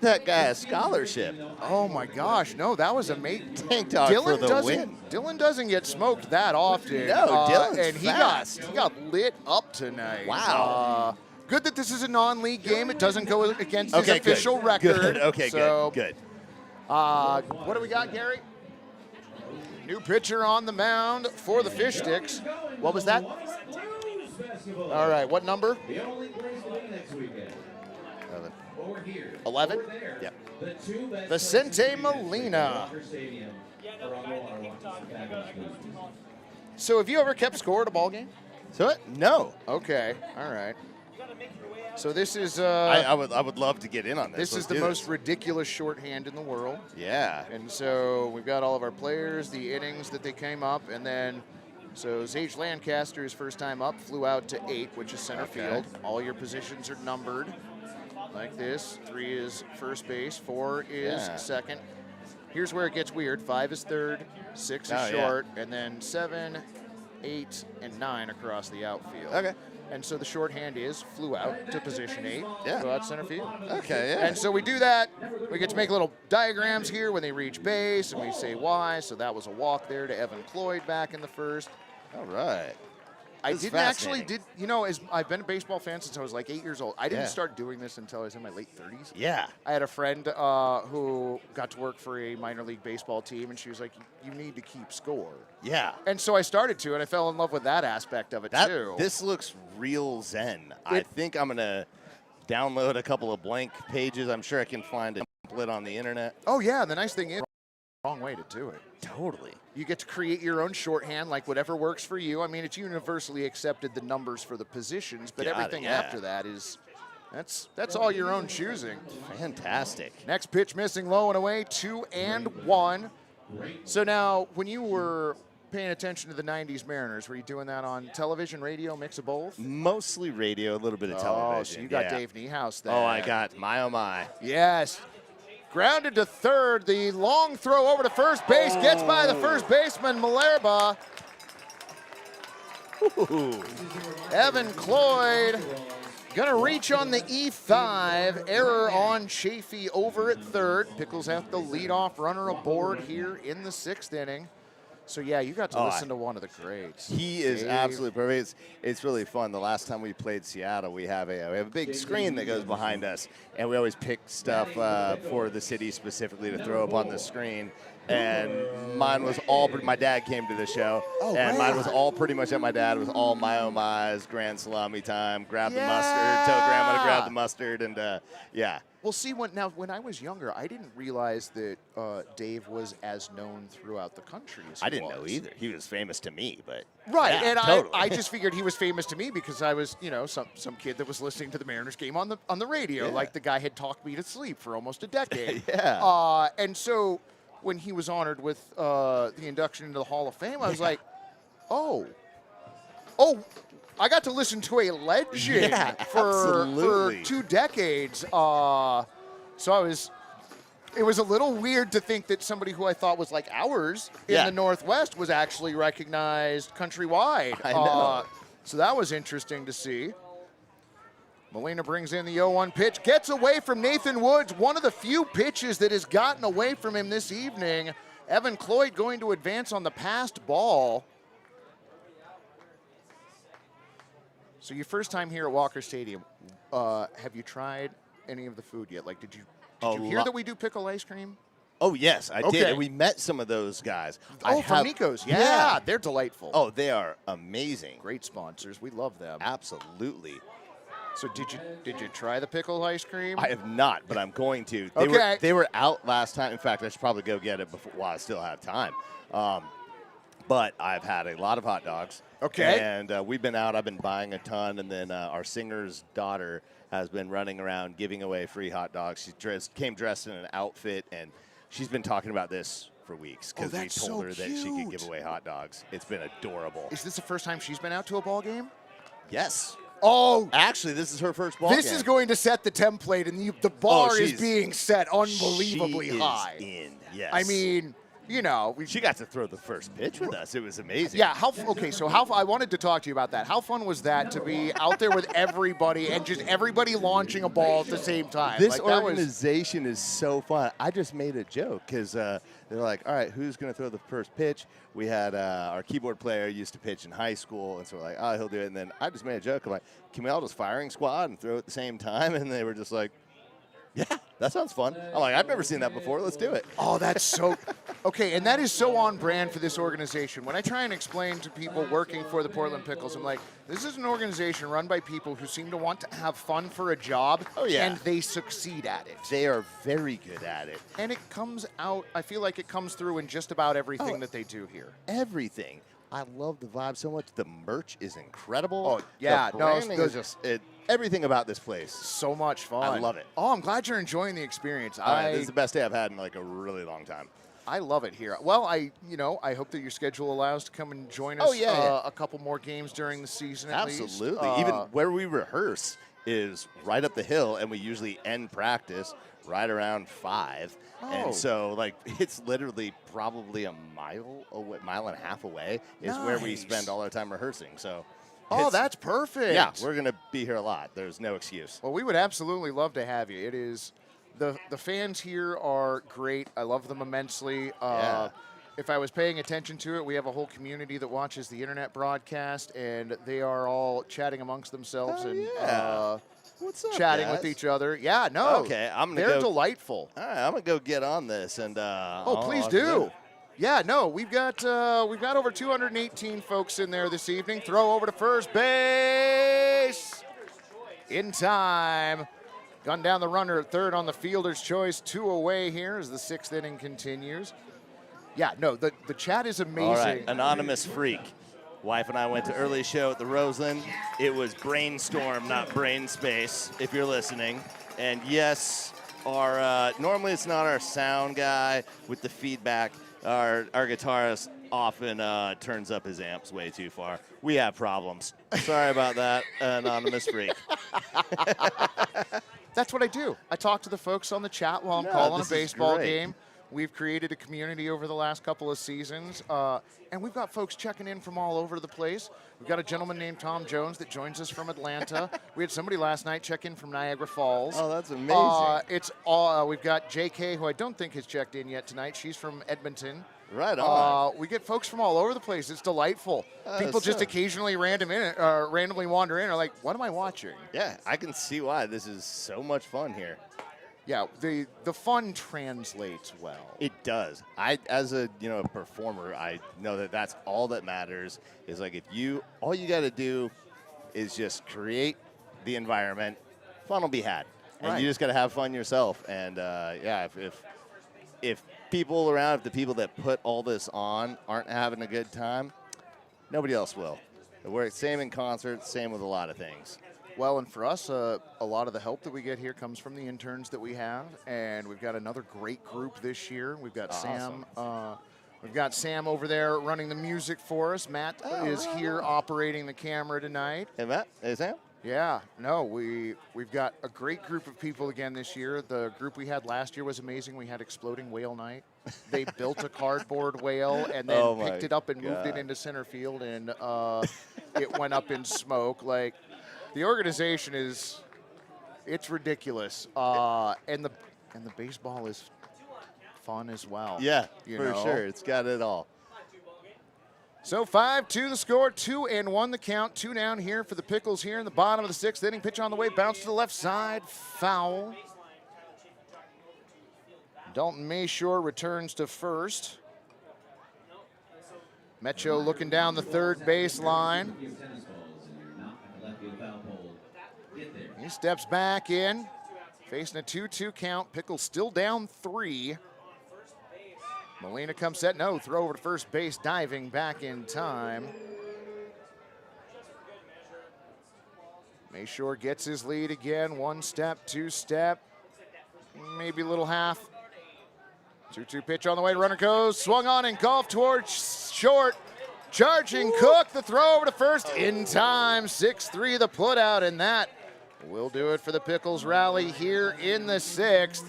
that guy a scholarship. Oh my gosh, no, that was amazing. Tank Dog for the win. Dylan doesn't get smoked that often. No, Dylan's and fast. he got lit up tonight. Wow. Good that this is a non-league game. It doesn't go against his official record. Good. Okay, good. What do we got, Gary? New pitcher on the mound for the Fish Sticks. What was that? All right, what number? 11. 11? Yep. The two best Vicente Molina. Stadium are on the water. So have you ever kept score at a ball game? So what? No. Okay. All right. So this is. I would love to get in on this. This is the most ridiculous shorthand in the world. Yeah. And so we've got all of our players, the innings that they came up, and then so Sage Lancaster, his first time up, flew out to 8, which is center field. All your positions are numbered like this. 3 is first base, 4 is second. Here's where it gets weird. 5 is third, 6 is short, and then 7, 8, and 9 across the outfield. Okay. And so the shorthand is flew out to position 8, go out center field. Okay, yeah. And so we do that. We get to make little diagrams here when they reach base, and we say why. So that was a walk there to Evan Cloyd back in the first. All right. I didn't actually as I've been a baseball fan since I was like 8 years old. I didn't start doing this until I was in my late 30s. Yeah. I had a friend who got to work for a minor league baseball team, and she was like, you need to keep score. Yeah. And so I started to, and I fell in love with that aspect of it too. This looks real zen. I think I'm going to download a couple of blank pages. I'm sure I can find a template on the internet. Oh, yeah. The nice thing is, wrong way to do it. Totally. You get to create your own shorthand, like whatever works for you. I mean, it's universally accepted, the numbers for the positions, but everything after that is, that's all your own choosing. Fantastic. Next pitch missing, low and away, 2-1. So now, when you were paying attention to the 90s Mariners, were you doing that on television, radio, mix of both? Mostly radio, a little bit of television. Oh, so you got Dave Niehaus there. Oh, I got my, oh my. Yes. Grounded to third. The long throw over to first base gets by the first baseman, Malerba. Evan Cloyd gonna reach on the E5. Error on Chafee over at third. Pickles have the leadoff runner aboard here in the 6th inning. So, yeah, you got to listen to one of the greats. He is absolutely perfect. It's really fun. The last time we played Seattle, we have a big screen that goes behind us, and we always pick stuff for the city specifically to throw up on the screen. And mine was all, my dad came to the show, and mine was all pretty much at my dad. It was all my oh my's, grand salami time, grab the mustard, tell grandma to grab the mustard, and yeah. Well, see, when I was younger, I didn't realize that Dave was as known throughout the country as he I didn't know either. He was famous to me, but right, yeah, and totally. I just figured he was famous to me because I was, some kid that was listening to the Mariners game on the radio, like the guy had talked me to sleep for almost a decade. And so when he was honored with the induction into the Hall of Fame, I was like, oh. I got to listen to a legend for 2 decades. So it was a little weird to think that somebody who I thought was like ours in the Northwest was actually recognized countrywide. I know. So that was interesting to see. Molina brings in the 0-1 pitch, gets away from Nathan Woods, one of the few pitches that has gotten away from him this evening. Evan Cloyd going to advance on the passed ball. So your first time here at Walker Stadium, have you tried any of the food yet? Like, did you hear that we do pickle ice cream? Oh, yes, I did. And we met some of those guys. From Nico's. Yeah, they're delightful. Oh, they are amazing. Great sponsors. We love them. Absolutely. So did you try the pickle ice cream? I have not, but I'm going to. They were out last time. In fact, I should probably go get it while I still have time. But I've had a lot of hot dogs. Okay. And we've been out. I've been buying a ton. And then our singer's daughter has been running around giving away free hot dogs. She came dressed in an outfit, and she's been talking about this for weeks because we told her that she could give away hot dogs. It's been adorable. Is this the first time she's been out to a ball game? Yes. Oh, actually, this is her first ball game. This is going to set the template, and the bar is being set unbelievably high. Yes. I mean, she got to throw the first pitch with us. It was amazing. Yeah. So I wanted to talk to you about that. How fun was that to be out there with everybody and just everybody launching a ball at the same time? This organization is so fun. I just made a joke because they're like, all right, who's going to throw the first pitch? We had our keyboard player used to pitch in high school, and so we're like, oh, he'll do it. And then I just made a joke. I'm like, can we all just firing squad and throw at the same time? And they were just like, yeah, that sounds fun. I'm like, I've never seen that before. Let's do it. Oh, that's so okay, and that is so on brand for this organization. When I try and explain to people working for the Portland Pickles, I'm like, this is an organization run by people who seem to want to have fun for a job, and they succeed at it. They are very good at it. And it comes out, I feel like it comes through in just about everything that they do here. Everything. I love the vibe so much. The merch is incredible. Oh, yeah. The branding is just everything about this place. So much fun. I love it. Oh, I'm glad you're enjoying the experience. This is the best day I've had in like a really long time. I love it here. Well, I hope that your schedule allows to come and join us a couple more games during the season at least. Absolutely. Even where we rehearse is right up the hill, and we usually end practice right around 5. And so, like, it's literally probably a mile and a half away is where we spend all our time rehearsing. So, that's perfect. Yeah, we're going to be here a lot. There's no excuse. Well, we would absolutely love to have you. It is the fans here are great. I love them immensely. If I was paying attention to it, we have a whole community that watches the internet broadcast, and they are all chatting amongst themselves What's up, chatting guys? with each other. Yeah, no. Okay, they're delightful. All right, I'm gonna go get on this and. Please do. Yeah, no, we've got over 218 folks in there this evening. Throw over to first base in time. Gun down the runner at third on the fielder's choice. 2 away here as the 6th inning continues. Yeah, no, the chat is amazing. All right, anonymous freak. Wife and I went to early show at the Roseland. It was brainstorm, not brain space, if you're listening. And yes, our normally it's not our sound guy with the feedback. Our guitarist often turns up his amps way too far. We have problems. Sorry about that, anonymous freak. That's what I do. I talk to the folks on the chat while I'm calling a baseball game. We've created a community over the last couple of seasons, and we've got folks checking in from all over the place. We've got a gentleman named Tom Jones that joins us from Atlanta. We had somebody last night check in from Niagara Falls. Oh, that's amazing. We've got JK, who I don't think has checked in yet tonight. She's from Edmonton. Right on. We get folks from all over the place. It's delightful. People just occasionally randomly wander in and are like, what am I watching? Yeah, I can see why. This is so much fun here. Yeah, the fun translates well. It does. As a performer, I know that that's all that matters. Is like all you got to do is just create the environment. Fun will be had, and you just got to have fun yourself. And if people around, if the people that put all this on aren't having a good time, nobody else will. We're same in concerts, same with a lot of things. Well, and for us, a lot of the help that we get here comes from the interns that we have, and we've got another great group this year. We've got Sam. We've got Sam over there running the music for us. Matt is here operating the camera tonight. Hey, Matt. Hey, Sam. Yeah. No, we've got a great group of people again this year. The group we had last year was amazing. We had Exploding Whale Night. They built a cardboard whale and then picked it up and moved it into center field, and it went up in smoke. Like, the organization it's ridiculous, and the baseball is fun as well. Yeah, for sure. It's got it all. So 5-2 the score, 2-1 the count, 2 down here for the Pickles here in the bottom of the 6th inning. Pitch on the way, bounce to the left side, foul. Dalton Mayshore returns to first. Mecho looking down the third base line. He steps back in, facing a 2-2 count. Pickles still down 3. Molina comes set, no, throw over to first base, diving back in time. Mayshore gets his lead again, 1 step, 2 step, maybe a little half. 2-2 pitch on the way, runner goes, swung on and golf towards short. Charging Cook, the throw over to first in time, 6-3 the put out, and that will do it for the Pickles rally here in the 6th.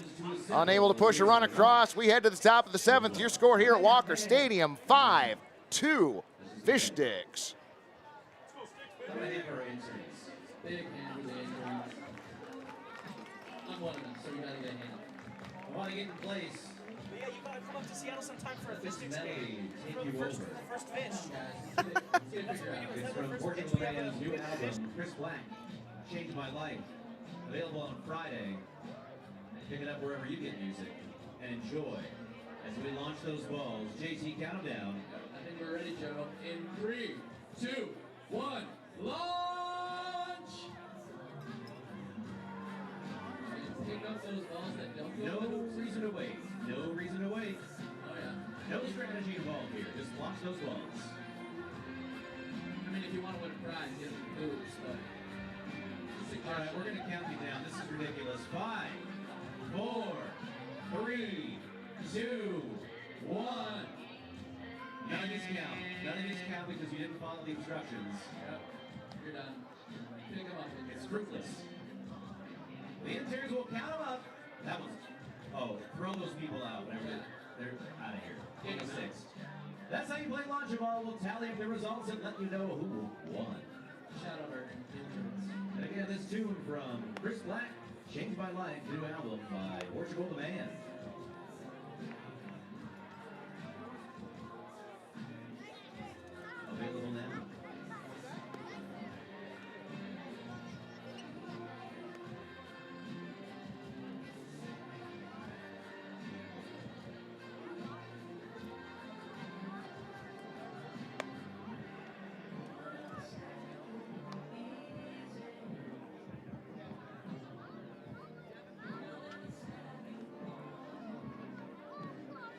Unable to push a run across, we head to the top of the 7th. Your score here at Walker Stadium, 5-2 Fish Sticks. I'm one of them, so we gotta get a hand. I want to get in place. But yeah, you gotta come up to Seattle sometime for a fish sticks game. Take you over. First fish. It's from Portland Band's new album, Chris Black, Changed My Life. Available on Friday. pick it up wherever you get music, and enjoy. As we launch those balls, JT, count them down. I think we're ready, Joe. In 3, 2, 1, launch! Pick up those balls that don't go. No reason to wait. No reason to wait. Oh, yeah. No strategy involved here. Just launch those balls. I mean, if you want to win a prize, you have to lose, but... All right, we're going to count you down. This is ridiculous. 5, 4, 3, 2, 1. None of these count. None of these count because you didn't follow the instructions. Yep. You're done. Pick them up. It's fruitless. The interns will count them up. That was... Oh, throw those people out whenever they're out of here. Take a 6. That's how you play Launch a Ball. We'll tally up the results and let you know who won. Shout out our interns. And again, this tune from Chris Black, Changed My Life, new album by Portugal the Man. Available now.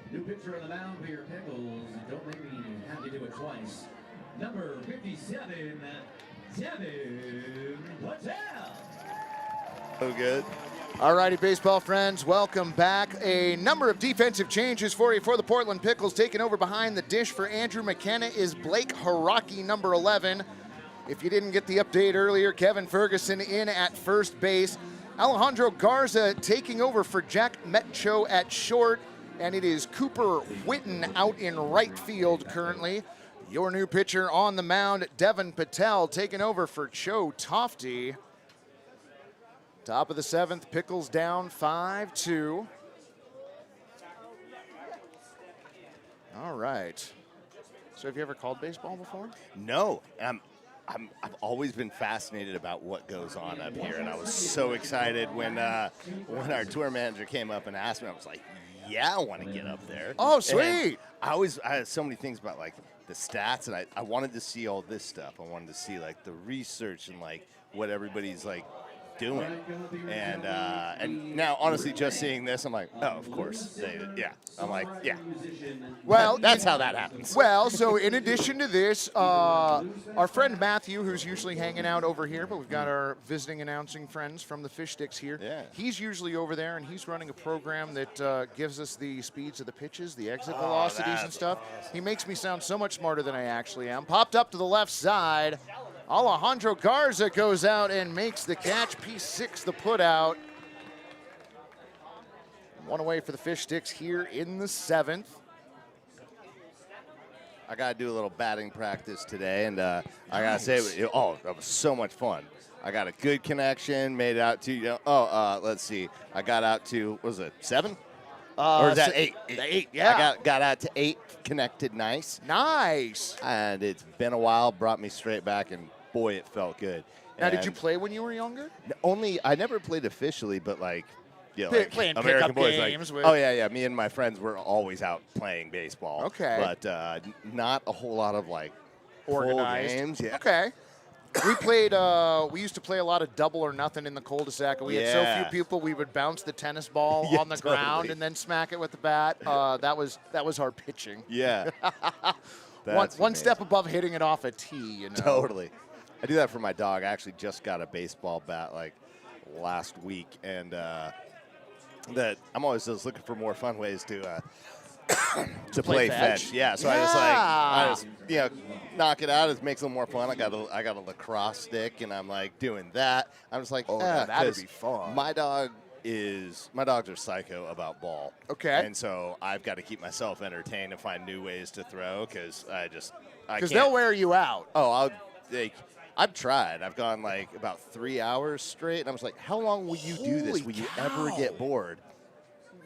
New pitcher on the mound for your Pickles. Don't make me have to do it twice. Number 57, Devin Patel. So good. Alrighty, baseball friends, welcome back. A number of defensive changes for you for the Portland Pickles. Taking over behind the dish for Andrew McKenna is Blake Haraki, number 11. If you didn't get the update earlier, Kevin Ferguson in at first base. Alejandro Garza taking over for Jack Metcho at short. And it is Cooper Witten out in right field currently. Your new pitcher on the mound, Devin Patel, taking over for Cho Tofty. Top of the 7th, Pickles down 5-2. All right. So have you ever called baseball before? No, I've always been fascinated about what goes on up here, and I was so excited when our tour manager came up and asked me. I was like, yeah, I want to get up there. Oh, sweet. And I had so many things about like the stats, and I wanted to see all this stuff. I wanted to see like the research and like what everybody's like doing. And now, honestly, just seeing this, I'm like, oh, of course. Yeah. I'm like, yeah. Well, that's how that happens. Well, so in addition to this, our friend Matthew, who's usually hanging out over here, but we've got our visiting announcing friends from the Fish Sticks here. Yeah. He's usually over there, and he's running a program that gives us the speeds of the pitches, the exit velocities and stuff. Awesome. He makes me sound so much smarter than I actually am. Popped up to the left side. Alejandro Garza goes out and makes the catch. P6 the put out. One away for the Fish Sticks here in the 7th. I got to do a little batting practice today, and I got to say, that was so much fun. I got a good connection, made it out to, let's see. I got out to, what was it, 7? Or is that 8? 8, yeah. I got out to 8, connected nice. Nice. And it's been a while, brought me straight back, and boy, it felt good. Now, did you play when you were younger? I never played officially, but like, playing American pickup boys, games. Oh yeah. Me and my friends were always out playing baseball. Okay. But not a whole lot of like organized full games. Yeah. Okay. We played. We used to play a lot of double or nothing in the cul-de-sac. We had so few people. We would bounce the tennis ball on the ground and then smack it with the bat. That was our pitching. Yeah. one step above hitting it off a tee. You know. Totally. I do that for my dog. I actually just got a baseball bat like last week, and that I'm always just looking for more fun ways to play fetch. Yeah, so I just knock it out. It makes it a little more fun. I got a lacrosse stick, and I'm like doing that. I'm just like, that'd be fun. My dogs are psycho about ball. Okay. And so I've got to keep myself entertained and find new ways to throw because I can't. They'll wear you out. Oh, I've tried. I've gone like about 3 hours straight, and I was like, how long will you do this? Will you ever get bored?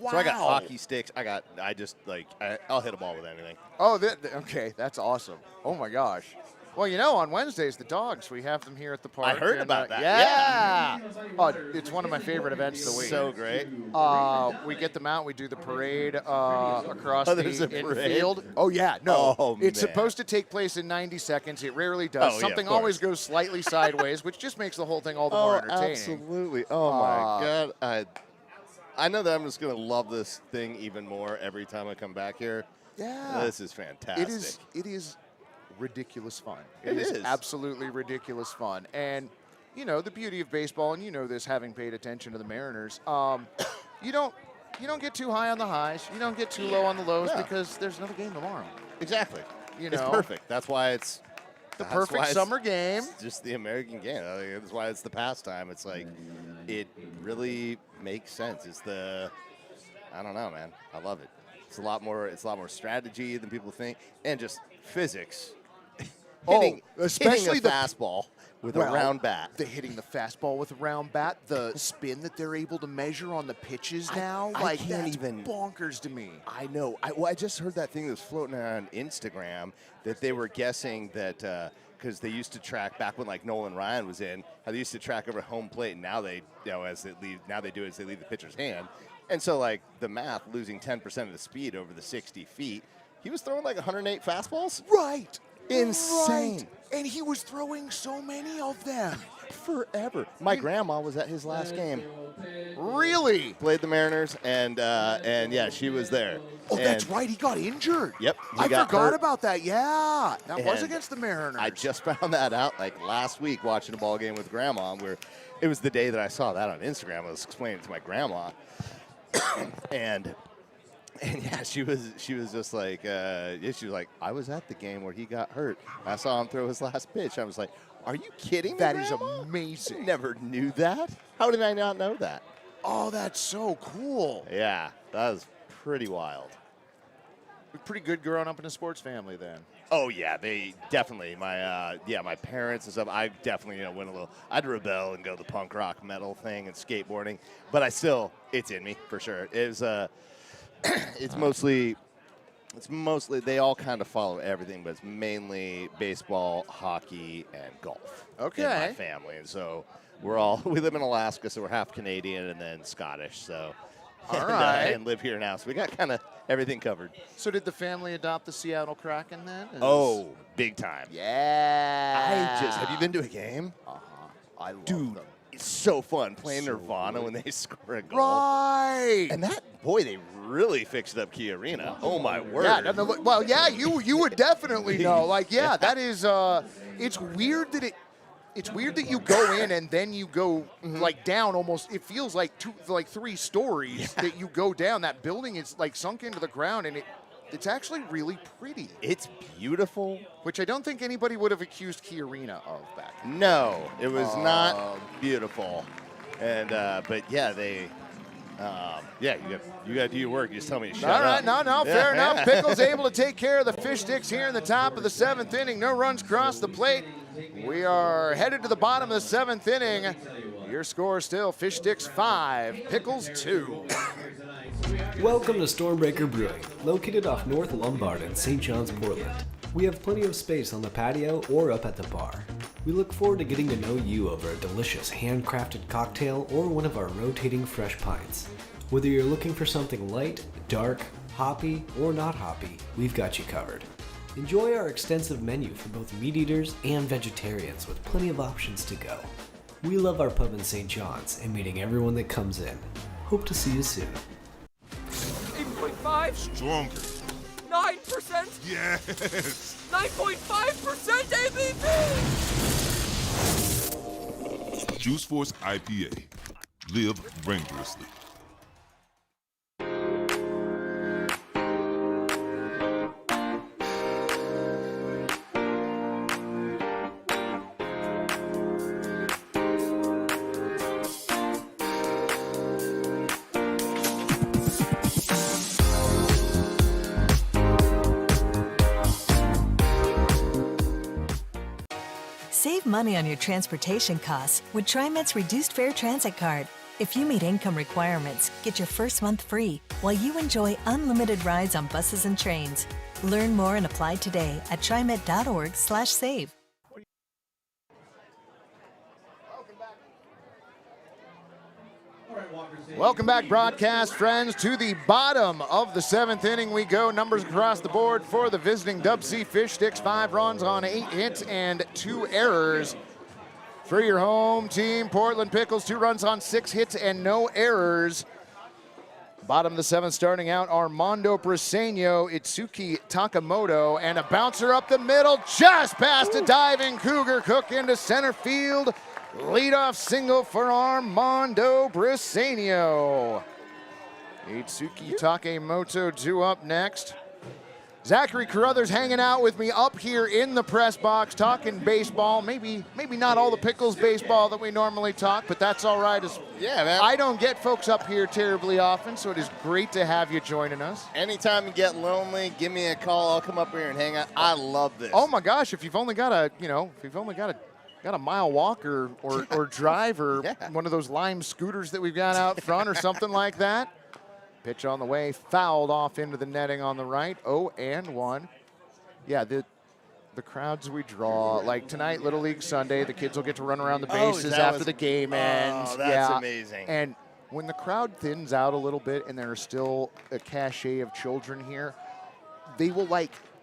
Wow. So I got hockey sticks. I'll hit a ball with anything. Oh, okay. That's awesome. Oh, my gosh. Well, you know, on Wednesdays, the dogs, we have them here at the park. I heard and, about that. Yeah. Oh, it's one of my favorite events of the week. So great. We get them out. We do the parade across the there's a parade? infield. Oh, yeah. No. Oh, it's man. supposed to take place in 90 seconds. It rarely does. Oh, yeah, Something of course. always goes slightly sideways, which just makes the whole thing all the more entertaining. Absolutely. Oh, my God. I know that I'm just going to love this thing even more every time I come back here. Yeah. This is fantastic. It is ridiculous fun. It is. Absolutely ridiculous fun. And, you know, the beauty of baseball, and you know this having paid attention to the Mariners, you don't get too high on the highs. You don't get too low on the lows because there's another game tomorrow. Exactly. You know? It's perfect. That's why it's the perfect summer game. It's just the American game. That's why it's the pastime. It's like, it really makes sense. It's I don't know, man. I love it. It's a lot more strategy than people think, and just physics. Especially hitting a fastball with a round bat. They're hitting the fastball with a round bat. The spin that they're able to measure on the pitches now, I can't that's even bonkers to me. I know. I just heard that thing that was floating around on Instagram that they were guessing that because they used to track back when like Nolan Ryan was in, how they used to track over home plate, and now they as they leave the pitcher's hand, and so like the math losing 10% of the speed over the 60 feet, he was throwing like 108 fastballs. Right. Insane. Right. And he was throwing so many of them. Forever. My grandma was at his last game. Really? Played the Mariners, and yeah, she was there. Oh, that's right. He got injured. Yep. I forgot about that. Yeah. That was against the Mariners. I just found that out like last week watching a ball game with grandma, where it was the day that I saw that on Instagram. I was explaining it to my grandma. And yeah, she was just like, she was like, I was at the game where he got hurt. I saw him throw his last pitch. I was like, are you kidding me, That is Grandma? amazing. Never knew that. How did I not know that? Oh, that's so cool. Yeah, that was pretty wild. Pretty good growing up in a sports family then. Oh yeah, they definitely. My parents and stuff. I definitely went a little. I'd rebel and go the punk rock metal thing and skateboarding, but it's in me for sure. It's mostly they all kind of follow everything, but it's mainly baseball, hockey, and golf. Okay. In my family, and so we live in Alaska, so we're half Canadian and then Scottish. So. All right. And live here now, so we got kind of everything covered. So did the family adopt the Seattle Kraken then? Oh, big time. Yeah. Have you been to a game? I love Dude, them. it's so fun playing Nirvana when they score a goal. Right. And they really fixed up Key Arena. Oh, my word. Yeah, well, yeah, you would definitely know. Like, yeah, that is, it's weird that you go in and then you go like down almost. It feels like 3 stories that you go down. That building is like sunk into the ground, and it's actually really pretty. It's beautiful. Which I don't think anybody would have accused Key Arena of back then. No, it was not beautiful. And but yeah, you got to do your work. You just tell me to shut All right, up. no, fair enough. Pickles able to take care of the fish sticks here in the top of the 7th inning. No runs cross the plate. We are headed to the bottom of the 7th inning. Your score still Fish Sticks 5, Pickles 2. Welcome to Stormbreaker Brewing, located off North Lombard in St. John's, Portland. We have plenty of space on the patio or up at the bar. We look forward to getting to know you over a delicious handcrafted cocktail or one of our rotating fresh pints. Whether you're looking for something light, dark, hoppy, or not hoppy, we've got you covered. Enjoy our extensive menu for both meat eaters and vegetarians with plenty of options to go. We love our pub in St. John's and meeting everyone that comes in. Hope to see you soon. 8.5? Stronger. 9%? Yes. 9.5% ABV! Juice Force IPA. Live rangerously. Save money on your transportation costs with TriMet's Reduced Fare Transit Card. If you meet income requirements, get your first month free while you enjoy unlimited rides on buses and trains. Learn more and apply today at trimet.org/save. Welcome back, broadcast friends, to the bottom of the 7th inning we go. Numbers across the board for the visiting Dubsea Fish Sticks. 5 runs on 8 hits and 2 errors. For your home team, Portland Pickles, 2 runs on 6 hits and no errors. Bottom of the 7th, starting out, Armando Briseño, Itsuki Takamoto, and a bouncer up the middle, just past a diving Cougar Cook into center field. Leadoff single for Armando Briseño. Itsuki Takamoto due up next. Zachary Carruthers hanging out with me up here in the press box, talking baseball. Maybe not all the Pickles baseball that we normally talk, but that's all right. Yeah, man. I don't get folks up here terribly often, so it is great to have you joining us. Anytime you get lonely, give me a call. I'll come up here and hang out. I love this. Oh my gosh, if you've only got a mile walk or drive or one of those Lime scooters that we've got out front or something like that. Pitch on the way, fouled off into the netting on the right. 0-1. Yeah, the crowds we draw. Like tonight, Little League Sunday, the kids will get to run around the bases after the game ends. Oh, that's amazing. And when the crowd thins out a little bit and there are still a cachet of children here, they will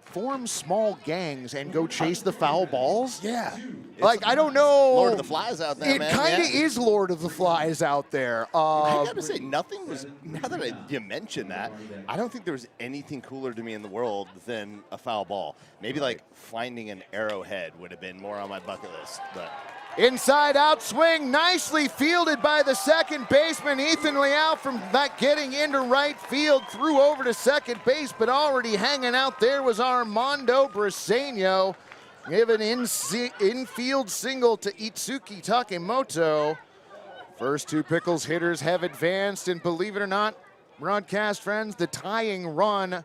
form small gangs and go chase the foul balls. Yeah. I don't know. Lord of the Flies out there, man. It kind of is Lord of the Flies out there. I got to say, nothing was, now that you mention that, I don't think there was anything cooler to me in the world than a foul ball. Maybe finding an arrowhead would have been more on my bucket list, but... Inside out swing, nicely fielded by the second baseman, Ethan Leal, from that getting into right field, threw over to second base, but already hanging out there was Armando Briseño. Give an infield single to Itsuki Takamoto. First 2 Pickles hitters have advanced, and believe it or not, broadcast friends, the tying run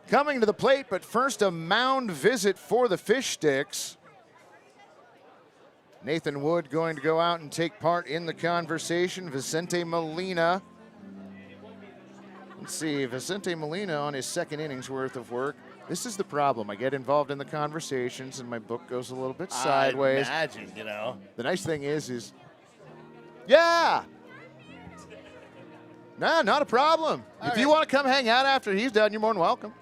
coming to the plate, but first a mound visit for the Fish Sticks. Nathan Wood going to go out and take part in the conversation. Vicente Molina. Let's see, Vicente Molina on his 2nd inning's worth of work. This is the problem. I get involved in the conversations and my book goes a little bit sideways. I imagine, The nice thing is yeah. Nah, not a problem. If you want to come hang out after he's done, you're more than welcome.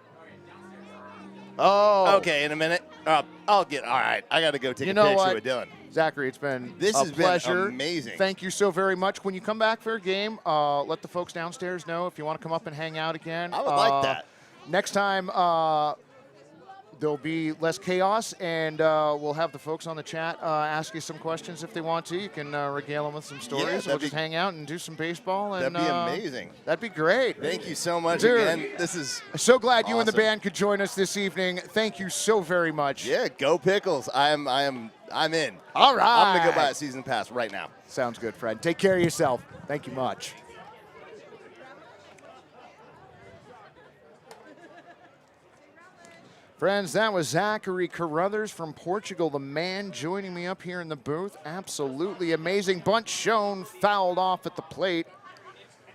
Oh. Okay, in a minute. All right. I got to go take a picture with Dylan. Zachary, it's been a pleasure. Been amazing. Thank you so very much. When you come back for a game, let the folks downstairs know if you want to come up and hang out again. I would like that. Next time, there'll be less chaos, and we'll have the folks on the chat ask you some questions if they want to. You can regale them with some stories. We'll just hang out and do some baseball. And, that'd be amazing. That'd be great. Thank you so much again. This is so glad you and the awesome. band could join us this evening. Thank you so very much. Yeah, go Pickles. I'm in. All right. I'm gonna go buy a season pass right now. Sounds good, friend. Take care of yourself. Thank you much. Friends, that was Zachary Carruthers from Portugal, the man joining me up here in the booth. Absolutely amazing. Bunt shown, fouled off at the plate.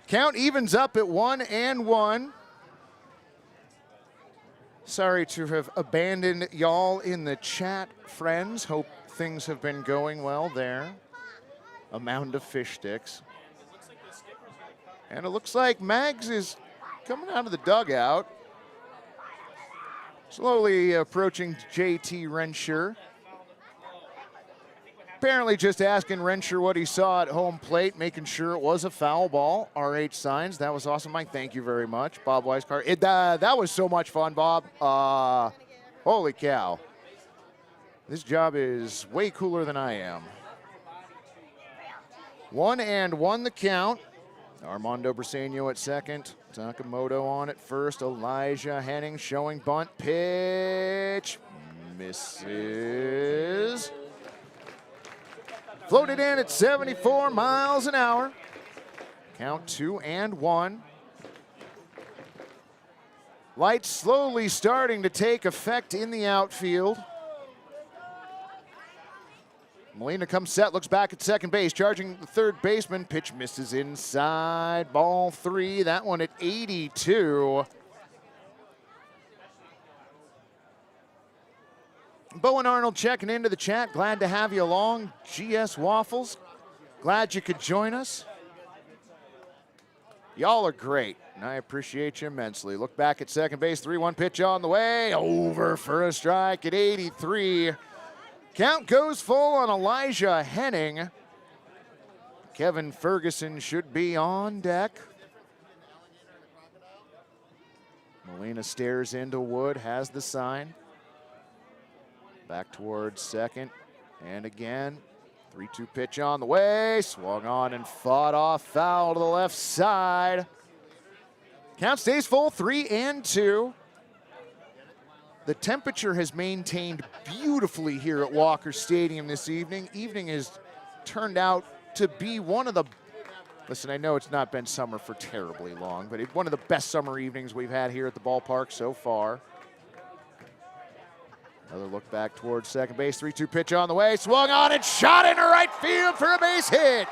Count evens up at 1-1. Sorry to have abandoned y'all in the chat, friends. Hope things have been going well there. A mound of fish sticks. And it looks like Mags is coming out of the dugout. Slowly approaching JT Rensher. Apparently just asking Rensher what he saw at home plate, making sure it was a foul ball. RH signs. That was awesome, Mike. Thank you very much. Bob Weiscar. That was so much fun, Bob. Holy cow. This job is way cooler than I am. 1-1 the count. Armando Briseño at second. Takamoto on at first. Elijah Henning showing bunt. Pitch. Misses. Floated in at 74 miles an hour. Count 2-1. Lights slowly starting to take effect in the outfield. Molina comes set, looks back at second base, charging the third baseman. Pitch misses inside. Ball 3. That one at 82. Bowen Arnold checking into the chat. Glad to have you along. GS Waffles. Glad you could join us. Y'all are great, and I appreciate you immensely. Look back at second base, 3-1 pitch on the way. Over for a strike at 83. Count goes full on Elijah Henning. Kevin Ferguson should be on deck. Molina stares into Wood, has the sign. Back towards second, and again. 3-2 pitch on the way, swung on and fought off, foul to the left side. Count stays full, 3-2. The temperature has maintained beautifully here at Walker Stadium this evening. Evening has turned out to be one of the, listen, I know it's not been summer for terribly long, but one of the best summer evenings we've had here at the ballpark so far. Another look back towards second base, 3-2 pitch on the way, swung on and shot into right field for a base hit.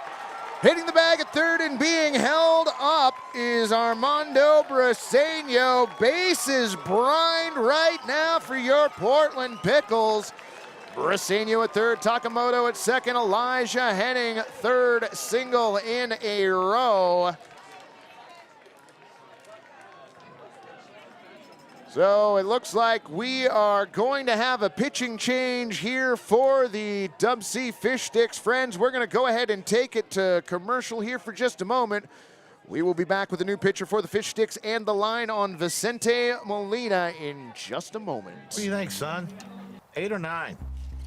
Hitting the bag at third and being held up is Armando Briseño. Bases brined right now for your Portland Pickles. Briseño at third, Takamoto at second, Elijah Henning third single in a row. So it looks like we are going to have a pitching change here for the Dubsea Fish Sticks. Friends, we're going to go ahead and take it to commercial here for just a moment. We will be back with a new pitcher for the Fish Sticks and the line on Vicente Molina in just a moment. What do you think, son? 8 or 9?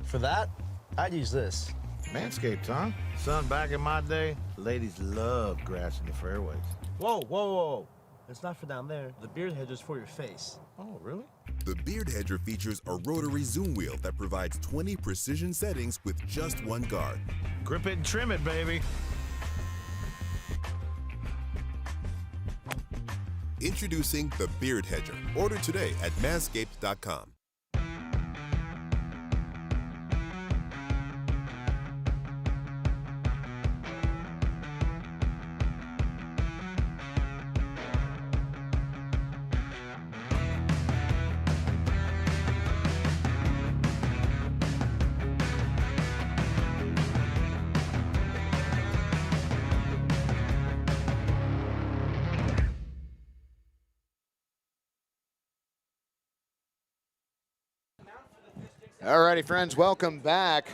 For that, I'd use this. Manscaped, huh? Son, back in my day, ladies loved grass in the fairways. Whoa, whoa, whoa. It's not for down there. The beard hedger's for your face. Oh, really? The Beard Hedger features a rotary zoom wheel that provides 20 precision settings with just one guard. Grip it and trim it, baby. Introducing the Beard Hedger. Order today at manscaped.com. Alrighty, friends, welcome back.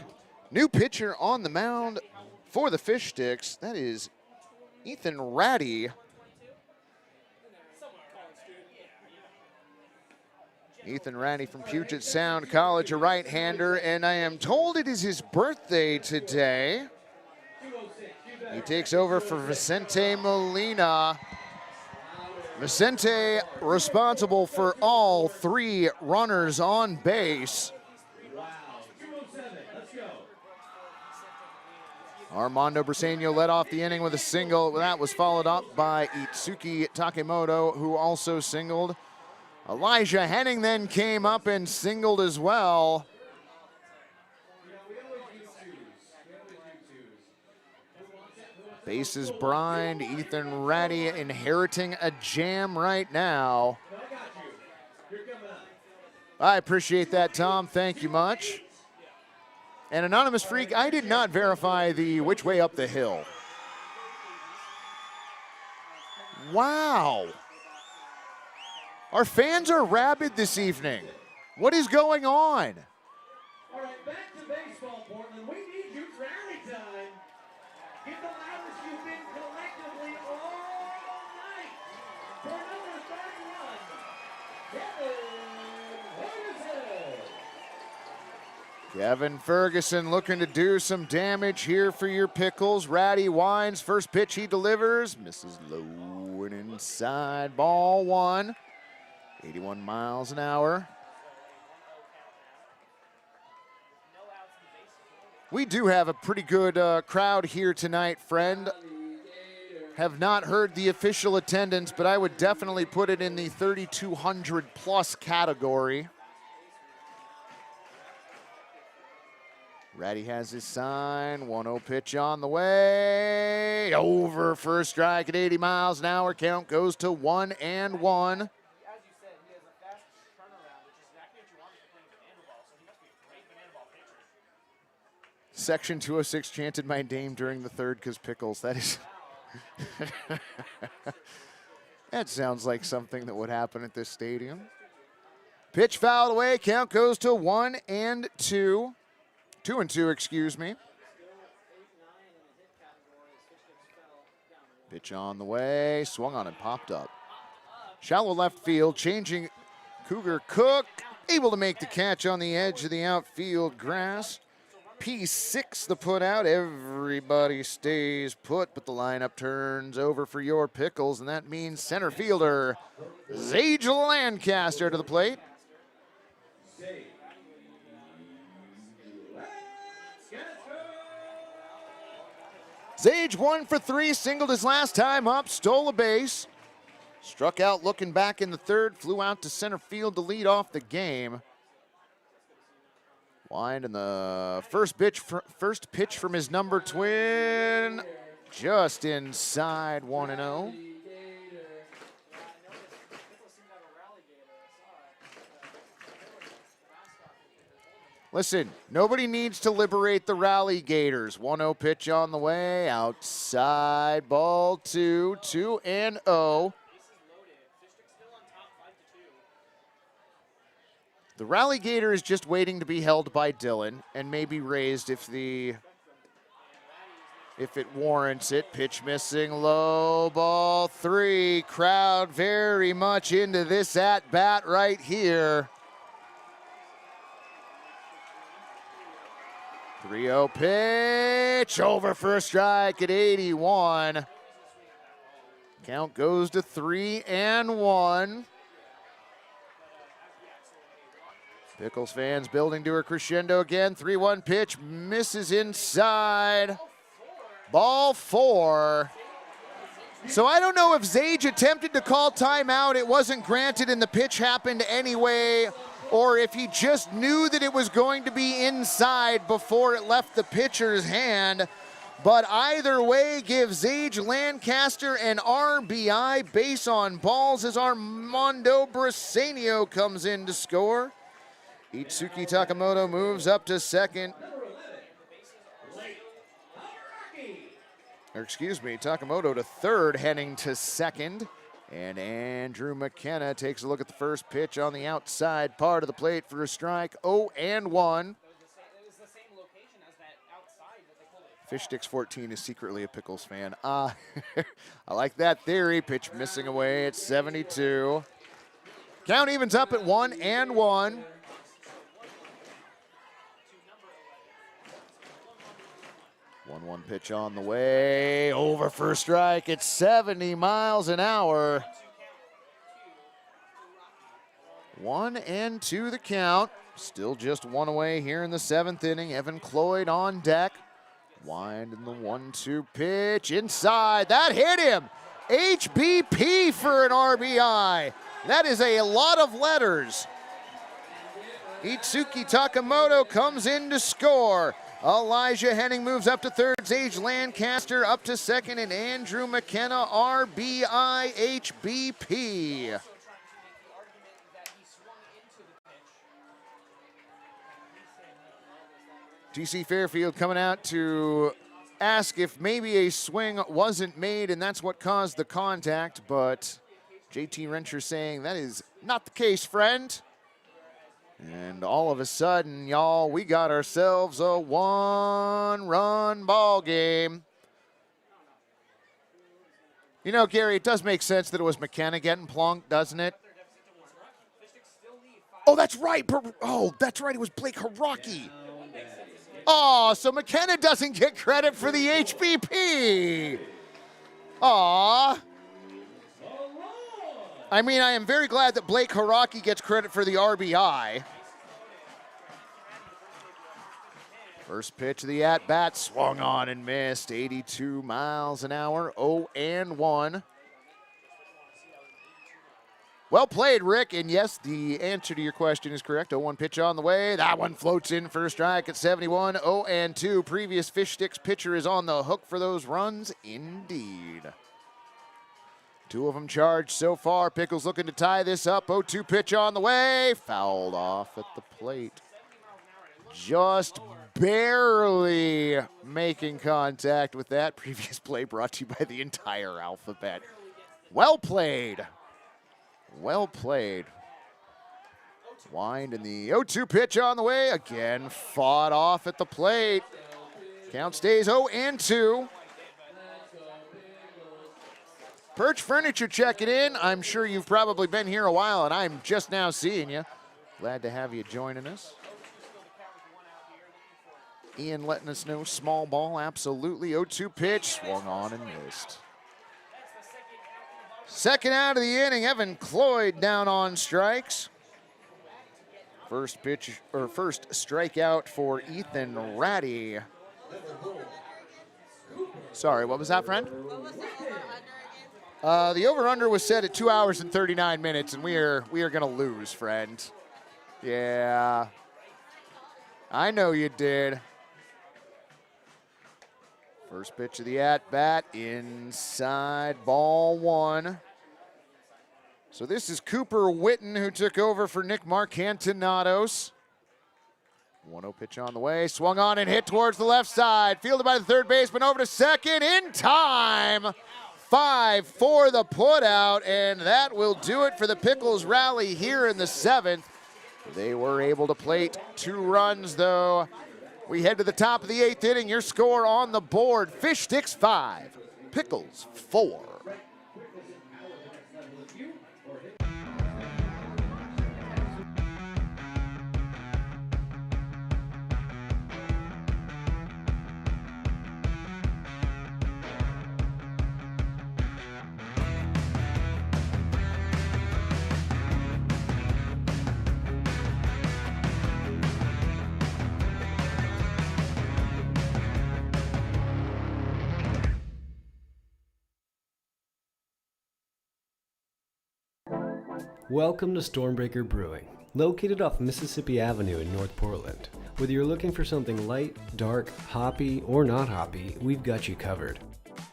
New pitcher on the mound for the Fish Sticks. That is Ethan Ratty. Ethan Ratty from Puget Sound College, a right-hander, and I am told it is his birthday today. He takes over for Vicente Molina. Vicente responsible for all 3 runners on base. Armando Briseño led off the inning with a single. That was followed up by Itsuki Takemoto, who also singled. Elijah Henning then came up and singled as well. Bases brined. Ethan Ratty inheriting a jam right now. I appreciate that, Tom. Thank you much. And Anonymous Freak, I did not verify the which way up the hill. Wow. Our fans are rabid this evening. What is going on? All right, back to baseball, Portland. We need you rally time. Get the loudest you've been collectively all night. For number 31, Kevin Ferguson. Kevin Ferguson looking to do some damage here for your Pickles. Ratty winds, first pitch he delivers. Misses low and inside, ball 1. 81 miles an hour. We do have a pretty good crowd here tonight, friend. Have not heard the official attendance, but I would definitely put it in the 3,200 plus category. Ratty has his sign, 1-0 pitch on the way. Over for a strike at 80 miles an hour. Count goes to 1-1. Section 206 chanted my name during the third because Pickles. That is That sounds like something that would happen at this stadium. Pitch fouled away. Count goes to 1-2. 2-2, excuse me. Pitch on the way. Swung on and popped up. Shallow left field. Changing Cougar Cook. Able to make the catch on the edge of the outfield grass. P6 the put out. Everybody stays put, but the lineup turns over for your Pickles, and that means center fielder Zage Lancaster to the plate. Zage 1 for 3, singled his last time up, stole a base. Struck out looking back in the third, flew out to center field to lead off the game. Wind in the first pitch from his number twin, just inside 1-0. Listen, nobody needs to liberate the Rally Gators. 1-0 pitch on the way, outside, ball 2, 2-0. The Rally Gator is just waiting to be held by Dylan and maybe raised if it warrants it. Pitch missing, low, ball 3. Crowd very much into this at-bat right here. 3-0 pitch, over for a strike at 81. Count goes to 3-1. Pickles fans building to a crescendo again. 3-1 pitch, misses inside. Ball 4. So I don't know if Zage attempted to call timeout, it wasn't granted and the pitch happened anyway, or if he just knew that it was going to be inside before it left the pitcher's hand. But either way, give Zage Lancaster an RBI, base on balls as Armando Briseño comes in to score. Itsuki Takamoto moves up to second. Takamoto to third, heading to second. And Andrew McKenna takes a look at the first pitch on the outside part of the plate for a strike. 0-1. Fish Sticks 14 is secretly a Pickles fan. I like that theory. Pitch missing away at 72. Count evens up at 1-1. 1-1 pitch on the way, over for a strike at 70 miles an hour. 1-2 the count. Still just one away here in the 7th inning. Evan Cloyd on deck. Wind in the 1-2 pitch inside. That hit him. HBP for an RBI. That is a lot of letters. Itsuki Takamoto comes in to score. Elijah Henning moves up to third. Zage Lancaster up to second. And Andrew McKenna, RBI, HBP. TC Fairfield coming out to ask if maybe a swing wasn't made and that's what caused the contact. But JT Rencher saying that is not the case, friend. And all of a sudden, y'all, we got ourselves a 1-run ball game. You know, Gary, it does make sense that it was McKenna getting plunked, doesn't it? Oh, that's right. Oh, that's right. It was Blake Haraki. Oh, so McKenna doesn't get credit for the HBP. Aw. I mean, I am very glad that Blake Haraki gets credit for the RBI. First pitch of the at-bat, swung on and missed. 82 miles an hour, 0-1. Well played, Rick. And yes, the answer to your question is correct. 0-1 pitch on the way. That one floats in for a strike at 71. 0-2. Previous Fish Sticks pitcher is on the hook for those runs. Indeed. Two of them charged so far. Pickles looking to tie this up. 0-2 pitch on the way. Fouled off at the plate. Just barely making contact with that. Previous play brought to you by the entire alphabet. Well played. Well played. Wind and the 0-2 pitch on the way. Again, fought off at the plate. Count stays 0-2. Perch Furniture checking in. I'm sure you've probably been here a while, and I'm just now seeing you. Glad to have you joining us. Ian letting us know small ball, absolutely. 0-2 pitch, swung on and missed. Second out of the inning, Evan Cloyd down on strikes. First pitch, or first strikeout for Ethan Ratty. Sorry, what was that, friend? The over-under was set at 2 hours and 39 minutes, and we are gonna lose, friend. Yeah, I know you did. First pitch of the at-bat, inside, ball one. So this is Cooper Witten, who took over for Nick Marcantinados. 1-0 pitch on the way, swung on and hit towards the left side. Fielded by the third baseman, over to second, in time. 5 for the putout, and that will do it for the Pickles rally here in the 7th. They were able to plate 2 runs, though. We head to the top of the 8th inning. Your score on the board, Fish Sticks 5, Pickles 4. Welcome to Stormbreaker Brewing, located off Mississippi Avenue in North Portland. Whether you're looking for something light, dark, hoppy, or not hoppy, we've got you covered.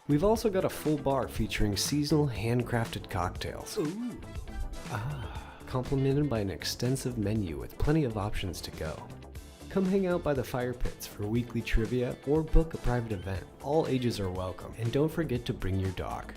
We've also got a full bar featuring seasonal handcrafted cocktails. Ooh. Complemented by an extensive menu with plenty of options to go. Come hang out by the fire pits for weekly trivia or book a private event. All ages are welcome, and don't forget to bring your dog.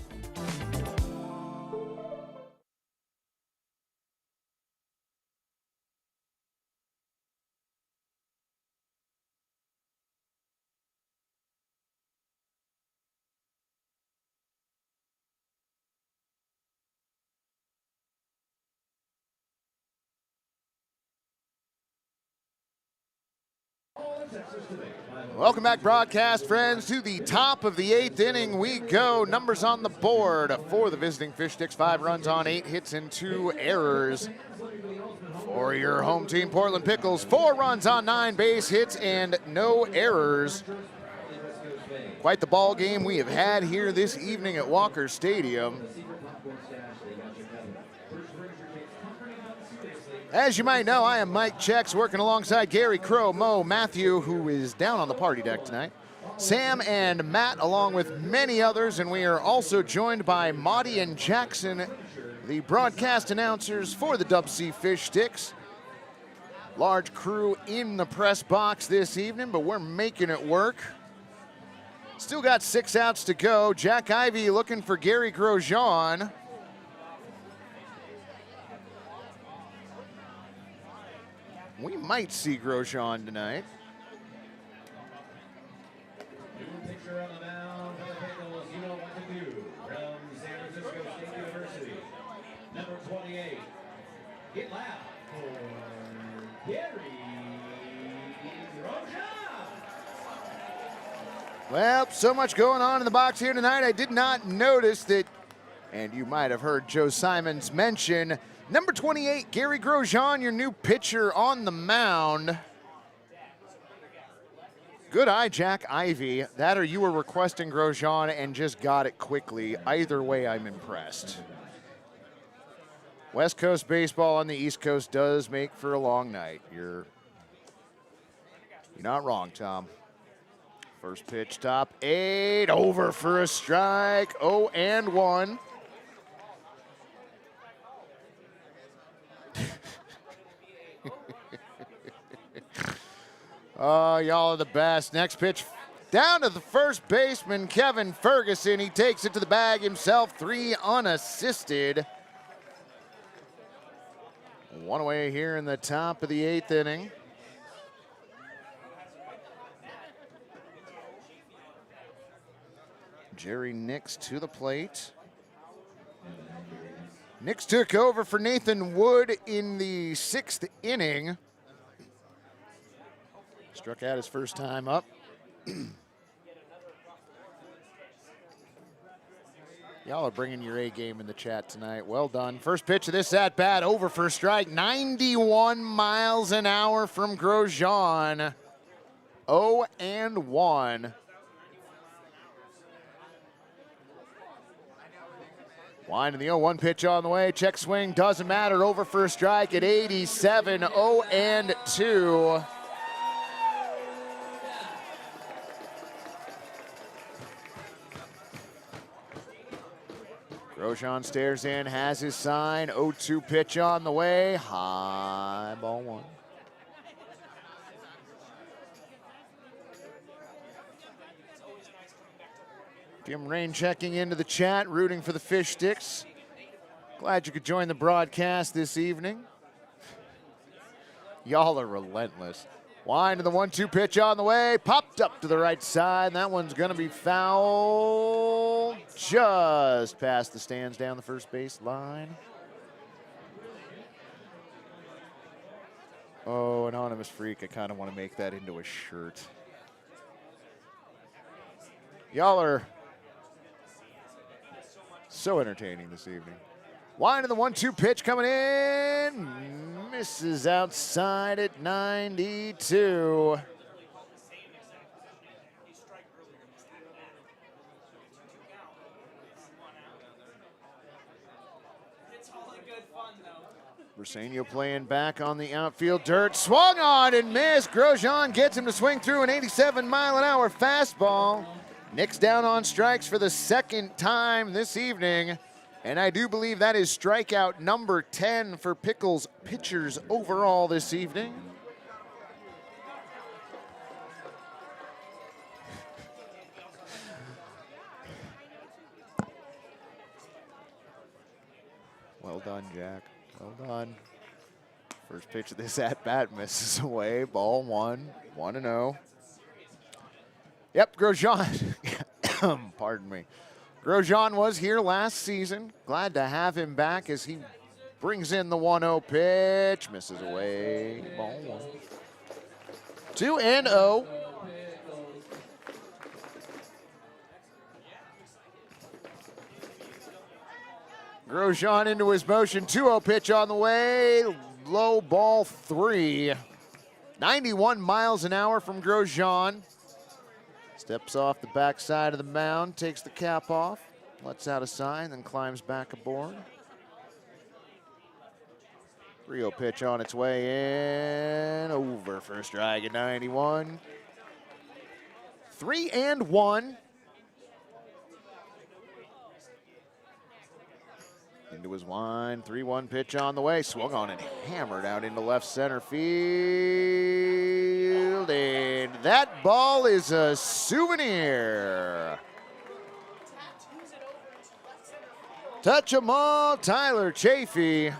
Welcome back, broadcast friends, to the top of the 8th inning we go. Numbers on the board for the visiting Fish Sticks: 5 runs on 8 hits and 2 errors. For your home team, Portland Pickles, 4 runs on 9 base hits and no errors. Quite the ball game we have had here this evening at Walker Stadium. As you might know, I am Mike Chex, working alongside Gary Crow, Mo, Matthew, who is down on the party deck tonight, Sam and Matt, along with many others, and we are also joined by Maudie and Jackson, the broadcast announcers for the Dubsea Fish Sticks. Large crew in the press box this evening, but we're making it work. Still got 6 outs to go. Jack Ivey looking for Gary Grosjean. We might see Grosjean tonight. New pitcher on the mound for the Pickles. You know what to do. From San Francisco State University, number 28. Get loud for Gary Grosjean. Well, so much going on in the box here tonight. I did not notice that, and you might have heard Joe Simons mention, number 28, Gary Grosjean, your new pitcher on the mound. Good eye, Jack Ivey. That or you were requesting Grosjean and just got it quickly. Either way, I'm impressed. West Coast baseball on the East Coast does make for a long night. You're not wrong, Tom. First pitch, top 8, over for a strike, 0-1. Oh, y'all are the best. Next pitch down to the first baseman, Kevin Ferguson. He takes it to the bag himself, 3 unassisted. 1 away here in the top of the 8th inning. Jerry Nix to the plate. Nix took over for Nathan Wood in the 6th inning. Struck out his first time up. Y'all are bringing your A game in the chat tonight. Well done. First pitch of this at bat, over for a strike. 91 miles an hour from Grosjean. 0-1. Winding the 0-1 pitch on the way. Check swing, doesn't matter. Over for a strike at 87. 0-2. Grosjean stares in, has his sign. 0-2 pitch on the way. High ball 1. Jim Rain checking into the chat, rooting for the Fish Sticks. Glad you could join the broadcast this evening. Y'all are relentless. Wind to the 1-2 pitch on the way. Popped up to the right side. That one's going to be foul. Just past the stands down the first base line. Oh, Anonymous Freak. I kind of want to make that into a shirt. Y'all are so entertaining this evening. Wind to the 1-2 pitch coming in. Misses outside at 92. Briseño playing back on the outfield dirt. Swung on and missed. Grosjean gets him to swing through an 87-mile-an-hour fastball. Nix down on strikes for the 2nd time this evening. And I do believe that is strikeout number 10 for Pickles pitchers overall this evening. Well done, Jack. Well done. First pitch of this at-bat misses away. Ball 1, 1-0. Yep, Grosjean. Pardon me. Grosjean was here last season. Glad to have him back as he brings in the 1-0 pitch. Misses away. Ball 1. 2-0. Grosjean into his motion. 2-0 pitch on the way. Low ball 3. 91 miles an hour from Grosjean. Steps off the backside of the mound, takes the cap off, lets out a sign, then climbs back aboard. 3-0 pitch on its way in, over for a strike at 91. 3-1. Into his wind, 3-1 pitch on the way, swung on and hammered out into left center field, and that ball is a souvenir. Touch 'em all, Tyler Chafee.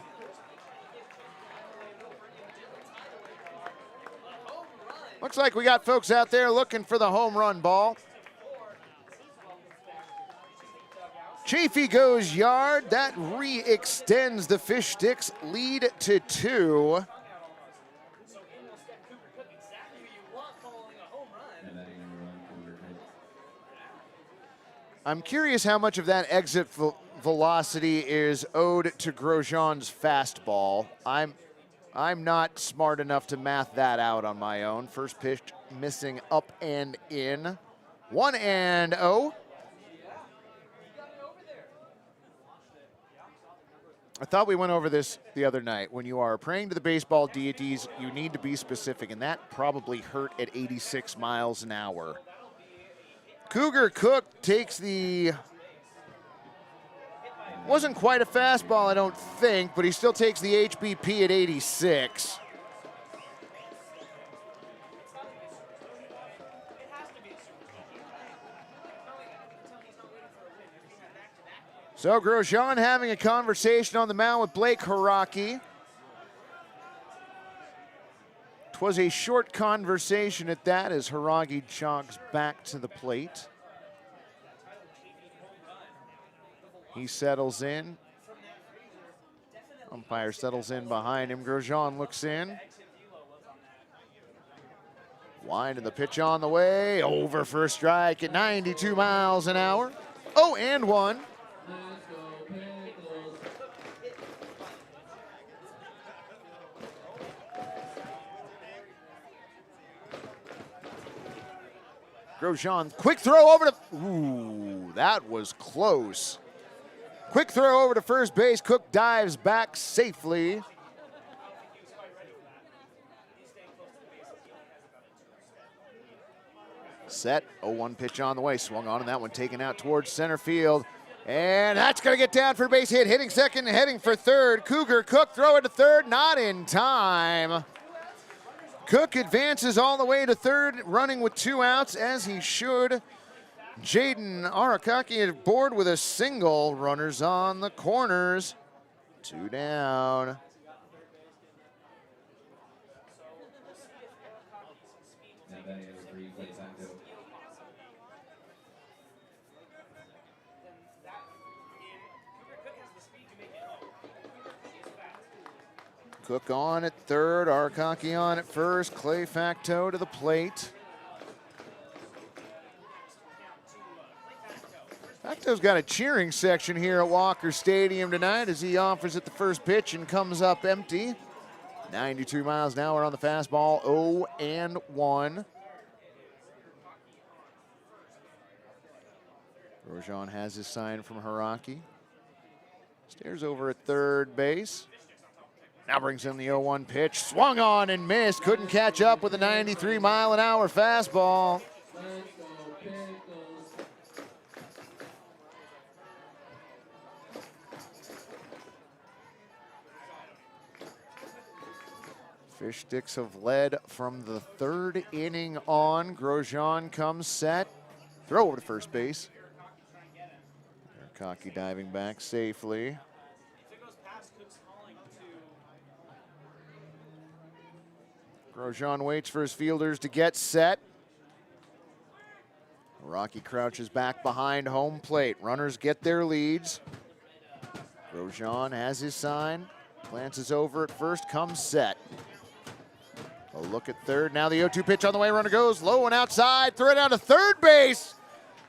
Looks like we got folks out there looking for the home run ball. Chafee goes yard. That re-extends the Fish Sticks lead to 2. I'm curious how much of that exit velocity is owed to Grosjean's fastball. I'm not smart enough to math that out on my own. First pitch missing up and in. 1-0. I thought we went over this the other night. When you are praying to the baseball deities, you need to be specific, and that probably hurt at 86 miles an hour. Cougar Cook takes the, wasn't quite a fastball, I don't think, but he still takes the HBP at 86. So Grosjean having a conversation on the mound with Blake Haraki. Twas a short conversation at that as Haragi jogs back to the plate. He settles in. Umpire settles in behind him. Grosjean looks in. Wind of the pitch on the way. Over for a strike at 92 miles an hour. 0-1. Grosjean, quick throw over to, ooh, that was close. Quick throw over to first base. Cook dives back safely. Set, 0-1 pitch on the way. Swung on, and that one taken out towards center field. And that's going to get down for a base hit. Hitting second, heading for third. Cougar Cook throw it to third, not in time. Cook advances all the way to third, running with 2 outs, as he should. Jaden Arakaki aboard with a single. Runners on the corners. 2 down. Cook on at third, Arakaki on at first, Clay Facto to the plate. Facto's got a cheering section here at Walker Stadium tonight as he offers at the first pitch and comes up empty. 92 miles an hour on the fastball, 0-1. Grosjean has his sign from Haraki. Stares over at third base. Now brings in the 0-1 pitch. Swung on and missed. Couldn't catch up with a 93-mile-an-hour fastball. Fish sticks have led from the third inning on. Grosjean comes set. Throw over to first base. Arakaki diving back safely. Grosjean waits for his fielders to get set. Rocky crouches back behind home plate. Runners get their leads. Grosjean has his sign. Glances over at first, comes set. A look at third. Now the 0-2 pitch on the way. Runner goes low and outside. Throw it down to third base.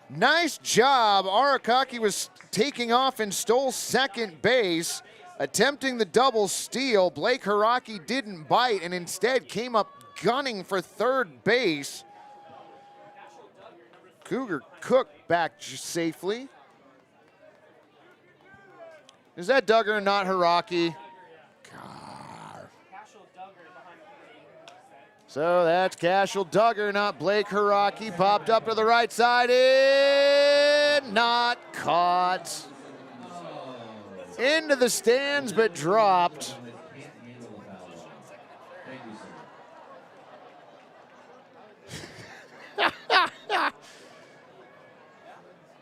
Nice job. Arakaki was taking off and stole second base. Attempting the double steal, Blake Haraki didn't bite and instead came up gunning for third base. Cougar Cook back safely. Is that Duggar, not Haraki? God. So that's Cashel Duggar, not Blake Haraki. Popped up to the right side and not caught. Into the stands, but dropped.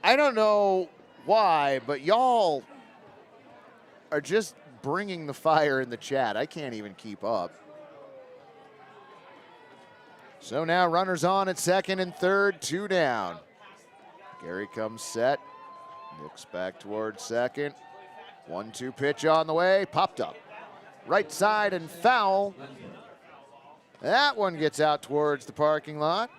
I don't know why, but y'all are just bringing the fire in the chat. I can't even keep up. So now runners on at second and third, 2 down. Gary comes set, looks back towards second. 1-2 pitch on the way, popped up. Right side and foul. That one gets out towards the parking lot.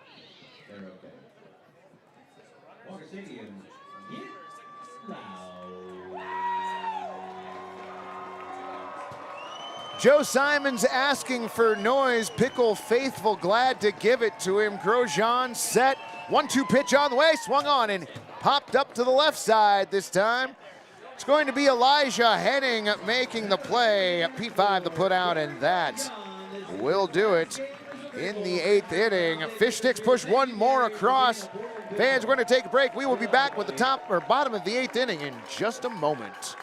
Joe Simons asking for noise. Pickle faithful, glad to give it to him. Grosjean set. 1-2 pitch on the way, swung on and popped up to the left side this time. It's going to be Elijah Henning making the play. P5 the put out, and that will do it in the 8th inning. Fish sticks push one more across. Fans, we're going to take a break. We will be back with the top or bottom of the 8th inning in just a moment.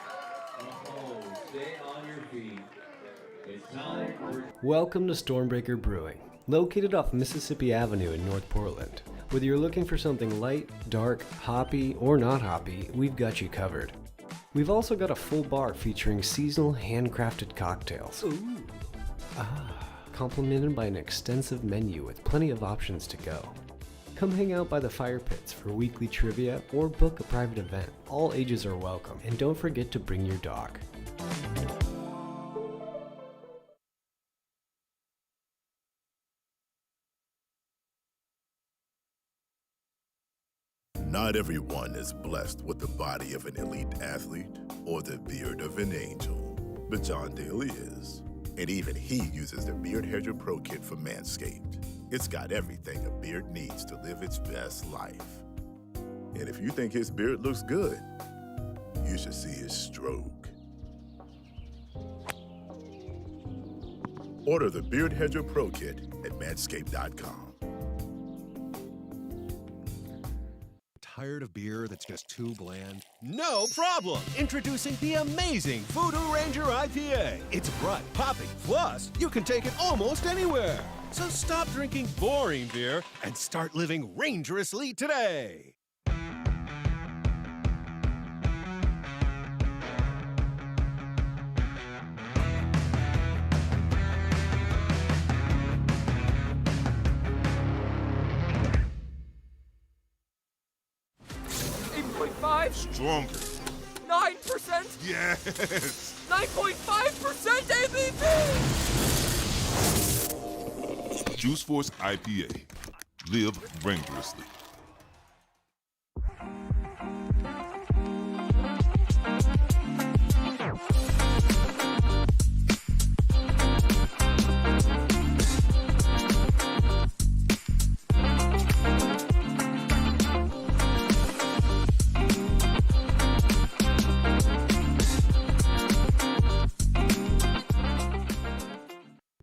Welcome to Stormbreaker Brewing, located off Mississippi Avenue in North Portland. Whether you're looking for something light, dark, hoppy, or not hoppy, we've got you covered. We've also got a full bar featuring seasonal handcrafted cocktails. Complemented by an extensive menu with plenty of options to go. Come hang out by the fire pits for weekly trivia or book a private event. All ages are welcome, and don't forget to bring your dog. Not everyone is blessed with the body of an elite athlete or the beard of an angel, but John Daly is. And even he uses the Beard Hedger Pro Kit from Manscaped. It's got everything a beard needs to live its best life. And if you think his beard looks good, you should see his stroke. Order the Beard Hedger Pro Kit at manscaped.com. Tired of beer that's just too bland? No problem! Introducing the amazing Voodoo Ranger IPA. It's bright, popping, plus you can take it almost anywhere. So stop drinking boring beer and start living rangerously today. Stronger. 9%? Yes. 9.5% ABV! Juice Force IPA. Live rangerously.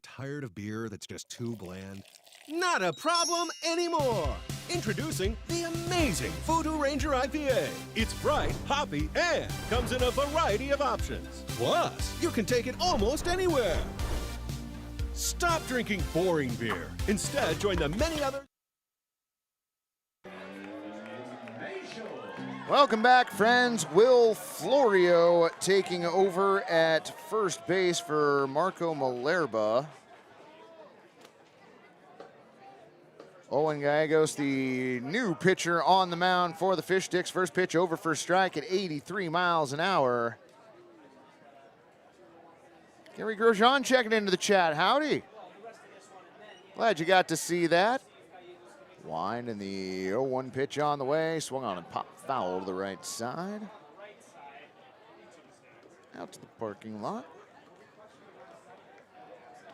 Tired of beer that's just too bland? Not a problem anymore! Introducing the amazing Voodoo Ranger IPA. It's bright, hoppy, and comes in a variety of options. Plus, you can take it almost anywhere. Stop drinking boring beer. Instead, join the many other... Welcome back, friends. Will Florio taking over at first base for Marco Malerba. Owen Gallegos, the new pitcher on the mound for the Fish Sticks. First pitch over for strike at 83 miles an hour. Gary Grosjean checking into the chat. Howdy. Glad you got to see that. Wind and the 0-1 pitch on the way. Swung on and popped foul to the right side. Out to the parking lot.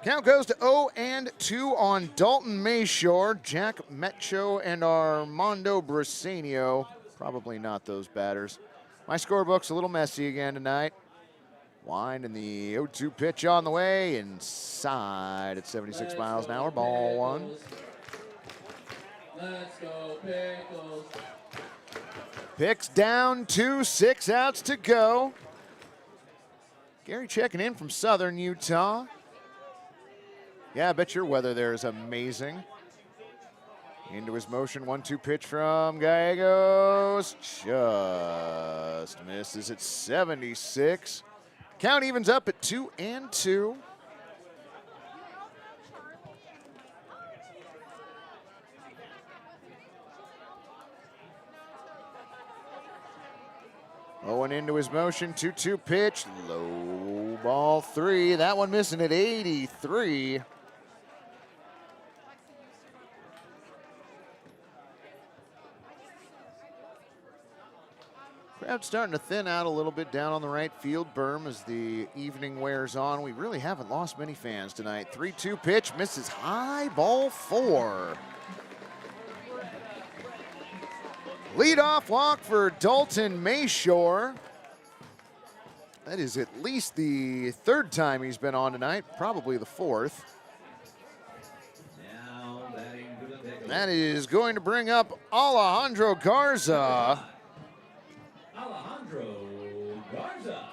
Count goes to 0-2 on Dalton Mayshore, Jack Metcho, and Armando Briseño. Probably not those batters. My scorebook's a little messy again tonight. Wind and the 0-2 pitch on the way. Inside at 76 miles an hour. Ball one. Let's go, Pickles. Picks down 2, 6 outs to go. Gary checking in from Southern Utah. Yeah, I bet your weather there is amazing. Into his motion, 1-2 pitch from Gallegos. Just misses at 76. Count evens up at 2-2. Owen into his motion, 2-2 pitch, low ball 3. That one missing at 83. Crowd starting to thin out a little bit down on the right field berm as the evening wears on. We really haven't lost many fans tonight. 3-2 pitch, misses high, ball 4. Leadoff walk for Dalton Mayshore. That is at least the 3rd time he's been on tonight, probably the 4th. Now batting for the Pickles. That is going to bring up Alejandro Garza. Alejandro Garza.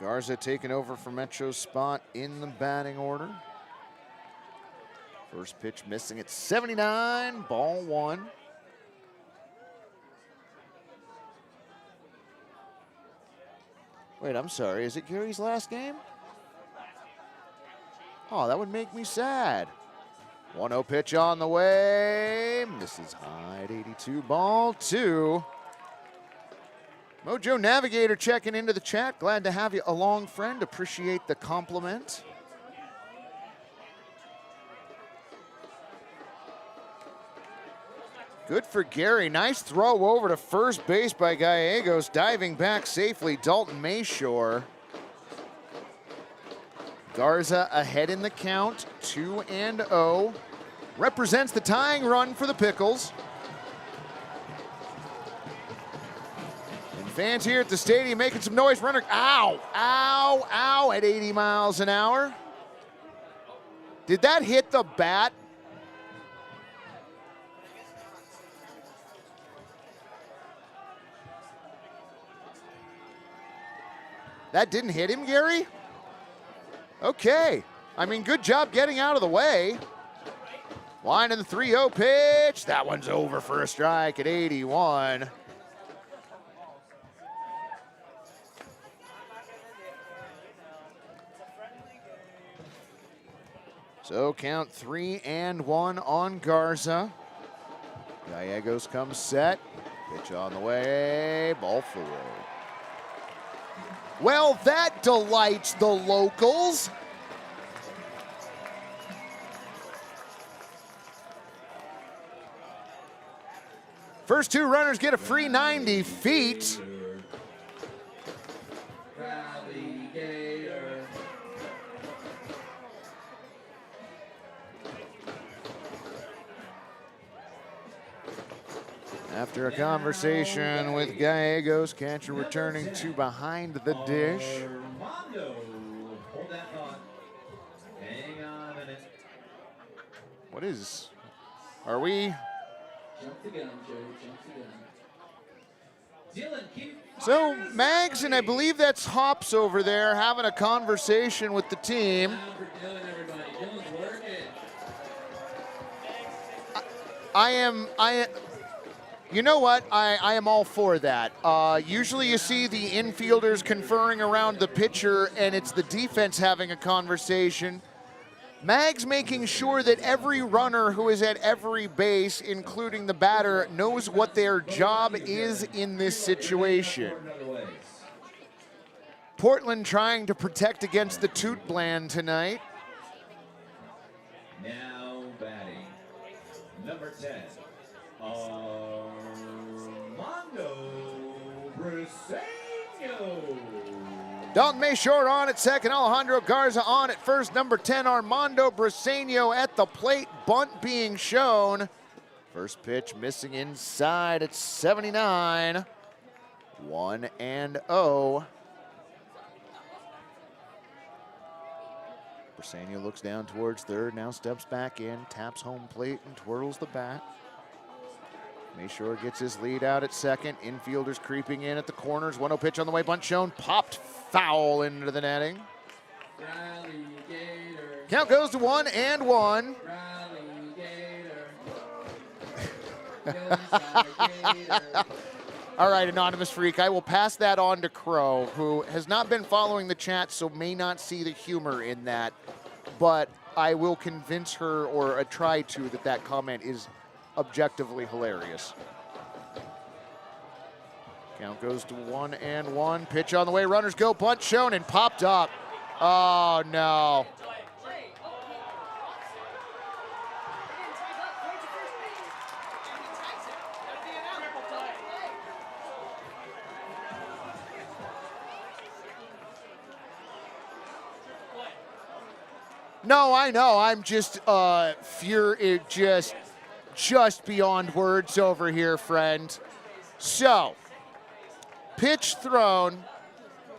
Garza taking over for Metro's spot in the batting order. First pitch missing at 79, ball 1. Wait, I'm sorry, is it Gary's last game? Oh, that would make me sad. 1-0 pitch on the way. Misses high at 82, ball 2. Mojo Navigator checking into the chat. Glad to have you along, friend. Appreciate the compliment. Good for Gary. Nice throw over to first base by Gallegos. Diving back safely, Dalton Mayshore. Garza ahead in the count, 2-0. Represents the tying run for the Pickles. And fans here at the stadium making some noise. Runner, ow, ow, ow, at 80 miles an hour. Did that hit the bat? That didn't hit him, Gary? Okay. I mean, good job getting out of the way. Line in the 3-0 pitch. That one's over for a strike at 81. So count 3-1 on Garza. Gallegos comes set. Pitch on the way. Ball 4. Well, that delights the locals. First 2 runners get a free 90 feet. After a conversation with Gallegos, catcher returning to behind the dish. Armando, hold that thought. Hang on a minute. What is, are we? Jump the gun, Joe. Jump the gun. Dylan, keep So Mags, and I believe that's Hops over there, having a conversation with the team. Down for Dylan, everybody. Dylan's working. You know what? I am all for that. Usually you see the infielders conferring around the pitcher, and it's the defense having a conversation. Mags making sure that every runner who is at every base, including the batter, knows what their job is in this situation. Portland trying to protect against the Toot Bland tonight. now batting. Number 10, Armando Briseño. Dalton Mayshore on at second, Alejandro Garza on at first. Number 10, Armando Briseño at the plate, bunt being shown. First pitch missing inside at 79. 1-0. Briseño looks down towards third, now steps back in, taps home plate and twirls the bat. Mayshore gets his lead out at second. Infielders creeping in at the corners. 1-0 pitch on the way, bunt shown, popped foul into the netting. Count goes to 1-1. All right, Anonymous Freak, I will pass that on to Crow, who has not been following the chat, so may not see the humor in that. But I will convince her, or try to, that that comment is objectively hilarious. Count goes to 1-1. Pitch on the way, runners go, bunt shown and popped up. Oh, no. No, I know. I'm just just beyond words over here, friend. So, pitch thrown,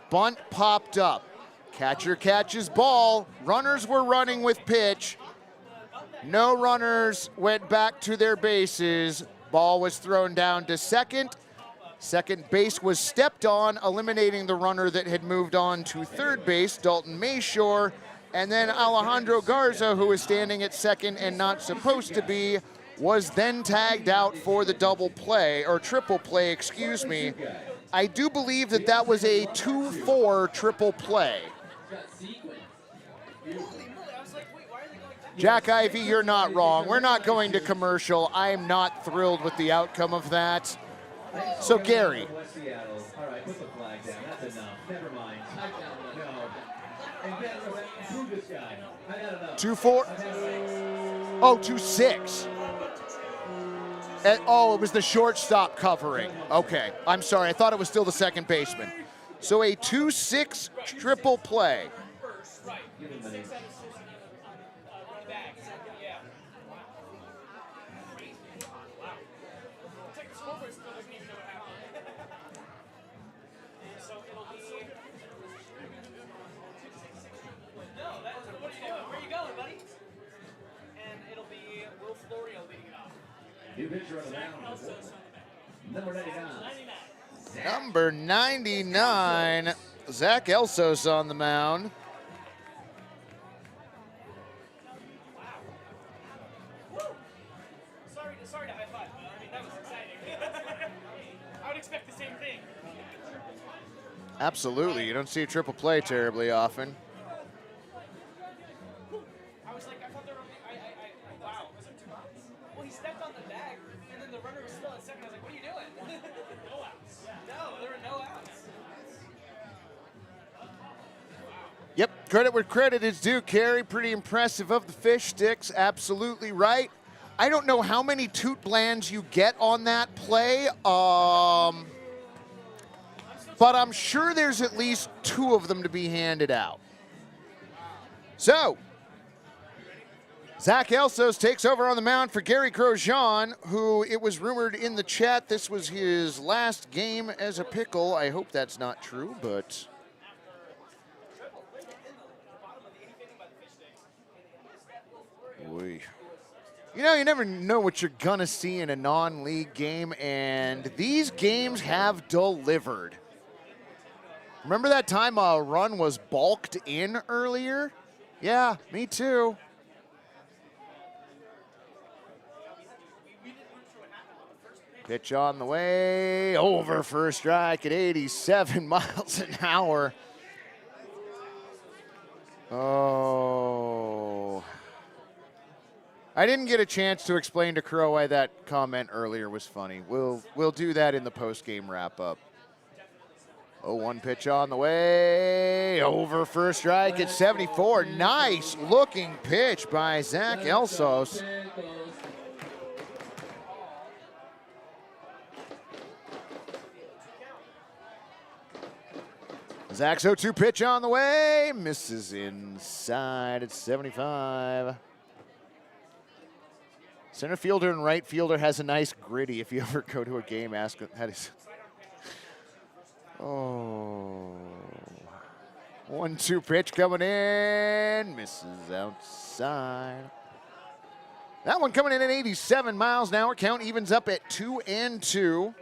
bunt popped up. Catcher catches ball. Runners were running with pitch. No runners went back to their bases. Ball was thrown down to second. Second base was stepped on, eliminating the runner that had moved on to third base, Dalton Mayshore. And then Alejandro Garza, who is standing at second and not supposed to be, was then tagged out for the double play, or triple play, excuse me. I do believe that that was a 2-4 triple play. Jack Ivy, you're not wrong. We're not going to commercial. I am not thrilled with the outcome of that. So, Gary. West Seattle. All right, put the flag down. That's enough. Never mind. No. And Ben, prove this guy. I had enough. 2-4. Oh, 2-6. Oh, it was the shortstop covering. Okay, I'm sorry. I thought it was still the second baseman. So a 2-6 triple play. New pitcher on the mound. Number 99. Number 99, Zach Elsos on the mound. Sorry to high five. I mean, that was exciting. I would expect the same thing. Absolutely. You don't see a triple play terribly often. I was like, I thought there were, wow, was it 2 outs? Well, he stepped on the bag, and then the runner was still at second. I was like, what are you doing? No outs. No, there were no outs. Yep, credit where credit is due, Carey. Pretty impressive of the fish sticks. Absolutely right. I don't know how many toot blands you get on that play, but I'm sure there's at least 2 of them to be handed out. So, Zach Elsos takes over on the mound for Gary Grosjean, who it was rumored in the chat this was his last game as a Pickle. I hope that's not true, but... Oy. You know, you never know what you're gonna see in a non-league game, and these games have delivered. Remember that time a run was balked in earlier? Yeah, me too. Pitch on the way, over for a strike at 87 miles an hour. Oh. I didn't get a chance to explain to Crow why that comment earlier was funny. We'll do that in the post-game wrap-up. 0-1 pitch on the way, over for a strike at 74. Nice looking pitch by Zach Elsos. Zach's 0-2 pitch on the way, misses inside at 75. Center fielder and right fielder has a nice gritty. If you ever go to a game, ask how does. Oh. 1-2 pitch coming in, misses outside. That one coming in at 87 miles an hour. Count evens up at 2-2.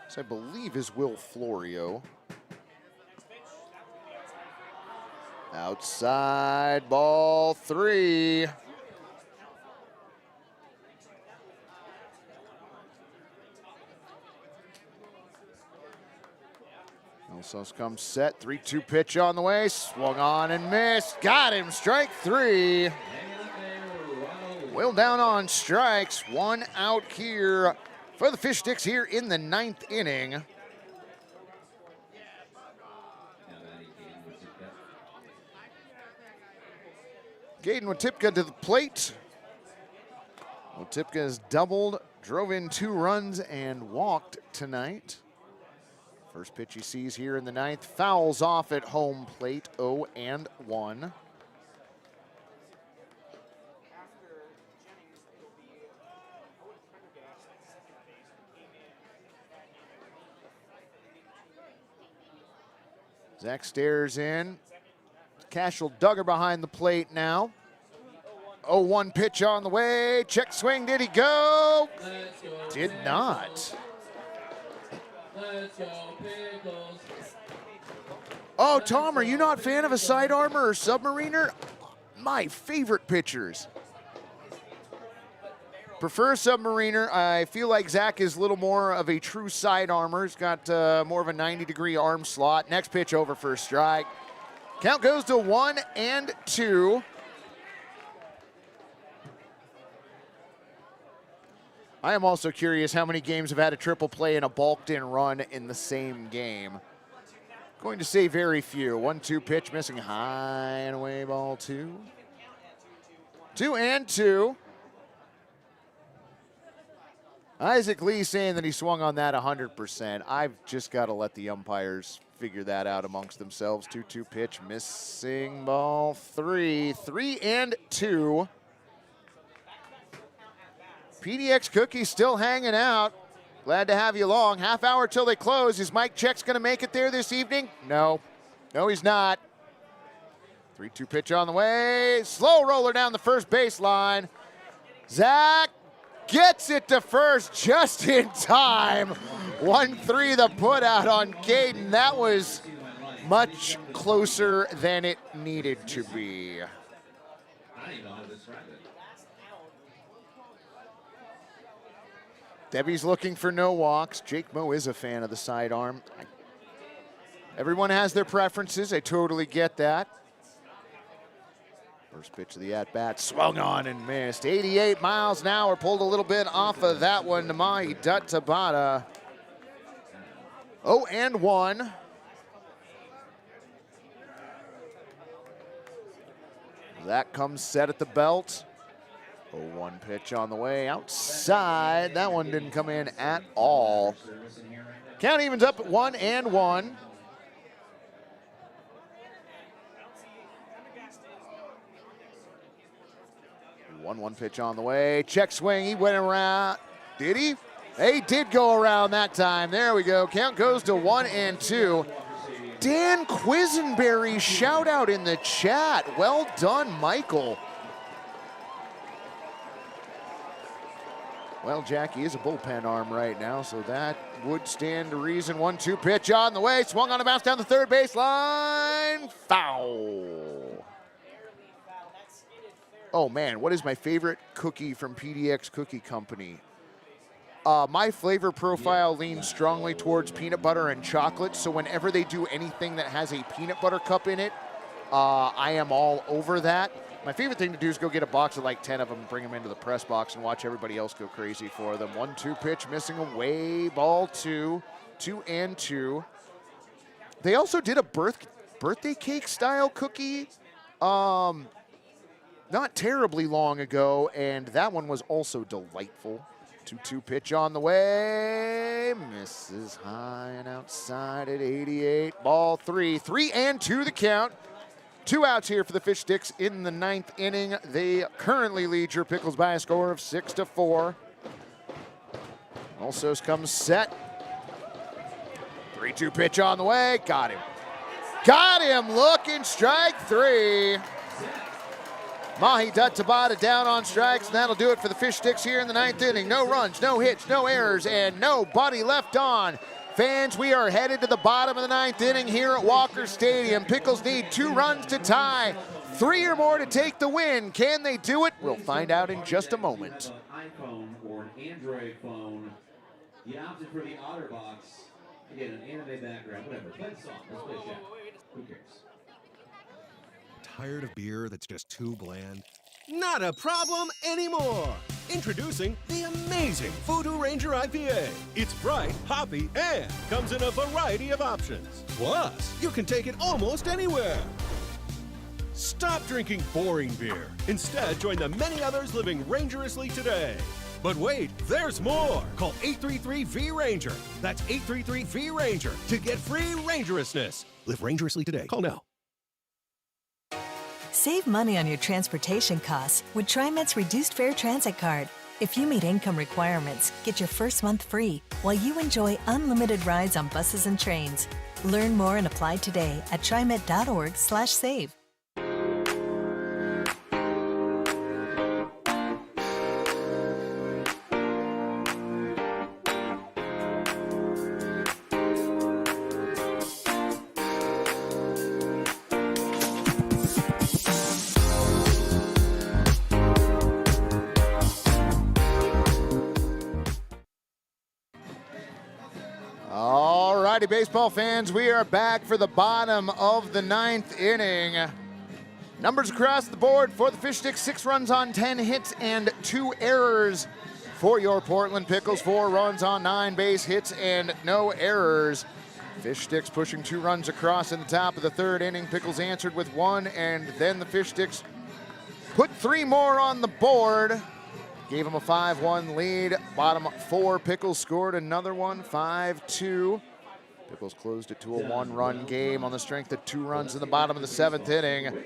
This, I believe, is Will Florio. Outside, ball 3. Elsos comes set, 3-2 pitch on the way, swung on and missed, got him, strike 3. Will down on strikes, 1 out here for the Fish Sticks here in the 9th inning. Gaten Watipka to the plate. Watipka has doubled, drove in 2 runs, and walked tonight. First pitch he sees here in the 9th, fouls off at home plate, 0-1. Zach stares in. Cashel Duggar behind the plate now. 0-1 pitch on the way. Check swing, did he go? Did not. Let's go, Pickles. Oh, Tom, are you not a fan of a side armor or submariner? My favorite pitchers. Prefer submariner. I feel like Zach is a little more of a true side armor. He's got more of a 90-degree arm slot. Next pitch over for a strike. Count goes to 1-2. I am also curious how many games have had a triple play and a balked-in run in the same game. Going to say very few. 1-2 pitch missing high and away, ball 2. 2-2. Isaac Lee saying that he swung on that 100%. I've just got to let the umpires figure that out amongst themselves. 2-2 pitch missing, ball 3. 3-2. PDX Cookie still hanging out. Glad to have you along. Half hour till they close. Is Mike Check's going to make it there this evening? No. No, he's not. 3-2 pitch on the way. Slow roller down the first baseline. Zach gets it to first just in time. 1-3 the put out on Caden. That was much closer than it needed to be. Debbie's looking for no walks. Jake Moe is a fan of the sidearm. Everyone has their preferences. I totally get that. First pitch of the at-bat, swung on and missed. 88 miles an hour, pulled a little bit off of that one to Mahi Tabata. 0-1. That comes set at the belt. 0-1 pitch on the way outside. That one didn't come in at all. Count evens up at 1-1. One pitch on the way. Check swing. He went around. Did he? He did go around that time. There we go. Count goes to 1-2. Dan Quisenberry, shout out in the chat. Well done, Michael. Well, Jackie is a bullpen arm right now, so that would stand to reason. 1-2 pitch on the way. Swung on a bounce down the third baseline. Foul. Oh, man, what is my favorite cookie from PDX Cookie Company? My flavor profile leans strongly towards peanut butter and chocolate, so whenever they do anything that has a peanut butter cup in it, I am all over that. My favorite thing to do is go get a box of like 10 of them and bring them into the press box and watch everybody else go crazy for them. 1-2 pitch missing away, ball 2, 2-2. They also did a birthday cake style cookie not terribly long ago, and that one was also delightful. 2-2 pitch on the way, misses high and outside at 88, ball 3. 3-2 the count. 2 outs here for the Fish Sticks in the 9th inning. They currently lead your Pickles by a score of 6-4. Alsos comes set. 3-2 pitch on the way. Got him. Got him. Looking, strike 3. Mahi Tabata down on strikes, and that'll do it for the Fish Sticks here in the 9th inning. No runs, no hits, no errors, and nobody left on. Fans, we are headed to the bottom of the 9th inning here at Walker Stadium. Pickles need 2 runs to tie, 3 or more to take the win. Can they do it? We'll find out in just a moment. iPhone or an Android phone, you opted for the OtterBox. Again, an anime background, whatever. Play the song. Let's play chat. Who cares? Tired of beer that's just too bland? Not a problem anymore! Introducing the amazing Voodoo Ranger IPA. It's bright, hoppy, and comes in a variety of options. Plus, you can take it almost anywhere. Stop drinking boring beer. Instead, join the many others living rangerously today. But wait, there's more. Call 833-V-RANGER. That's 833-V-RANGER to get free rangerousness. Live rangerously today. Call now. Save money on your transportation costs with TriMet's Reduced Fare Transit Card. If you meet income requirements, get your first month free while you enjoy unlimited rides on buses and trains. Learn more and apply today at trimet.org/save. All righty, baseball fans, we are back for the bottom of the 9th inning. Numbers across the board for the Fish Sticks: 6 runs on 10 hits and 2 errors. For your Portland Pickles, 4 runs on 9 base hits and no errors. Fish Sticks pushing 2 runs across in the top of the 3rd inning. Pickles answered with 1, and then the Fish Sticks put 3 more on the board. Gave them a 5-1 lead. Bottom 4, Pickles scored another one, 5-2. Pickles closed it to a 1-run game on the strength of 2 runs in the bottom of the 7th inning.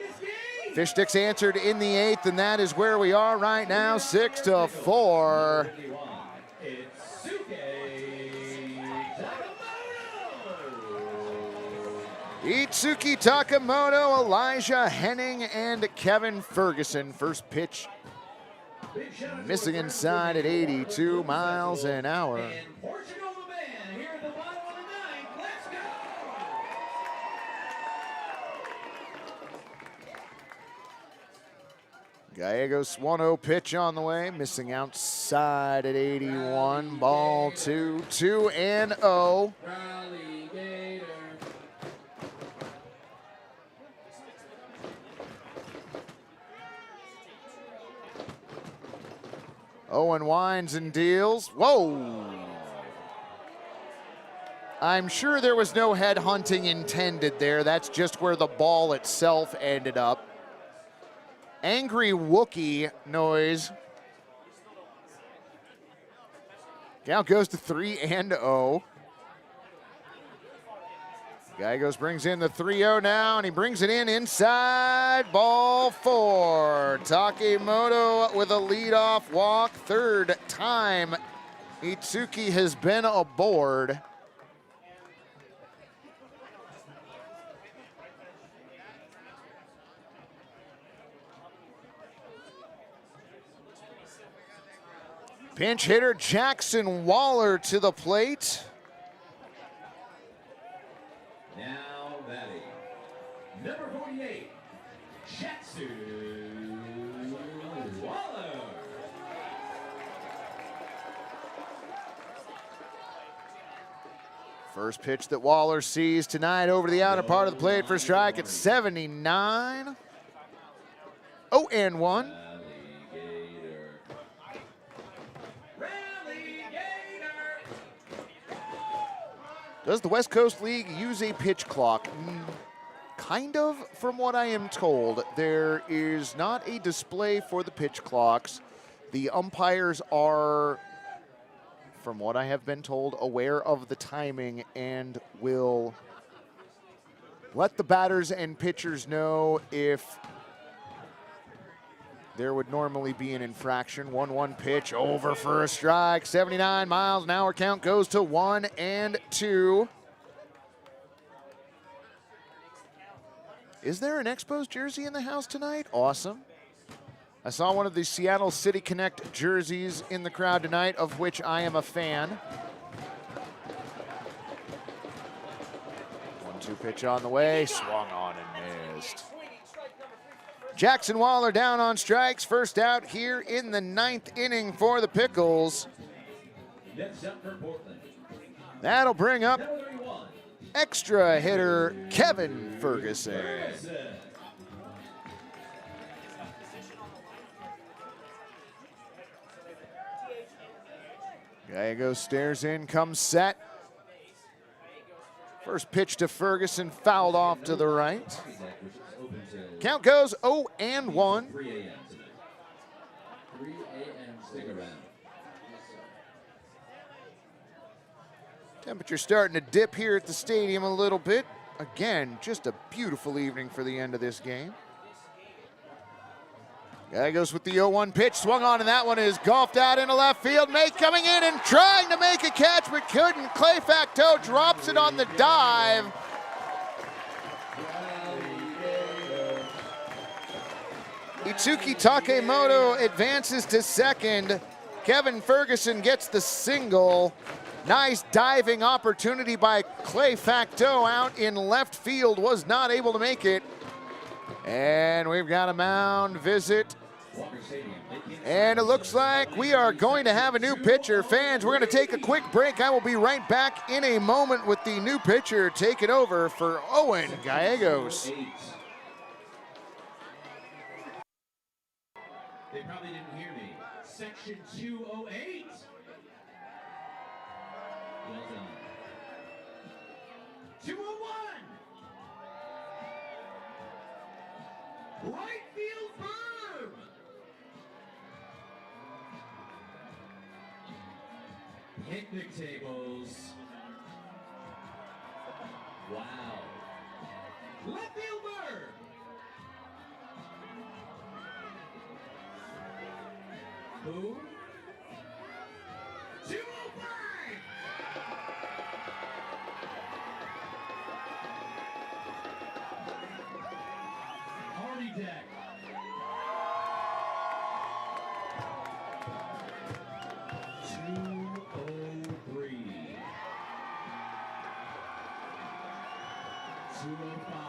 Fish Sticks answered in the 8th, and that is where we are right now, 6-4. Itsuki Takamoto, Elijah Henning, and Kevin Ferguson. First pitch missing inside at 82 miles an hour. Gallegos 1-0 pitch on the way, missing outside at 81. Ball 2, 2-0. Owen winds and deals. Whoa! I'm sure there was no head hunting intended there. That's just where the ball itself ended up. Angry Wookiee noise. Count goes to 3-0. Gallegos brings in the 3-0 now, and he brings it in inside. Ball 4. Takemoto with a leadoff walk. 3rd time Itsuki has been aboard. Pinch hitter Jackson Waller to the plate. Now batting, number 48, Jackson Waller. First pitch that Waller sees tonight over the outer part of the plate for a strike at 79. 0-1. Does the West Coast League use a pitch clock? Kind of, from what I am told. There is not a display for the pitch clocks. The umpires are, from what I have been told, aware of the timing and will let the batters and pitchers know if there would normally be an infraction. 1-1 pitch over for a strike. 79 miles an hour. Count goes to 1-2. Is there an Expos jersey in the house tonight? Awesome. I saw one of the Seattle City Connect jerseys in the crowd tonight, of which I am a fan. 1-2 pitch on the way. Swung on and missed. Jackson Waller down on strikes. First out here in the 9th inning for the Pickles. Next up for Portland, That'll bring up extra hitter Kevin Ferguson. Gallegos stares in, comes set. First pitch to Ferguson, fouled off to the right. Count goes 0-1. 3 a.m. Stick around. Temperature starting to dip here at the stadium a little bit. Again, just a beautiful evening for the end of this game. Gallegos with the 0-1 pitch, swung on, and that one is golfed out into left field. May coming in and trying to make a catch, but couldn't. Clay Facteau drops it on the dive. Itsuki Takemoto advances to second. Kevin Ferguson gets the single. Nice diving opportunity by Clay Facteau out in left field, was not able to make it. And we've got a mound visit And it looks like we are going to have a new pitcher. Fans, we're going to take a quick break. I will be right back in a moment with the new pitcher taking over for Owen Gallegos. They probably didn't hear me. Section 208. Well done. 201. Right field berm. Picnic tables. Wow. Left field berm. Boom. 205. Hardy deck. 203. 205.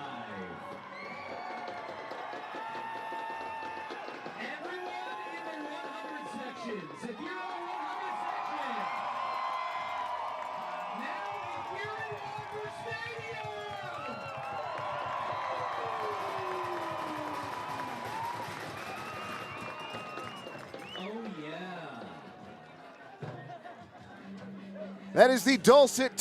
Everyone in the 100 sections. If you're on the 100 section. Now if you're in Walker Stadium. Oh yeah. That is the dulcet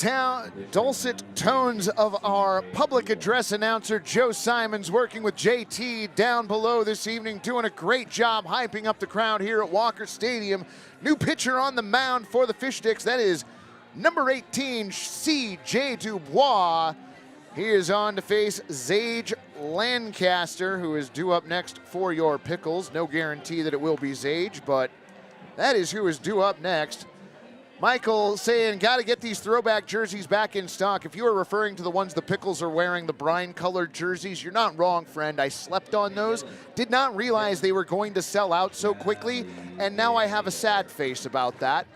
tones of our public address announcer, Joe Simons, working with JT down below this evening, doing a great job hyping up the crowd here at Walker Stadium. New pitcher on the mound for the Fish Sticks. That is number 18, C.J. Dubois. He is on to face Zage Lancaster, who is due up next for your Pickles. No guarantee that it will be Zage, but that is who is due up next. Michael saying, got to get these throwback jerseys back in stock. If you are referring to the ones the Pickles are wearing, the brine-colored jerseys, you're not wrong, friend. I slept on those. Did not realize they were going to sell out so quickly, and now I have a sad face about that.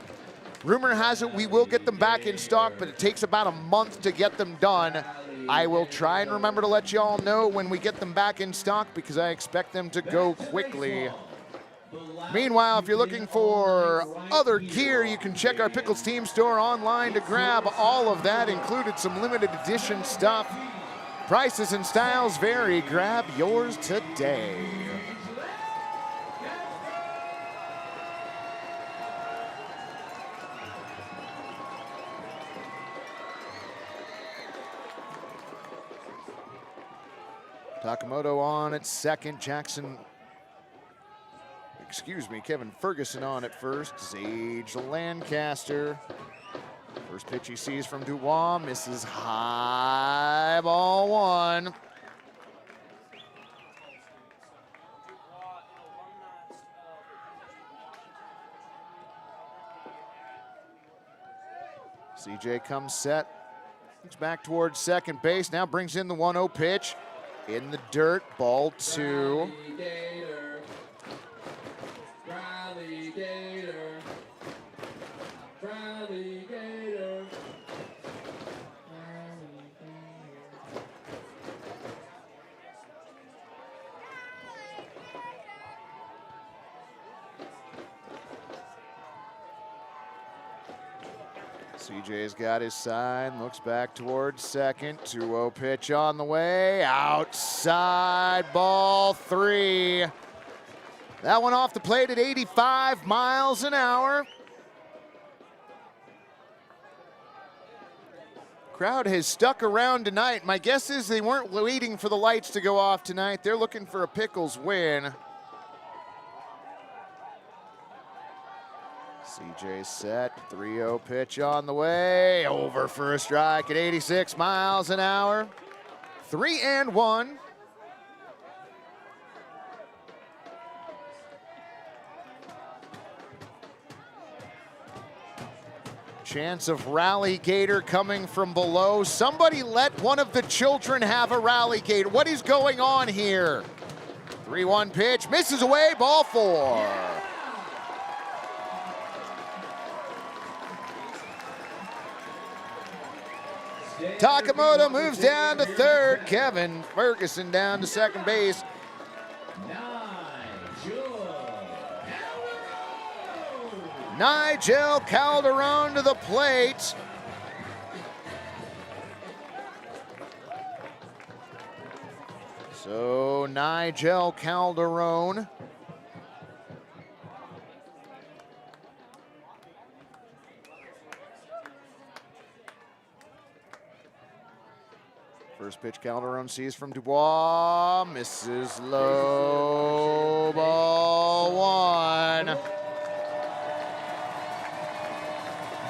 Rumor has it we will get them back in stock, but it takes about a month to get them done. I will try and remember to let you all know when we get them back in stock because I expect them to go quickly. Meanwhile, if you're looking for other gear, you can check our Pickles team store online to grab all of that, included some limited edition stuff. Prices and styles vary. Grab yours today. Takamoto on at second. Kevin Ferguson on at first. Zage Lancaster. First pitch he sees from Dubois, misses high, ball one. CJ comes set, looks back towards second base, now brings in the 1-0 pitch. In the dirt, ball two. CJ's got his sign, looks back towards second. 2-0 pitch on the way, outside, ball three. That one off the plate at 85 miles an hour. Crowd has stuck around tonight. My guess is they weren't waiting for the lights to go off tonight. They're looking for a Pickles win. CJ set, 3-0 pitch on the way, over for a strike at 86 miles an hour. 3-1. Chance of rally gator coming from below. Somebody let one of the children have a rally gator. What is going on here? 3-1 pitch, misses away, ball four. Takamoto moves down to third. Kevin Ferguson down to second base. Nigel Nigel Calderon to the plate. So Nigel Calderon. First pitch Calderon sees from Dubois, misses low, ball one.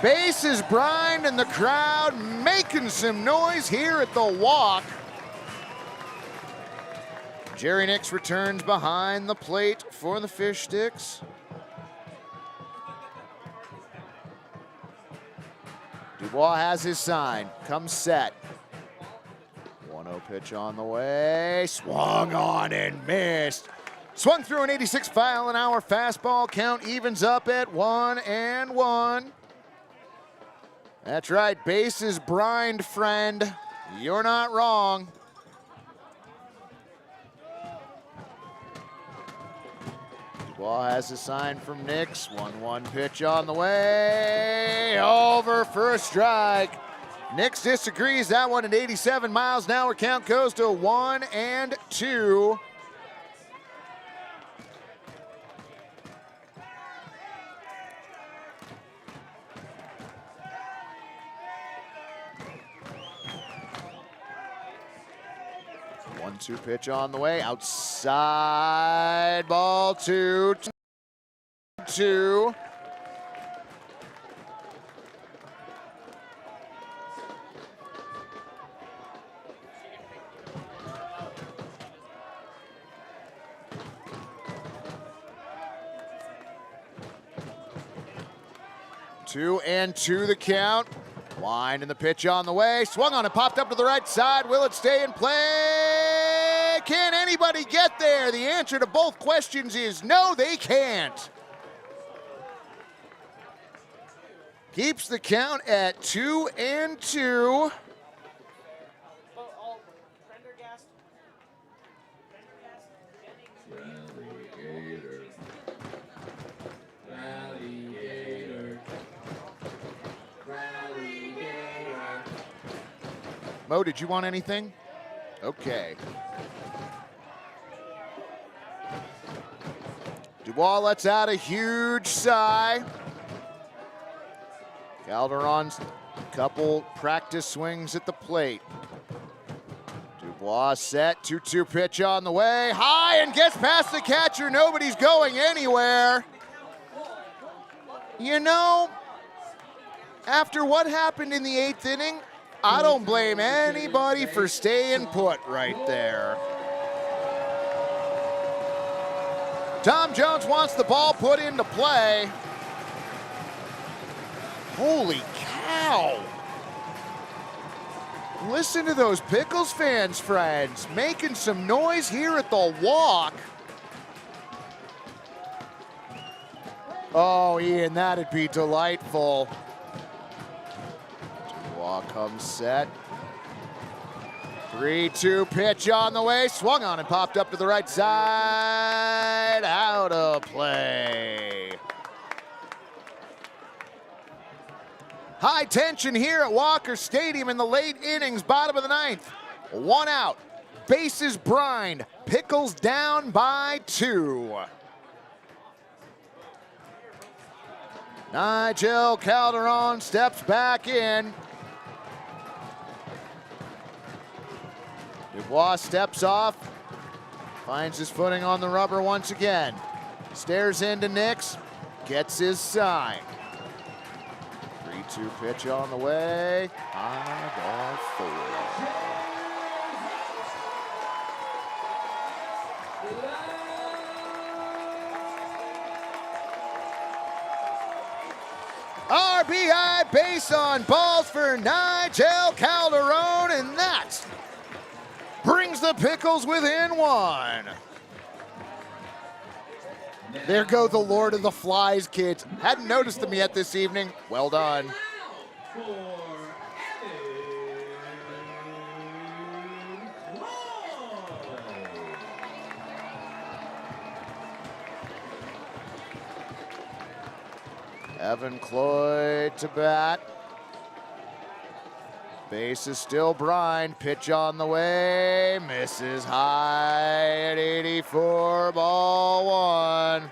Bases Bryant and the crowd making some noise here at the walk. Jerry Nix returns behind the plate for the Fish Sticks. Dubois has his sign, comes set. 1-0 pitch on the way, swung on and missed. Swung through an 86 mile an hour fastball, count evens up at 1-1. That's right, bases Bryant, friend. You're not wrong. Dubois has a sign from Nix. 1-1 pitch on the way. Over for a strike. Nix disagrees. That one at 87 miles an hour. Count goes to 1-2. One-two pitch on the way. Outside ball 2-2. Two and two the count. Line and the pitch on the way. Swung on and popped up to the right side. Will it stay in play? Can anybody get there? The answer to both questions is no, they can't. Keeps the count at 2-2. Mo, did you want anything? Okay. Dubois lets out a huge sigh. Calderon's couple practice swings at the plate. Dubois set, 2-2 pitch on the way. High and gets past the catcher. Nobody's going anywhere. You know, after what happened in the 8th inning, I don't blame anybody for staying put right there. Tom Jones wants the ball put into play. Holy cow. Listen to those Pickles fans, friends, making some noise here at the walk. Oh, Ian, that'd be delightful. Dubois comes set. 3-2 pitch on the way. Swung on and popped up to the right side. Out of play. High tension here at Walker Stadium in the late innings, bottom of the 9th. 1 out. Bases Bryant. Pickles down by 2. Nigel Calderon steps back in. Dubois steps off, finds his footing on the rubber once again. Stares into Nix, gets his sign. 3-2 pitch on the way. High ball 4. RBI base on balls for Nigel Calderon, and that brings the Pickles within 1. There go the Lord of the Flies kids. Hadn't noticed them yet this evening. Well done. Evan Cloyd to bat. Base is still Brine. Pitch on the way. Misses high at 84. Ball one.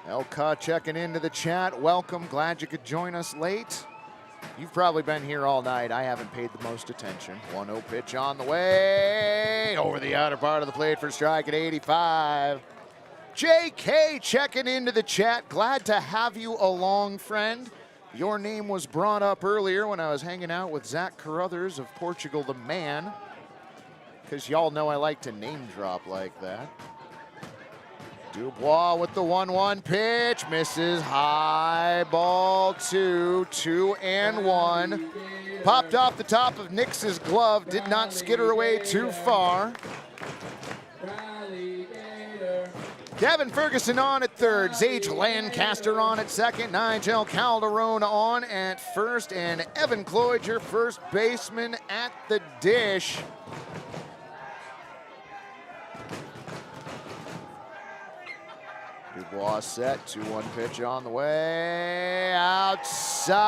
Elka checking into the chat. Welcome. Glad you could join us late. You've probably been here all night. I haven't paid the most attention. 1-0 pitch on the way. Over the outer part of the plate for strike at 85. JK checking into the chat. Glad to have you along, friend. Your name was brought up earlier when I was hanging out with Zach Carruthers of Portugal the Man, because y'all know I like to name drop like that. Dubois with the 1-1 pitch. Misses high. Ball two. 2-1. Popped off the top of Nix's glove. Did not skitter away too far. Kevin Ferguson on at third. Zage Lancaster on at second. Nigel Calderon on at first. And Evan Cloyd, your first baseman, at the dish. Dubois set, 2-1 pitch on the way. Outside,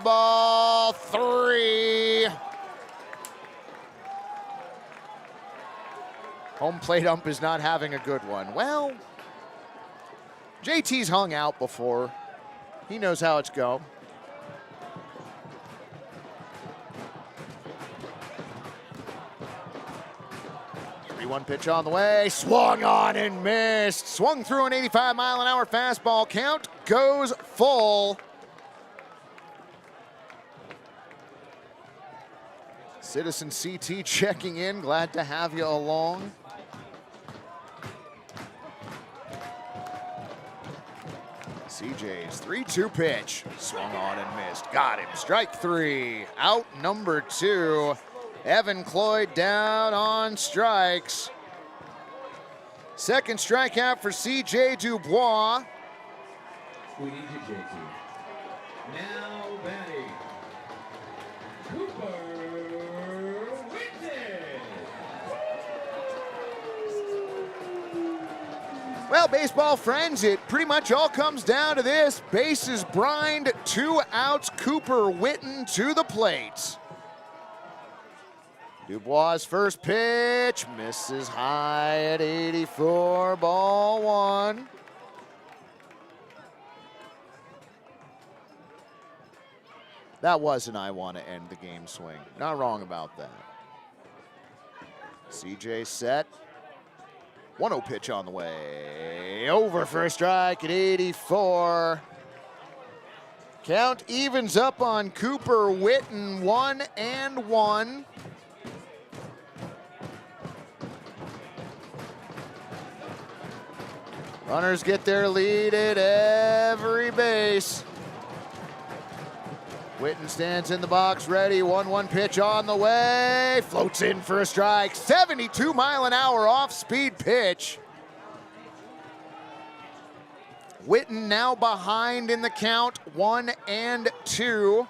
ball three. Home plate ump is not having a good one. Well, JT's hung out before. He knows how it's go. 3-1 pitch on the way. Swung on and missed. Swung through an 85-mile-an-hour fastball. Count goes full. Citizen CT checking in. Glad to have you along. CJ's 3-2 pitch. Swung on and missed. Got him. Strike three. Out number two. Evan Cloyd down on strikes. Second strikeout for CJ Dubois. We need you, JT. Now batting, Cooper Whitten. Well, baseball friends, it pretty much all comes down to this. Bases brined, 2 outs. Cooper Whitten to the plate. Dubois' first pitch misses high at 84, ball one. That was an I want to end the game swing. Not wrong about that. CJ set. 1-0 pitch on the way. Over for a strike at 84. Count evens up on Cooper Whitten, 1-1. Runners get their lead at every base. Whitten stands in the box ready. 1-1 pitch on the way. Floats in for a strike. 72-mile-an-hour off-speed pitch. Whitten now behind in the count, 1-2.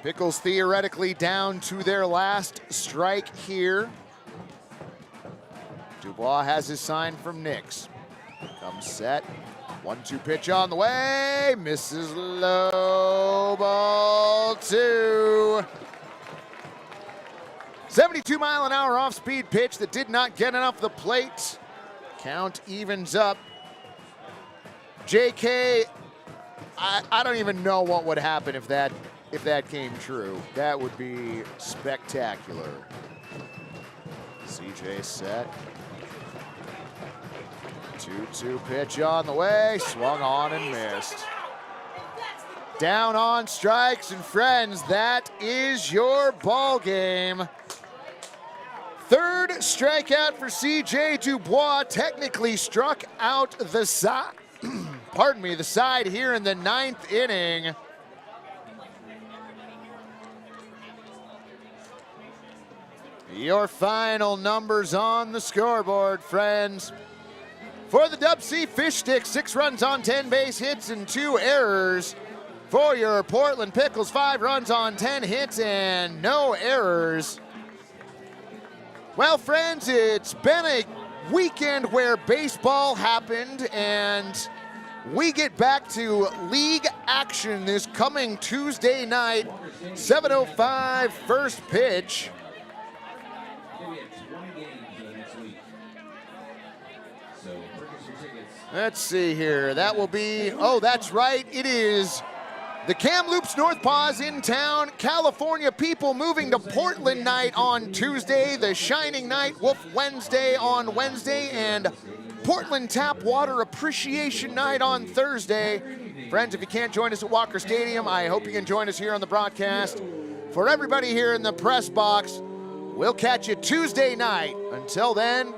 Pickles theoretically down to their last strike here. Dubois has his sign from Nix. Comes set. 1-2 pitch on the way. Misses low. Ball two. 72-mile-an-hour off-speed pitch that did not get enough the plate. Count evens up. JK, I don't even know what would happen if that came true. That would be spectacular. CJ set. 2-2 pitch on the way. Swung on and missed. Down on strikes, and friends, that is your ball game. Third strikeout for CJ Dubois. Technically struck out the side. Pardon me, the side here in the 9th inning. Your final numbers on the scoreboard, friends. For the Dubsea Fish Stick, 6 runs on 10 base hits and 2 errors. For your Portland Pickles, 5 runs on 10 hits and no errors. Well, friends, it's been a weekend where baseball happened, and we get back to league action this coming Tuesday night, 7:05 first pitch. Let's see here. That will be, oh, that's right. It is the Kamloops North Paws in town. California people moving to Portland night on Tuesday. The Shining Night Wolf Wednesday on Wednesday. And Portland Tap Water Appreciation Night on Thursday. Friends, if you can't join us at Walker Stadium, I hope you can join us here on the broadcast. For everybody here in the press box, we'll catch you Tuesday night. Until then,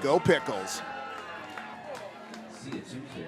go Pickles. See you Tuesday.